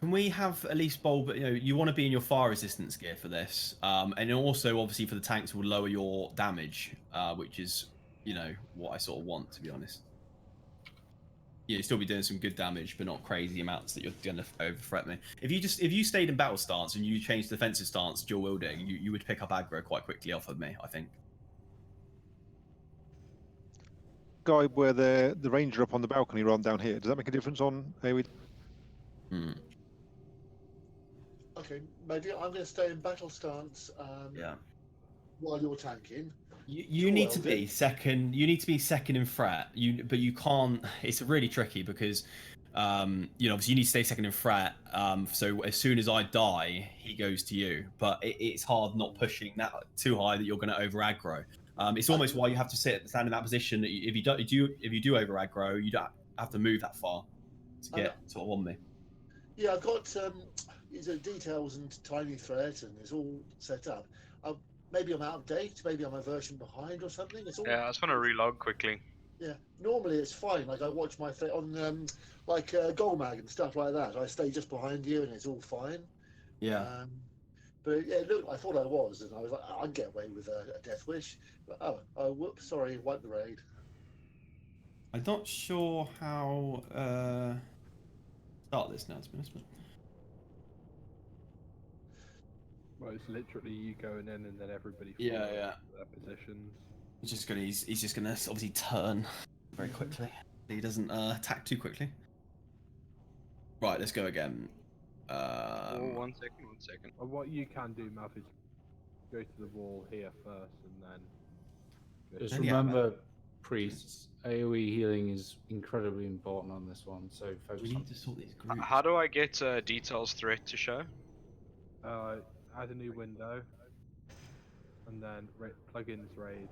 Can we have at least Bulb? You want to be in your fire resistance gear for this, and also obviously for the tanks will lower your damage, which is what I sort of want, to be honest. You still be doing some good damage, but not crazy amounts that you're gonna over threat me. If you stayed in battle stance and you changed defensive stance, dual wielding, you would pick up aggro quite quickly off of me, I think. Guy, where the ranger up on the balcony rather than down here, does that make a difference on AoE? Okay, maybe I'm going to stay in battle stance. While you're tanking. You need to be second. You need to be second in threat. But you can't. It's really tricky because, obviously you need to stay second in threat. So as soon as I die, he goes to you. But it's hard not pushing that too high that you're going to over aggro. It's almost why you have to stand in that position. That if you do over aggro, you don't have to move that far to get sort of on me. Yeah, I've got details and tiny threat, and it's all set up. Maybe I'm out of date. Maybe I'm a version behind or something. It's all. Yeah, I just want to relog quickly. Yeah, normally it's fine. Like I watch my on Golmag and stuff like that. I stay just behind you, and it's all fine. Yeah. But yeah, look, I thought I was, and I was like, I'd get away with a Death Wish. But whoops, sorry, wipe the raid. I'm not sure how start this now, to be honest. Well, it's literally you going in and then everybody Yeah, to their positions. He's just gonna obviously turn very quickly. He doesn't attack too quickly. Right, let's go again. One second. And what you can do, Mav, is go to the wall here first, and then. Just remember, priests, AoE healing is incredibly important on this one. So focus. We need to sort these groups. How do I get details threat to show? Add a new window, and then plugins raid.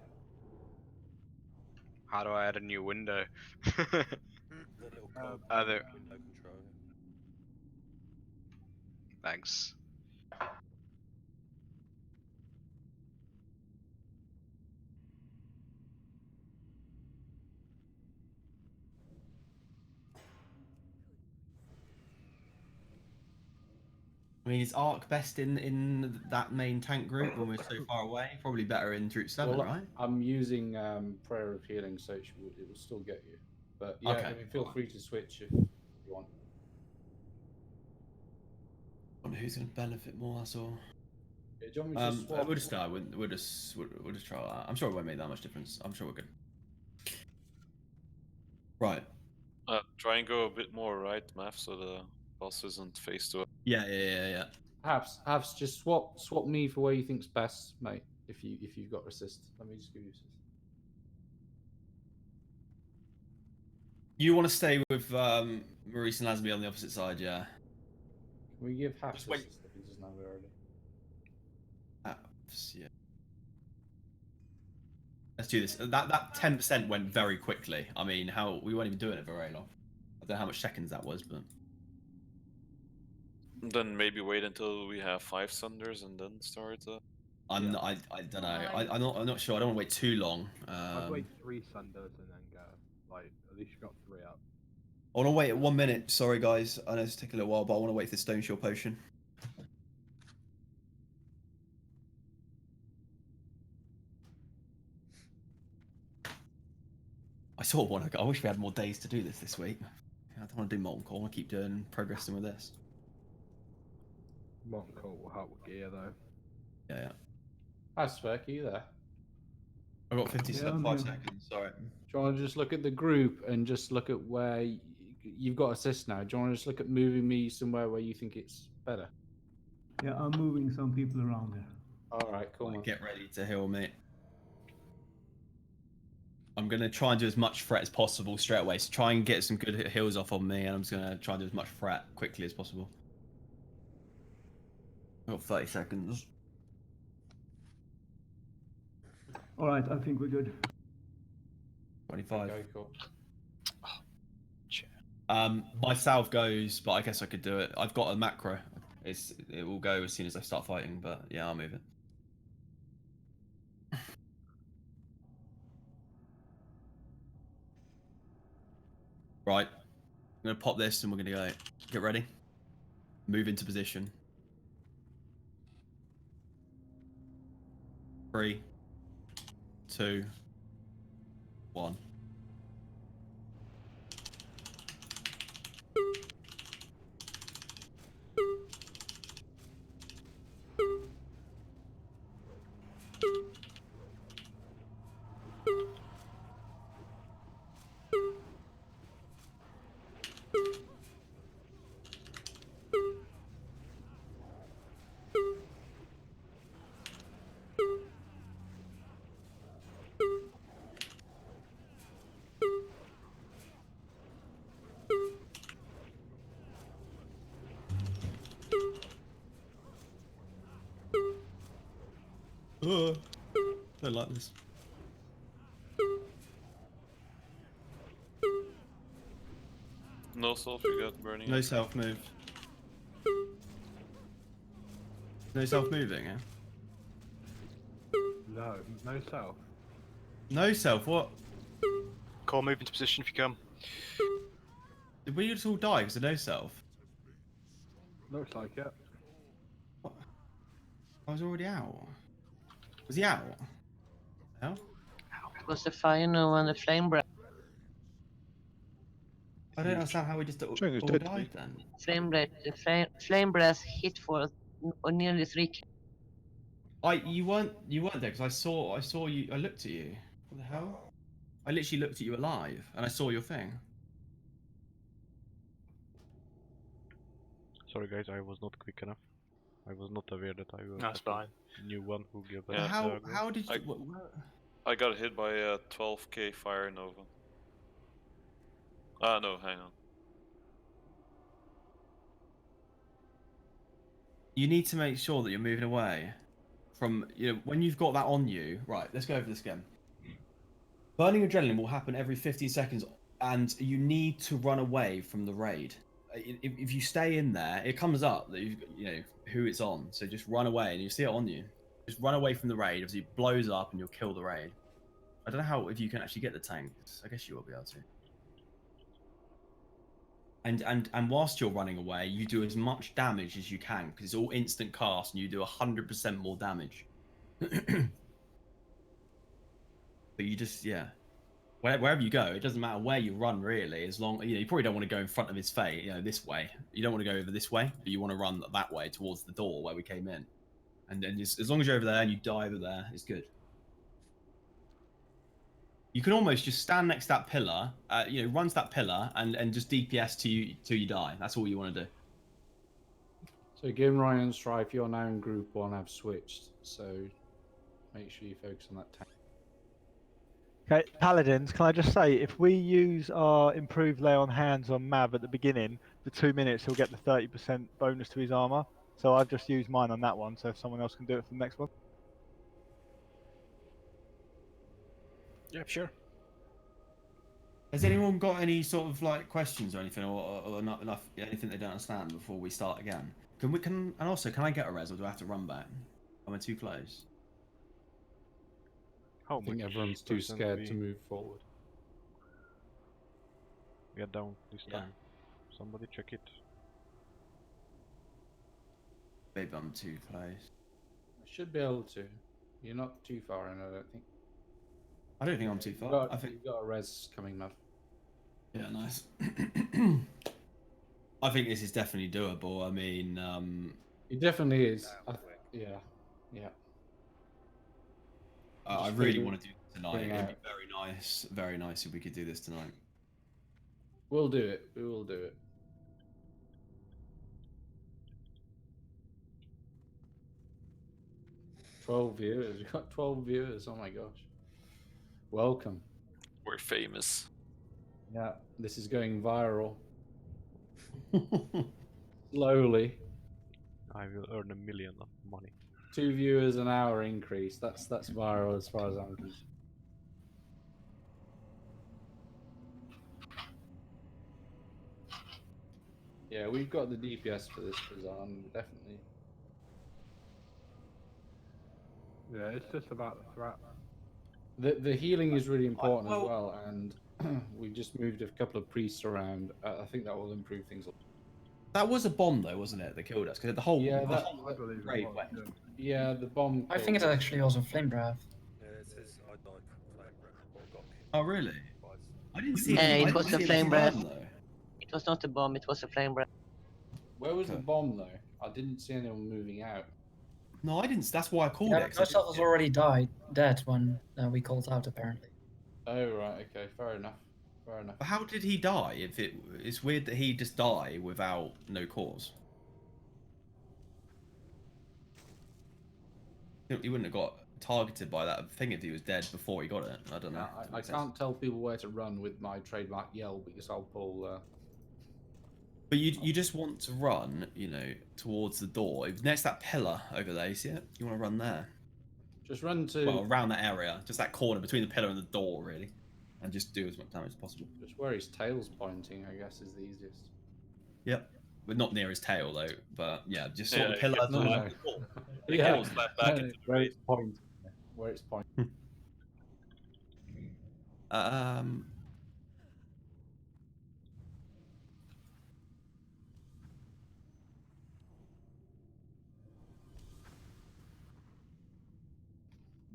How do I add a new window? The little cog Other. window control. Thanks. I mean, is Arc best in that main tank group when we're so far away? Probably better in Route 7, Well, right? I'm using Prayer of Healing, so it will still get you. But yeah, Okay. I mean, feel free to switch if you want. I wonder who's going to benefit more, that's all. Yeah, do you want me to swap? We'll just start. We'll just try that. I'm sure it won't make that much difference. I'm sure we're good. Right. Try and go a bit more right, Mav, so the boss isn't face to us. Yeah. Perhaps just swap me for where you think's best, mate. If you've got resist, let me just give you resist. You want to stay with Maurice and Lasby on the opposite side, yeah? Can we give half Just resist if he doesn't have it already? Yeah. Let's do this. That 10% went very quickly. I mean, we weren't even doing it for very long. I don't know how much seconds that was, but. Then maybe wait until we have 5 Sunders and then start. I don't know. I'm not sure. I don't want to wait too long. I'd wait 3 Sunders and then go. Like, at least you got 3 up. I want to wait 1 minute. Sorry, guys. I know it's taking a little while, but I want to wait for the Stone Shield potion. I sort of want to go. I wish we had more days to do this week. I don't want to do Molten Core. I want to keep progressing with this. Molten Core will help with gear, though. Yeah. Hi, Spec, are you there? I've got 5 seconds. Sorry. Do you want to just look at the group and just look at where you've got assist now? Do you want to just look at moving me somewhere where you think it's better? Yeah, I'm moving some people around there. All right, cool. Right, get ready to heal, mate. I'm going to try and do as much threat as possible straight away. So try and get some good heals off on me, and I'm just going to try and do as much threat quickly as possible. I've got 30 seconds. All right, I think we're good. 25. Okay, cool. My salve goes, but I guess I could do it. I've got a macro. It will go as soon as I start fighting, but yeah, I'll move it. Right. I'm going to pop this and we're going to go. Get ready. Move into position. 3, 2, 1. Don't like this. No self, you got burning. No self move. No self moving, yeah? No self. No self, what? Core, move into position if you can. Did we just all die because of no self? Looks like it. What? I was already out. Was he out? Hell? It was the fire no and the flame breath. I don't understand how we just all died then. Flame breath hit for nearly 3 kills. You weren't there because I saw you. I looked at you. What the hell? I literally looked at you alive, and I saw your thing. Sorry guys, I was not quick enough. I was not aware that I will That's fine. New one who gave us. Yeah. How did you? I got hit by a 12k fire nova. Ah no, hang on. You need to make sure that you're moving away from, when you've got that on you. Right, let's go over this again. Burning adrenaline will happen every 15 seconds, and you need to run away from the raid. If you stay in there, it comes up that who it's on. So just run away, and you see it on you. Just run away from the raid. Obviously, it blows up, and you'll kill the raid. I don't know if you can actually get the tanks. I guess you will be able to. And whilst you're running away, you do as much damage as you can because it's all instant cast, and you do 100% more damage. But you just wherever you go, it doesn't matter where you run really. As long you probably don't want to go in front of his face, this way. You don't want to go over this way, but you want to run that way towards the door where we came in. And then as long as you're over there and you die over there, it's good. You can almost just stand next to that pillar, run to that pillar and just DPS till you die. That's all you want to do. So Gimroy and Strife, you're now in Group 1, have switched. So make sure you focus on that tank. Okay, Paladins, can I just say, if we use our improved lay on hands on Mav at the beginning, for 2 minutes he'll get the 30% bonus to his armor. So I've just used mine on that one, so if someone else can do it for the next one. Yep, sure. Has anyone got any sort of questions or anything, or not enough anything they don't understand before we start again? And also, can I get a res, or do I have to run back? Am I too close? I think everyone's too scared to move forward. Get down this time. Somebody check it. Maybe I'm too close. I should be able to. You're not too far in, I don't think. I don't think I'm too far. I think you've got a res coming, Mav. Yeah, nice. I think this is definitely doable. I mean, it definitely is. Yeah. I really want to do it tonight. It'd be very nice if we could do this tonight. We'll do it. We will do it. $12 viewers. We got 12 viewers. Oh my gosh. Welcome. We're famous. Yeah, this is going viral. Slowly. I will earn $1 million of money. 2 viewers an hour increase. That's viral as far as I'm concerned. Yeah, we've got the DPS for this Bazan, definitely. Yeah, it's just about the threat. The healing is really important as well, and we just moved a couple of priests around. I think that will improve things. That was a bomb, though, wasn't it? That killed us because the whole raid went. Yeah, the bomb. I think it's actually also flame breath. Yeah, it says I died from flame breath or got killed. Oh really? I didn't see. It was a flame breath. It was not a bomb. It was a flame breath. Where was the bomb though? I didn't see anyone moving out. No, I didn't. That's why I called it. Most of us already dead when we called out, apparently. Oh right, okay, fair enough. Fair enough. But how did he die? It's weird that he just died without no cause. He wouldn't have got targeted by that thing if he was dead before he got it. I don't know. I can't tell people where to run with my trademark yell because I'll pull. But you just want to run, towards the door. Next to that pillar over there, you see it? You want to run there. Just run to... Well, around that area. Just that corner between the pillar and the door, really. And just do as much damage as possible. Just where his tail's pointing, I guess, is the easiest. Yep. But not near his tail, though. But, yeah, just sort of pillar. No. Yeah, slap back into where it's pointing. Where it's pointing.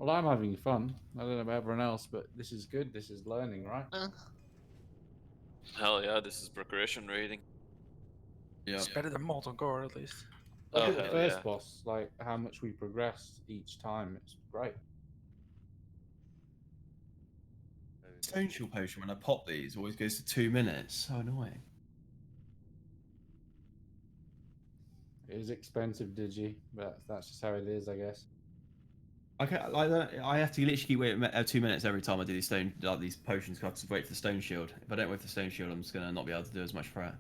Well, I'm having fun. I don't know about everyone else, but this is good. This is learning, right? Hell yeah, this is progression rating. Yeah. It's better than Molten Core, at least. Look at the first boss, like how much we progressed each time. It's great. Stone Shield potion, when I pop these, always goes to 2 minutes. So annoying. It is expensive, Digi, but that's just how it is, I guess. I can't, like that. I have to literally keep waiting 2 minutes every time I do these potions. 'Cause I have to wait for the Stone Shield. If I don't wait for the Stone Shield, I'm just gonna not be able to do as much for it.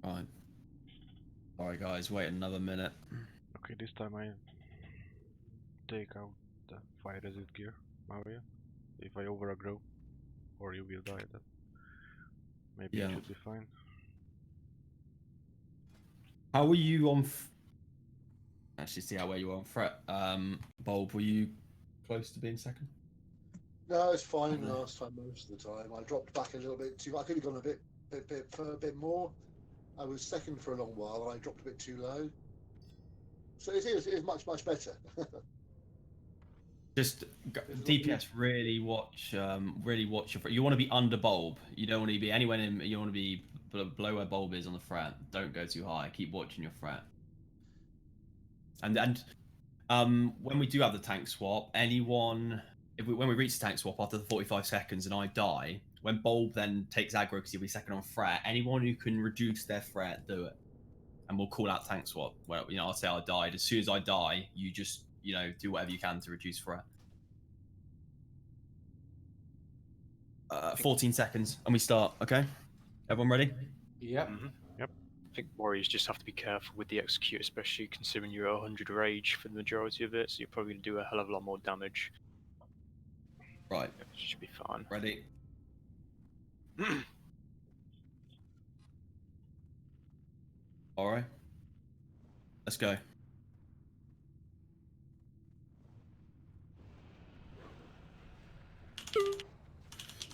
Right. Sorry guys, wait another minute. Okay, this time I take out the fire resist gear, Mario. If I overaggro, or you will die, then maybe it should be fine. How were you on? Actually, see how where you were on threat. Bulb, were you close to being second? No, it's fine. Last time, most of the time, I dropped back a little bit too. I could have gone a bit more. I was second for a long while, and I dropped a bit too low. So it is much better. Just DPS. Really watch your. You want to be under Bulb. You don't want to be anywhere in. You want to be below where Bulb is on the threat. Don't go too high. Keep watching your threat. And when we do have the tank swap, when we reach the tank swap after the 45 seconds and I die, when Bulb then takes aggro because he'll be second on threat, anyone who can reduce their threat, do it. And we'll call out tank swap. Well, I'll say I died. As soon as I die, you just, do whatever you can to reduce threat. 14 seconds and we start, okay? Everyone ready? Yep. Yep. I think warriors just have to be careful with the execute, especially considering you're at 100 rage for the majority of it, so you're probably going to do a hell of a lot more damage. Right. It should be fine. Ready? Alright. Let's go.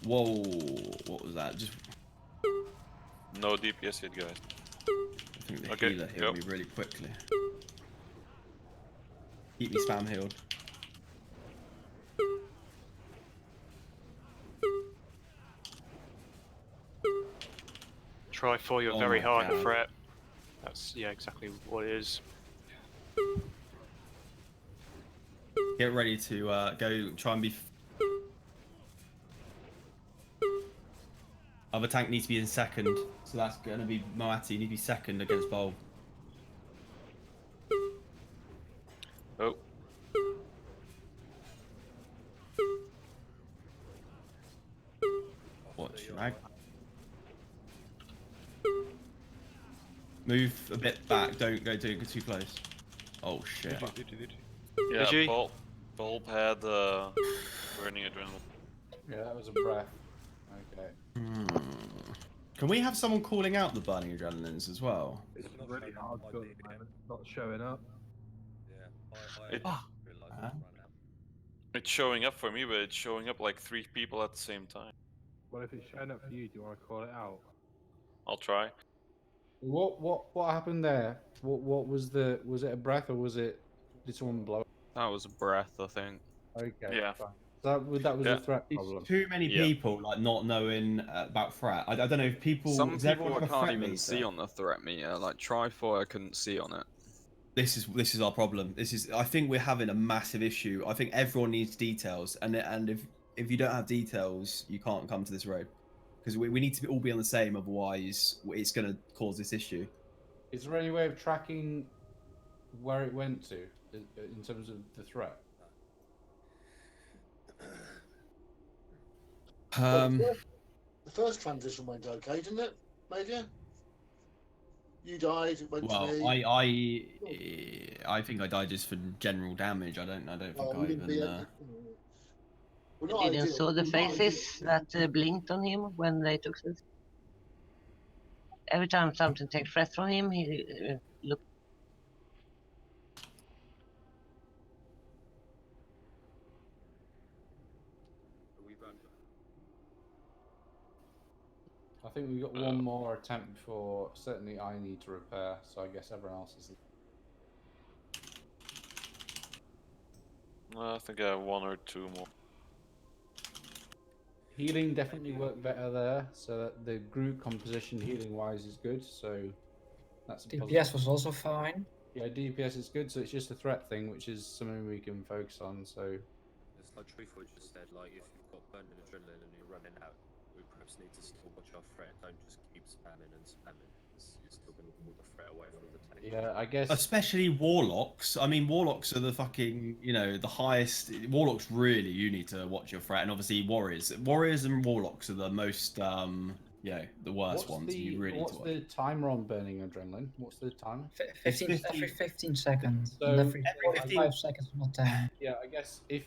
Whoa, what was that? Just no DPS yet, guys. I think the healer healed me really quickly. Keep me spam healed. Try for you're very hard to threat. That's exactly what it is. Get ready to go try and be. Other tank needs to be in second, so that's going to be Moati. You need to be second against Bulb. Oh. Watch your ag. Move a bit back. Don't go too close. Oh shit. Yeah, Bulb had burning adrenaline. Yeah, that was a breath. Okay. Can we have someone calling out the burning adrenalines as well? It's really hard to at the moment. Not showing up. Yeah, it's showing up for me, but it's showing up like 3 people at the same time. Well, if it's showing up for you, do you want to call it out? I'll try. What happened there? What was it a breath or did someone blow? That was a breath, I think. Okay. Yeah. Fine. That was a threat problem. It's too many people like not knowing about threat. I don't know if people. Some people I can't even see on the threat meter. Like Trifoy, I couldn't see on it. This is our problem. I think we're having a massive issue. I think everyone needs details, and if you don't have details, you can't come to this road because we need to all be on the same. Otherwise, it's going to cause this issue. Is there any way of tracking where it went to in terms of the threat? The first transition went okay, didn't it, Major? You died. It went to me. I think I died just for general damage. I don't think I even. You didn't saw the faces that blinked on him when they took this. Every time something takes breath from him, he looked. I think we've got one more attempt before certainly I need to repair, so I guess everyone else is. I think I have 1 or 2 more. Healing definitely worked better there, so that the group composition healing-wise is good. So that's a DPS was also fine. Yeah, DPS is good, so it's just a threat thing, which is something we can focus on. So it's like Truthful just said, like if you've got burning adrenaline and you're running out, we perhaps need to still watch our threat. Don't just keep spamming and spamming. You're still going to pull the threat away from the tank. yeah, I guess especially warlocks. I mean, warlocks are the fucking, you know, the highest. Warlocks really, you need to watch your threat, and obviously warriors and warlocks are the most, you know, the worst ones. You really what's need to the timer on burning adrenaline? What's the timer? 15, every 15 seconds. So and every 15 5 seconds, not 10. Yeah, I guess if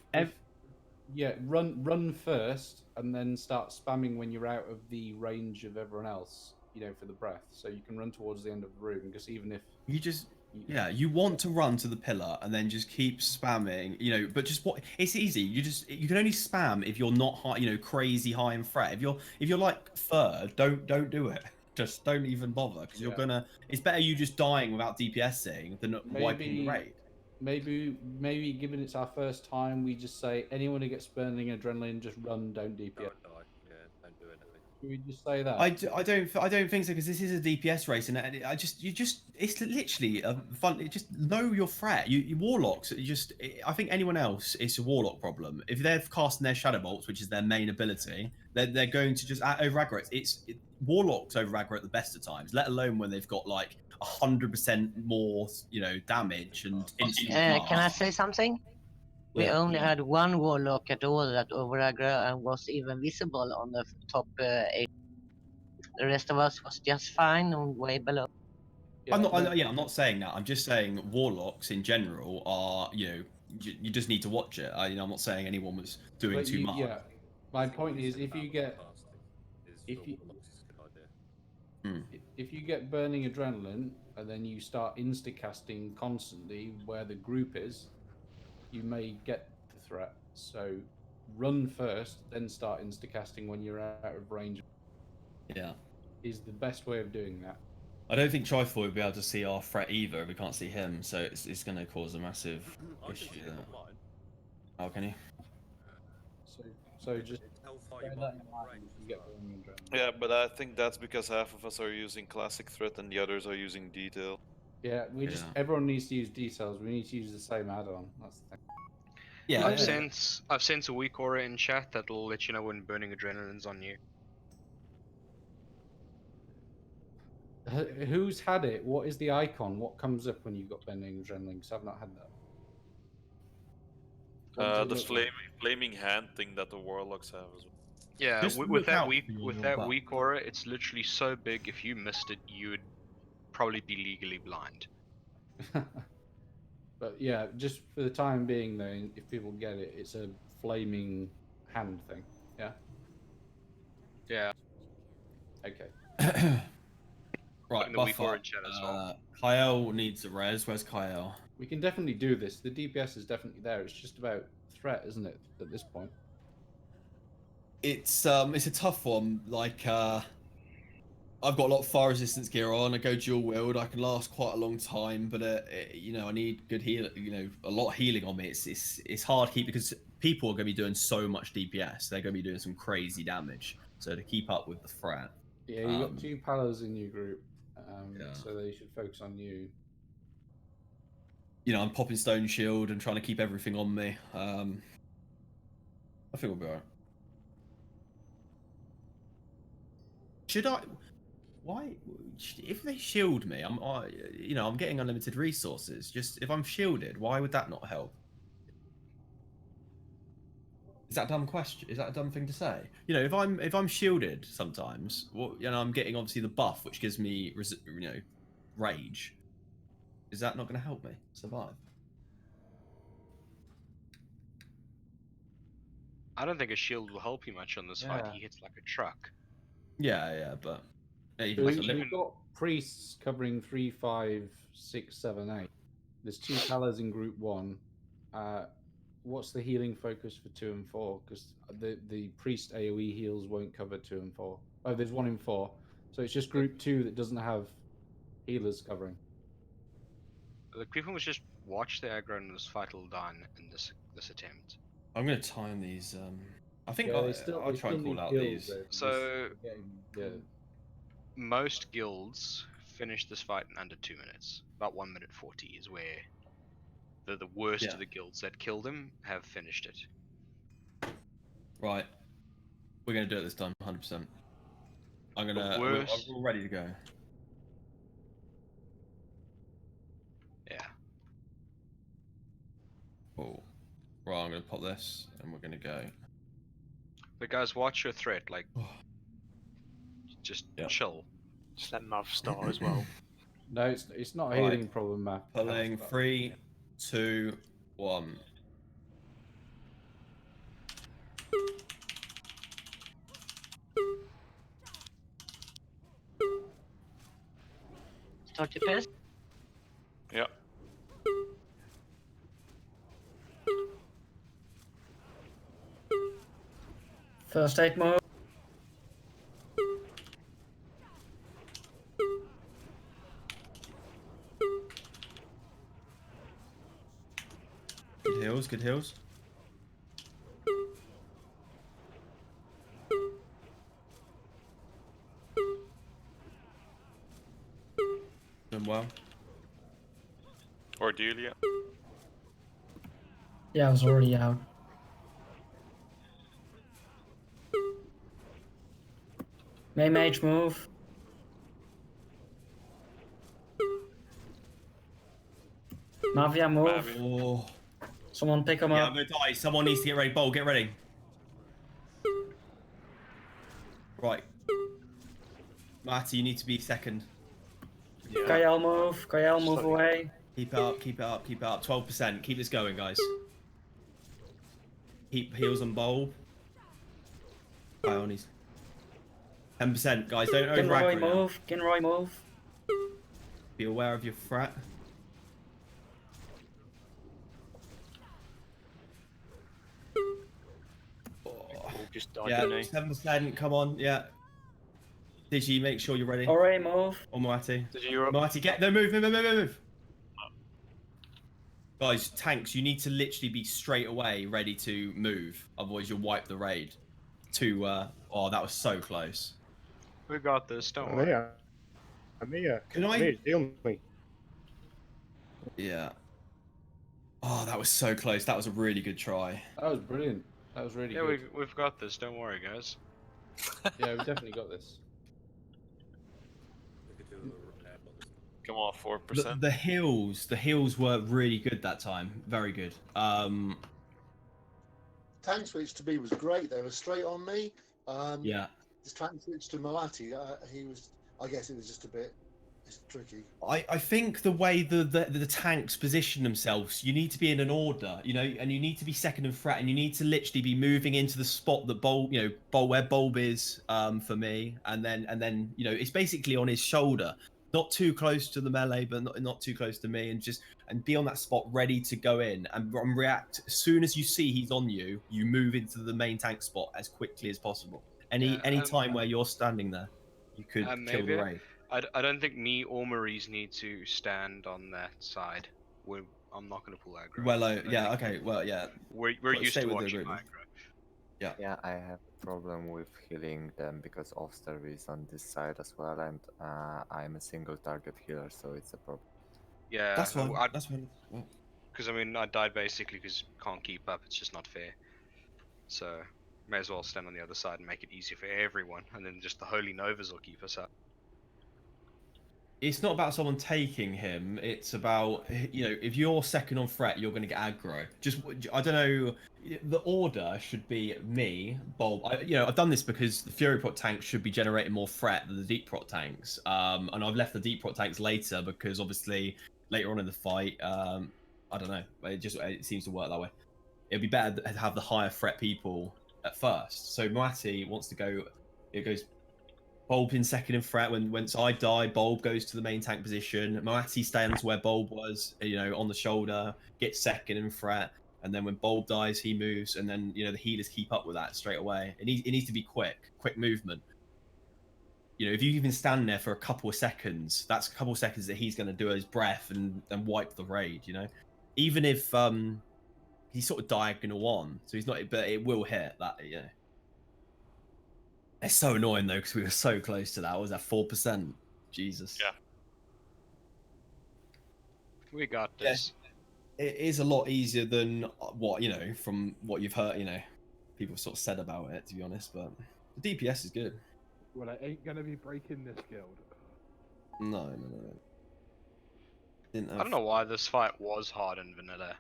yeah, run first and then start spamming when you're out of the range of everyone else, you know, for the breath. So you can run towards the end of the room, because even if You just, yeah, you want to run to the pillar and then just keep spamming, you know, but just what, it's easy. You can only spam if you're not high, you know, crazy high in threat. If you're like third, don't do it. Just don't even bother, because you're gonna, it's better you just dying without DPSing than wiping the raid. Maybe given it's our first time, we just say anyone who gets burning adrenaline, just run, don't DPS. Don't die. Yeah, don't do anything. Should we just say that? I don't think so, because this is a DPS race, and it's literally a fun. Just know your threat. You warlocks. I think anyone else, it's a warlock problem. If they're casting their shadow bolts, which is their main ability, they're going to just over aggro. Warlocks over aggro at the best of times, let alone when they've got like 100% more, you know, damage and instant. Can I say something? We only had one warlock at all that over aggro and was even visible on the top 8. The rest of us was just fine and way below. I'm not saying that. I'm just saying warlocks in general are, you know, you just need to watch it. I'm not saying anyone was doing too much. Yeah, my point is, if you get if you get burning adrenaline and then you start insta-casting constantly where the group is, you may get the threat. So run first, then start insta-casting when you're out of range. Yeah, is the best way of doing that. I don't think Trifoy would be able to see our threat either. We can't see him, so it's going to cause a massive issue there. How can you? So just bear that in mind if you get burning adrenaline. Yeah, but I think that's because half of us are using classic threat and the others are using detail. Yeah, everyone needs to use details. We need to use the same add-on. That's the thing. Yeah, I've sent a weak aura in chat that'll let you know when burning adrenaline's on you. Who's had it? What is the icon? What comes up when you've got burning adrenaline? Because I've not had that. The flaming hand thing that the warlocks have as well. Yeah, with that weak aura, it's literally so big. If you missed it, you would probably be legally blind. But yeah, just for the time being, though, if people get it, it's a flaming hand thing. Yeah. Yeah. Okay. Right, the weak aura in chat as well. Kyle needs a res. Where's Kyle? We can definitely do this. The DPS is definitely there. It's just about threat, isn't it? At this point. It's a tough one. Like I've got a lot of fire resistance gear on. I go dual wield. I can last quite a long time, but you know, I need good heal. You know, a lot of healing on me. It's hard to keep, because people are going to be doing so much DPS. They're going to be doing some crazy damage. So to keep up with the threat. Yeah, you got 2 palos in your group, so they should focus on you. You know, I'm popping stone shield and trying to keep everything on me. I think we'll be alright. Should I? Why? If they shield me, I'm getting unlimited resources. Just if I'm shielded, why would that not help? Is that a dumb question? Is that a dumb thing to say? You know, if I'm shielded sometimes, I'm getting obviously the buff, which gives me rage. Is that not going to help me survive? I don't think a shield will help you much on this fight. He hits like a truck. Yeah, but You've got priests covering 3, 5, 6, 7, 8. There's 2 palas in group 1. What's the healing focus for 2 and 4? Because the priest AoE heals won't cover 2 and 4. Oh, there's 1 in 4. So it's just group 2 that doesn't have healers covering. The Griffin was just watch the aggro and this fight will done in this attempt. I'm gonna time these. I think Yeah, I'll try and call out these. So yeah. most guilds finish this fight in under 2 minutes. About 1 minute 40 is where the worst of the guilds that killed him have finished it. Right. We're gonna do it this time, 100%. I'm gonna. The We're worst- all ready to go. Yeah. Oh. Right, I'm gonna pop this, and we're gonna go. But guys, watch your threat. Like, just chill. Just let Mav start as well. No, it's not a Right. healing problem, Matt. Pulling 3, 2, 1. Start your first. Yeah. First aid mode. Good heals, good heals. Doing well. Cordelia. Yeah, I was already out. May mage move. Mavia move. Oh. Someone pick him Yeah, up. I'm gonna die. Someone needs to get ready. Bowl, get ready. Right. Marty, you need to be second. Kael move. Kael move away. Keep it up, keep it up, keep it up. 12%. Keep this going, guys. Keep heals on Bulb. Ionies. 10%, guys. Don't over Ginroy move. Ginroy move. Be aware of your threat. Just died, Yeah, didn't he? 7%. Come on, yeah. Digi, make sure you're ready. Alright, move. Or Moati. Digi, you're up. Moati, get no move, move. Guys, tanks, you need to literally be straight away ready to move. Otherwise, you'll wipe the raid. Oh, that was so close. We got this. Don't I'm worry. here. I'm here. Can I? I'm here. Deal with me. Yeah. Oh, that was so close. That was a really good try. That was brilliant. That was really Yeah, good. we've got this. Don't worry, guys. Yeah, we definitely got this. Come on, 4%. The heals were really good that time. Very good. Tank switch to me was great. They were straight on me. Yeah. This tank switch to Moati, he was. I guess it was just a bit. It's tricky. I think the way the tanks position themselves, you need to be in an order, and you need to be second and threat, and you need to literally be moving into the spot that Bulb, where Bulb is, for me, and then it's basically on his shoulder, not too close to the melee, but not too close to me, and be on that spot ready to go in and react as soon as you see he's on you. You move into the main tank spot as quickly as possible. Any time where you're standing there, you could kill the raid. I don't think me or Maurice need to stand on that side. I'm not going to pull aggro. Well, yeah, okay, well, yeah. We're used to watching aggro. Yeah. Yeah, I have a problem with healing them because Ofster is on this side as well, and I'm a single target healer, so it's a problem. Yeah, That's fine. That's fine. Because I mean, I died basically because can't keep up. It's just not fair. So may as well stand on the other side and make it easier for everyone, and then just the Holy Novas will keep us up. It's not about someone taking him. It's about, if you're second on threat, you're going to get aggro. I don't know. The order should be me, Bulb. I've done this because the Fury Prot tanks should be generating more threat than the Deep Prot tanks. And I've left the Deep Prot tanks later because obviously later on in the fight, I don't know. It seems to work that way. It'd be better to have the higher threat people at first. So Moati wants to go. It goes. Bulb in second in threat. Once I die, Bulb goes to the main tank position. Moati stands where Bulb was, on the shoulder, gets second in threat, and then when Bulb dies, he moves, and then the healers keep up with that straight away. It needs to be quick movement. You know, if you even stand there for a couple of seconds, that's a couple of seconds that he's going to do his breath and wipe the raid. You know, even if he's sort of diagonal on, so he's not, but it will hit that. You know, it's so annoying though because we were so close to that. What was that 4%? Jesus. Yeah. We got this. Yeah, it is a lot easier than what, you know, from what you've heard, you know, people sort of said about it, to be honest, but the DPS is good. Well, I ain't gonna be breaking this guild. No. I don't know why this fight was hard in vanilla.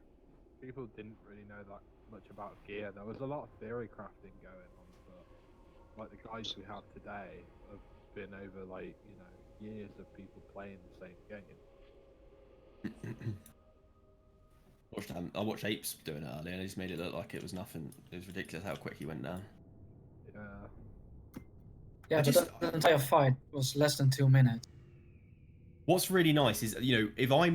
People didn't really know that much about gear. There was a lot of theory crafting going on, but like the guys we have today have been over like, you know, years of people playing the same game. I watched Apes doing it earlier and he just made it look like it was nothing. It was ridiculous how quick he went down. Yeah, but the entire fight was less than 2 minutes. What's really nice is, you know, if I,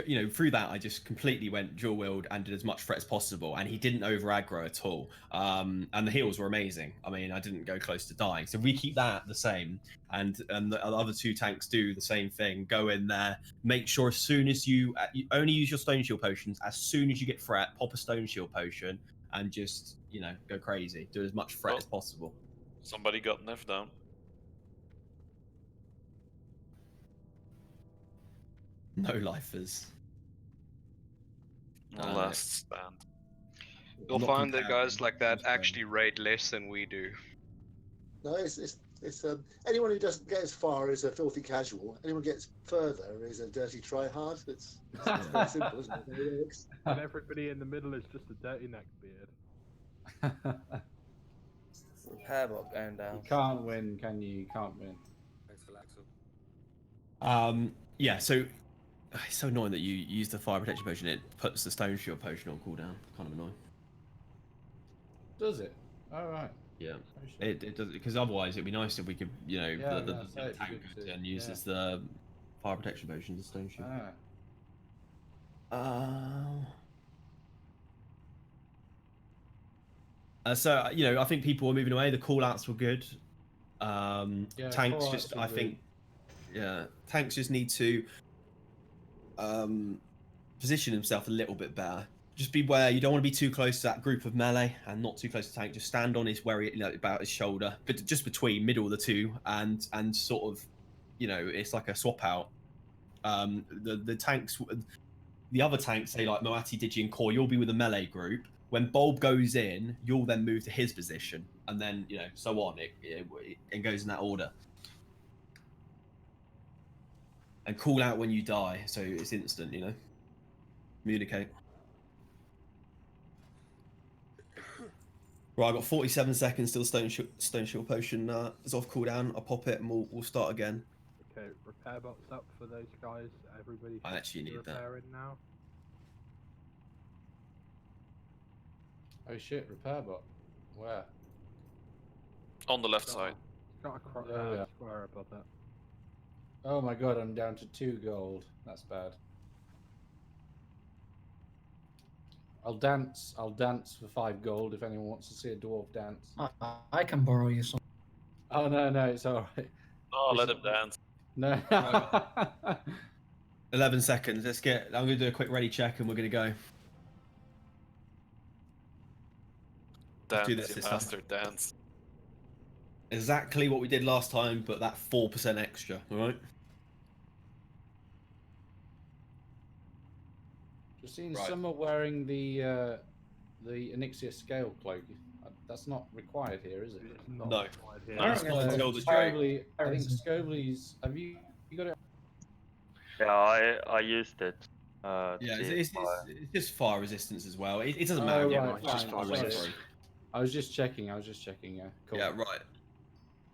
you know, through that I just completely went dual wield and did as much threat as possible, and he didn't over aggro at all. And the heals were amazing. I mean, I didn't go close to dying. So if we keep that the same, and the other two tanks do the same thing, go in there, make sure as soon as you only use your stone shield potions, as soon as you get threat, pop a stone shield potion, and just, you know, go crazy, do as much threat as possible. Somebody got nerfed down. No lifers. Last stand. You'll find that guys like that actually raid less than we do. No, it's anyone who doesn't get as far is a filthy casual. Anyone who gets further is a dirty tryhard. It's very simple, isn't it? And everybody in the middle is just a dirty neckbeard. Hairbot going down. You can't win, can you? You can't win. Yeah, so it's so annoying that you use the fire protection potion. It puts the stone shield potion on cooldown. Kind of annoying. Does it? All right. Yeah, it does, because otherwise it'd be nice if we could, you know, the tank and uses the fire protection potion, the stone shield. So you know, I think people were moving away. The callouts were good. Tanks just, I think, tanks just need to position himself a little bit better. Just beware, you don't want to be too close to that group of melee and not too close to tank. Just stand on his where he, you know, about his shoulder, but just between middle of the two, and sort of, you know, it's like a swap out. The tanks, the other tanks, say like Moati, Digi, and Core, you'll be with the melee group. When Bulb goes in, you'll then move to his position, and then, you know, so on. It goes in that order. And call out when you die, so it's instant, you know. Communicate. Right, I've got 47 seconds till Stone Shield Potion is off cooldown. I'll pop it and we'll start again. Okay, repair box up for those guys. Everybody I actually need that. Repairing now. Oh shit, repair bot. Where? On the left side. Got a square above that. Oh my god, I'm down to 2 gold. That's bad. I'll dance for 5 gold if anyone wants to see a dwarf dance. I can borrow you some. Oh no, it's alright. Oh, let him dance. No. 11 seconds. Let's get. I'm gonna do a quick ready check and we're gonna go. Dance, do this master dance. Exactly what we did last time, but that 4% extra. All right. Just seen some are wearing the Onyxia scale cloak. That's not required here, is it? No. I think Scobely's. Have you got it? Yeah, I used it. It's just fire resistance as well. It doesn't matter. Right, just fire resistance. I was just checking. Yeah. Cool. Yeah. Right.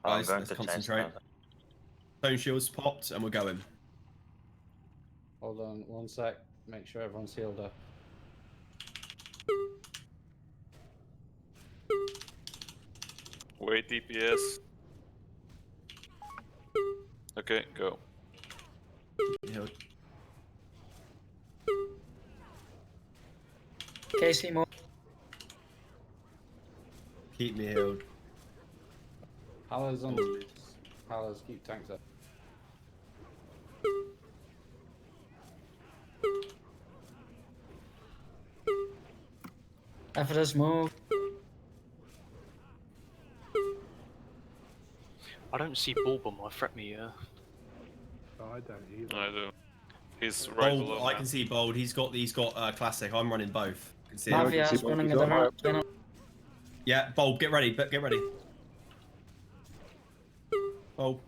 Guys, let's concentrate. Stone shields popped, and we're going. Hold on 1 sec. Make sure everyone's healed up. Wait, DPS. Okay, go. Healed. Casey, more. Keep me healed. Palla's on the Palace, keep tanks up. After this move. I don't see Bulb on my threat meter. Oh, I don't either. I do. He's right Bold, below I now. can see Bold. He's got classic. I'm running both. I can see Mafia's running at the right. Yeah, Bold, get ready. Get ready. Bold.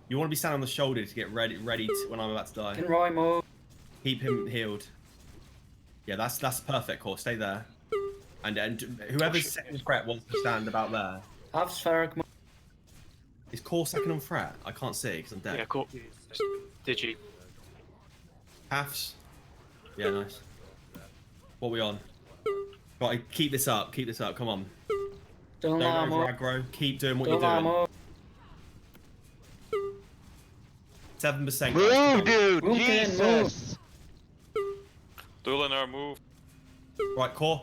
You want to be standing on the shoulder to get ready to, when I'm about to die. Can Roy move? Keep him healed. Yeah, that's perfect. Course, stay there. And whoever's second threat wants to stand about there. Have Spheric move. Is Core second on threat? I can't see because I'm dead. Yeah, Core. Digi. Halves. Yeah, nice. What are we on? Right, keep this up. Keep this up. Come on. Don't over aggro. Keep doing what you're doing. 7%. Move, dude! Jesus! Duelinar, move. Right, Core.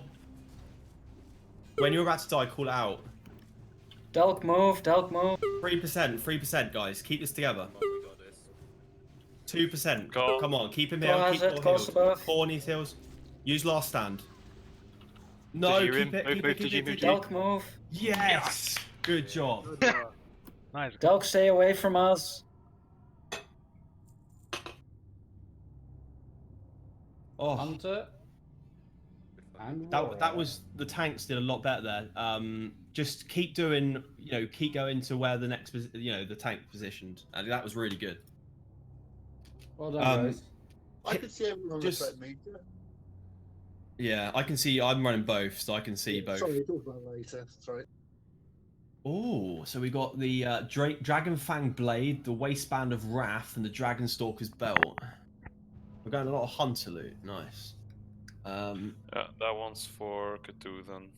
When you're about to die, call it out. Delk move. 3%, guys. Keep this together. 2%. Come on, keep him Core healed. Keep close Core healed. above. Core needs heals. Use last stand. No, keep it. Delk move. Yes! Good job. Nice. Delk, stay away from us. Oh, Hunter. And that was the tanks did a lot better there. Just keep doing, keep going to where the next, the tank positioned, and that was really good. Well done, guys. I could see everyone on the threat meter. Yeah, I can see. I'm running both, so I can see both. Sorry, we'll talk about that later. Sorry. Oh, so we got the Dragon Fang Blade, the Waistband of Wrath, and the Dragon Stalker's Belt. We're going a lot of Hunter loot. Nice. Yeah, that one's for Cthulhu then.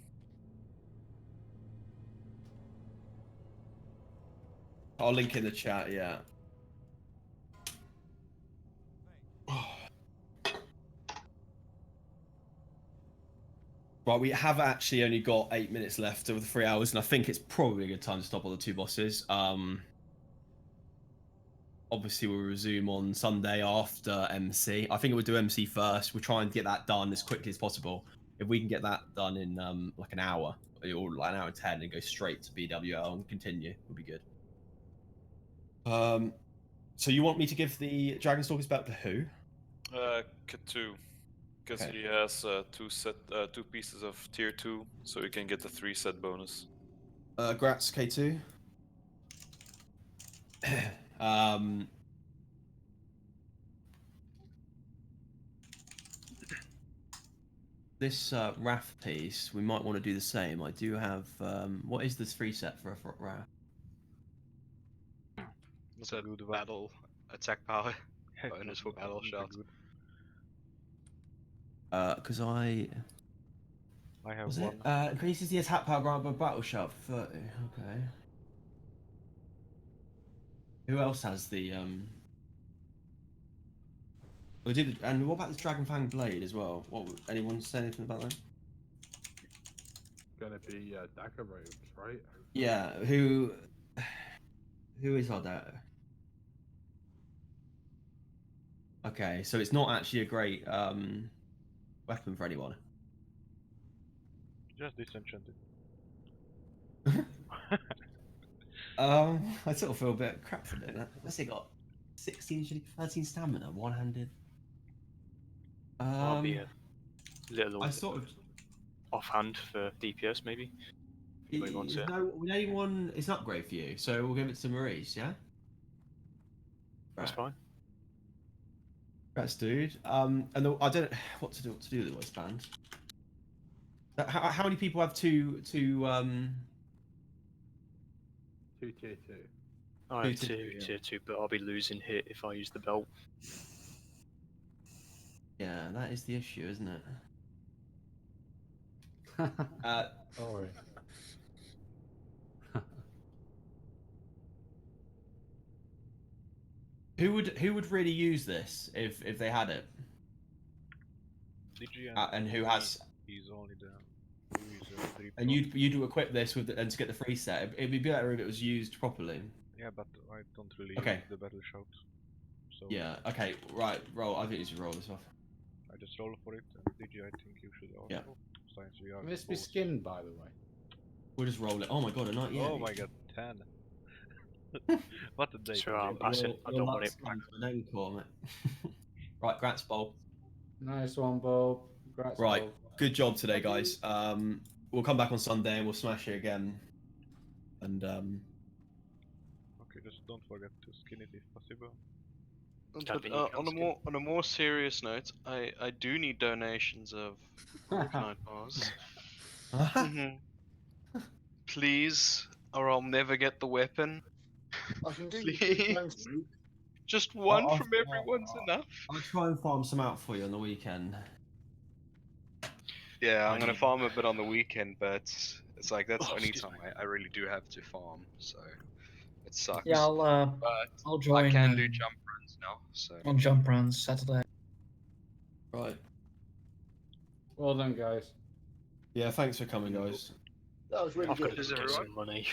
I'll link in the chat, yeah. Right, we have actually only got 8 minutes left of the 3 hours, and I think it's probably a good time to stop all the 2 bosses. Obviously, we'll resume on Sunday after MC. I think we'll do MC first. We'll try and get that done as quickly as possible. If we can get that done in like an hour, or like an hour and 10, and go straight to BWL and continue, would be good. So you want me to give the Dragonstalker's belt to who? Cthulhu. Because he has two pieces of tier 2, so he can get the 3 set bonus. Grats K2. This Wrath piece, we might want to do the same. I do have. What is this 3 set for a Wrath? It's a battle attack power. Bonus for battle shots. Because I have was one. It increases the attack power granted by battle shot for 30. Okay. Who else has the We did, and what about this Dragon Fang Blade as well? What? Anyone say anything about that? Gonna be dagger robes, right? Yeah. Who is our dagger? Okay, so it's not actually a great weapon for anyone. Just disenchanted. I sort of feel a bit crap for doing that. What's it got? 16, 13 stamina, one-handed. I'll be a little I sort of offhand for DPS maybe. Would anyone? It's an upgrade for you, so we'll give it to Maurice. Yeah. That's fine. Congrats, dude. And I don't know what to do with the waistband. How many people have two tier 2? I have tier 2, but I'll be losing hit if I use the belt. Yeah, that is the issue, isn't it? Sorry. Who would really use this if they had it? And who has? He's only down. And you'd equip this with and to get the free set. It'd be better if it was used properly. Yeah, but I don't really Okay. use the battle shout. So Yeah. Okay. Right. Roll. I think you should roll this off. I just roll for it, and DG, I think you should also. Yeah. Since we are. Must be skinned, by the way. We'll just roll it. Oh my god, a 98. Oh my god, 10. What a day. So I'm passing. I don't want it. Right, Grats Bowl. Nice one, Bob. Congrats, Right, Bob. good job today, guys. We'll come back on Sunday and we'll smash it again. And Okay, just don't forget to skin it if possible. But on a more serious note, I do need donations of Arcanite bars. Please, or I'll never get the weapon. I can do Please. Just one from everyone's enough. I'll try and farm some out for you on the weekend. Yeah, I'm gonna farm a bit on the weekend, but it's like that's the only time I really do have to farm, so it sucks. Yeah, but I'll join. I can do jump runs now, so. On jump runs Saturday. Right. Well done, guys. Yeah, thanks for coming, guys. That was really I've good. got to get some money.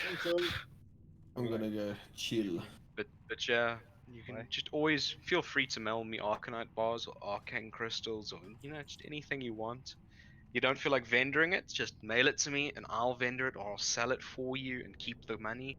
I'm gonna go chill. But yeah, you can just always feel free to mail me Arcanite bars or Arcane crystals or just anything you want. You don't feel like vendoring it, just mail it to me and I'll vendor it or I'll sell it for you and keep the money.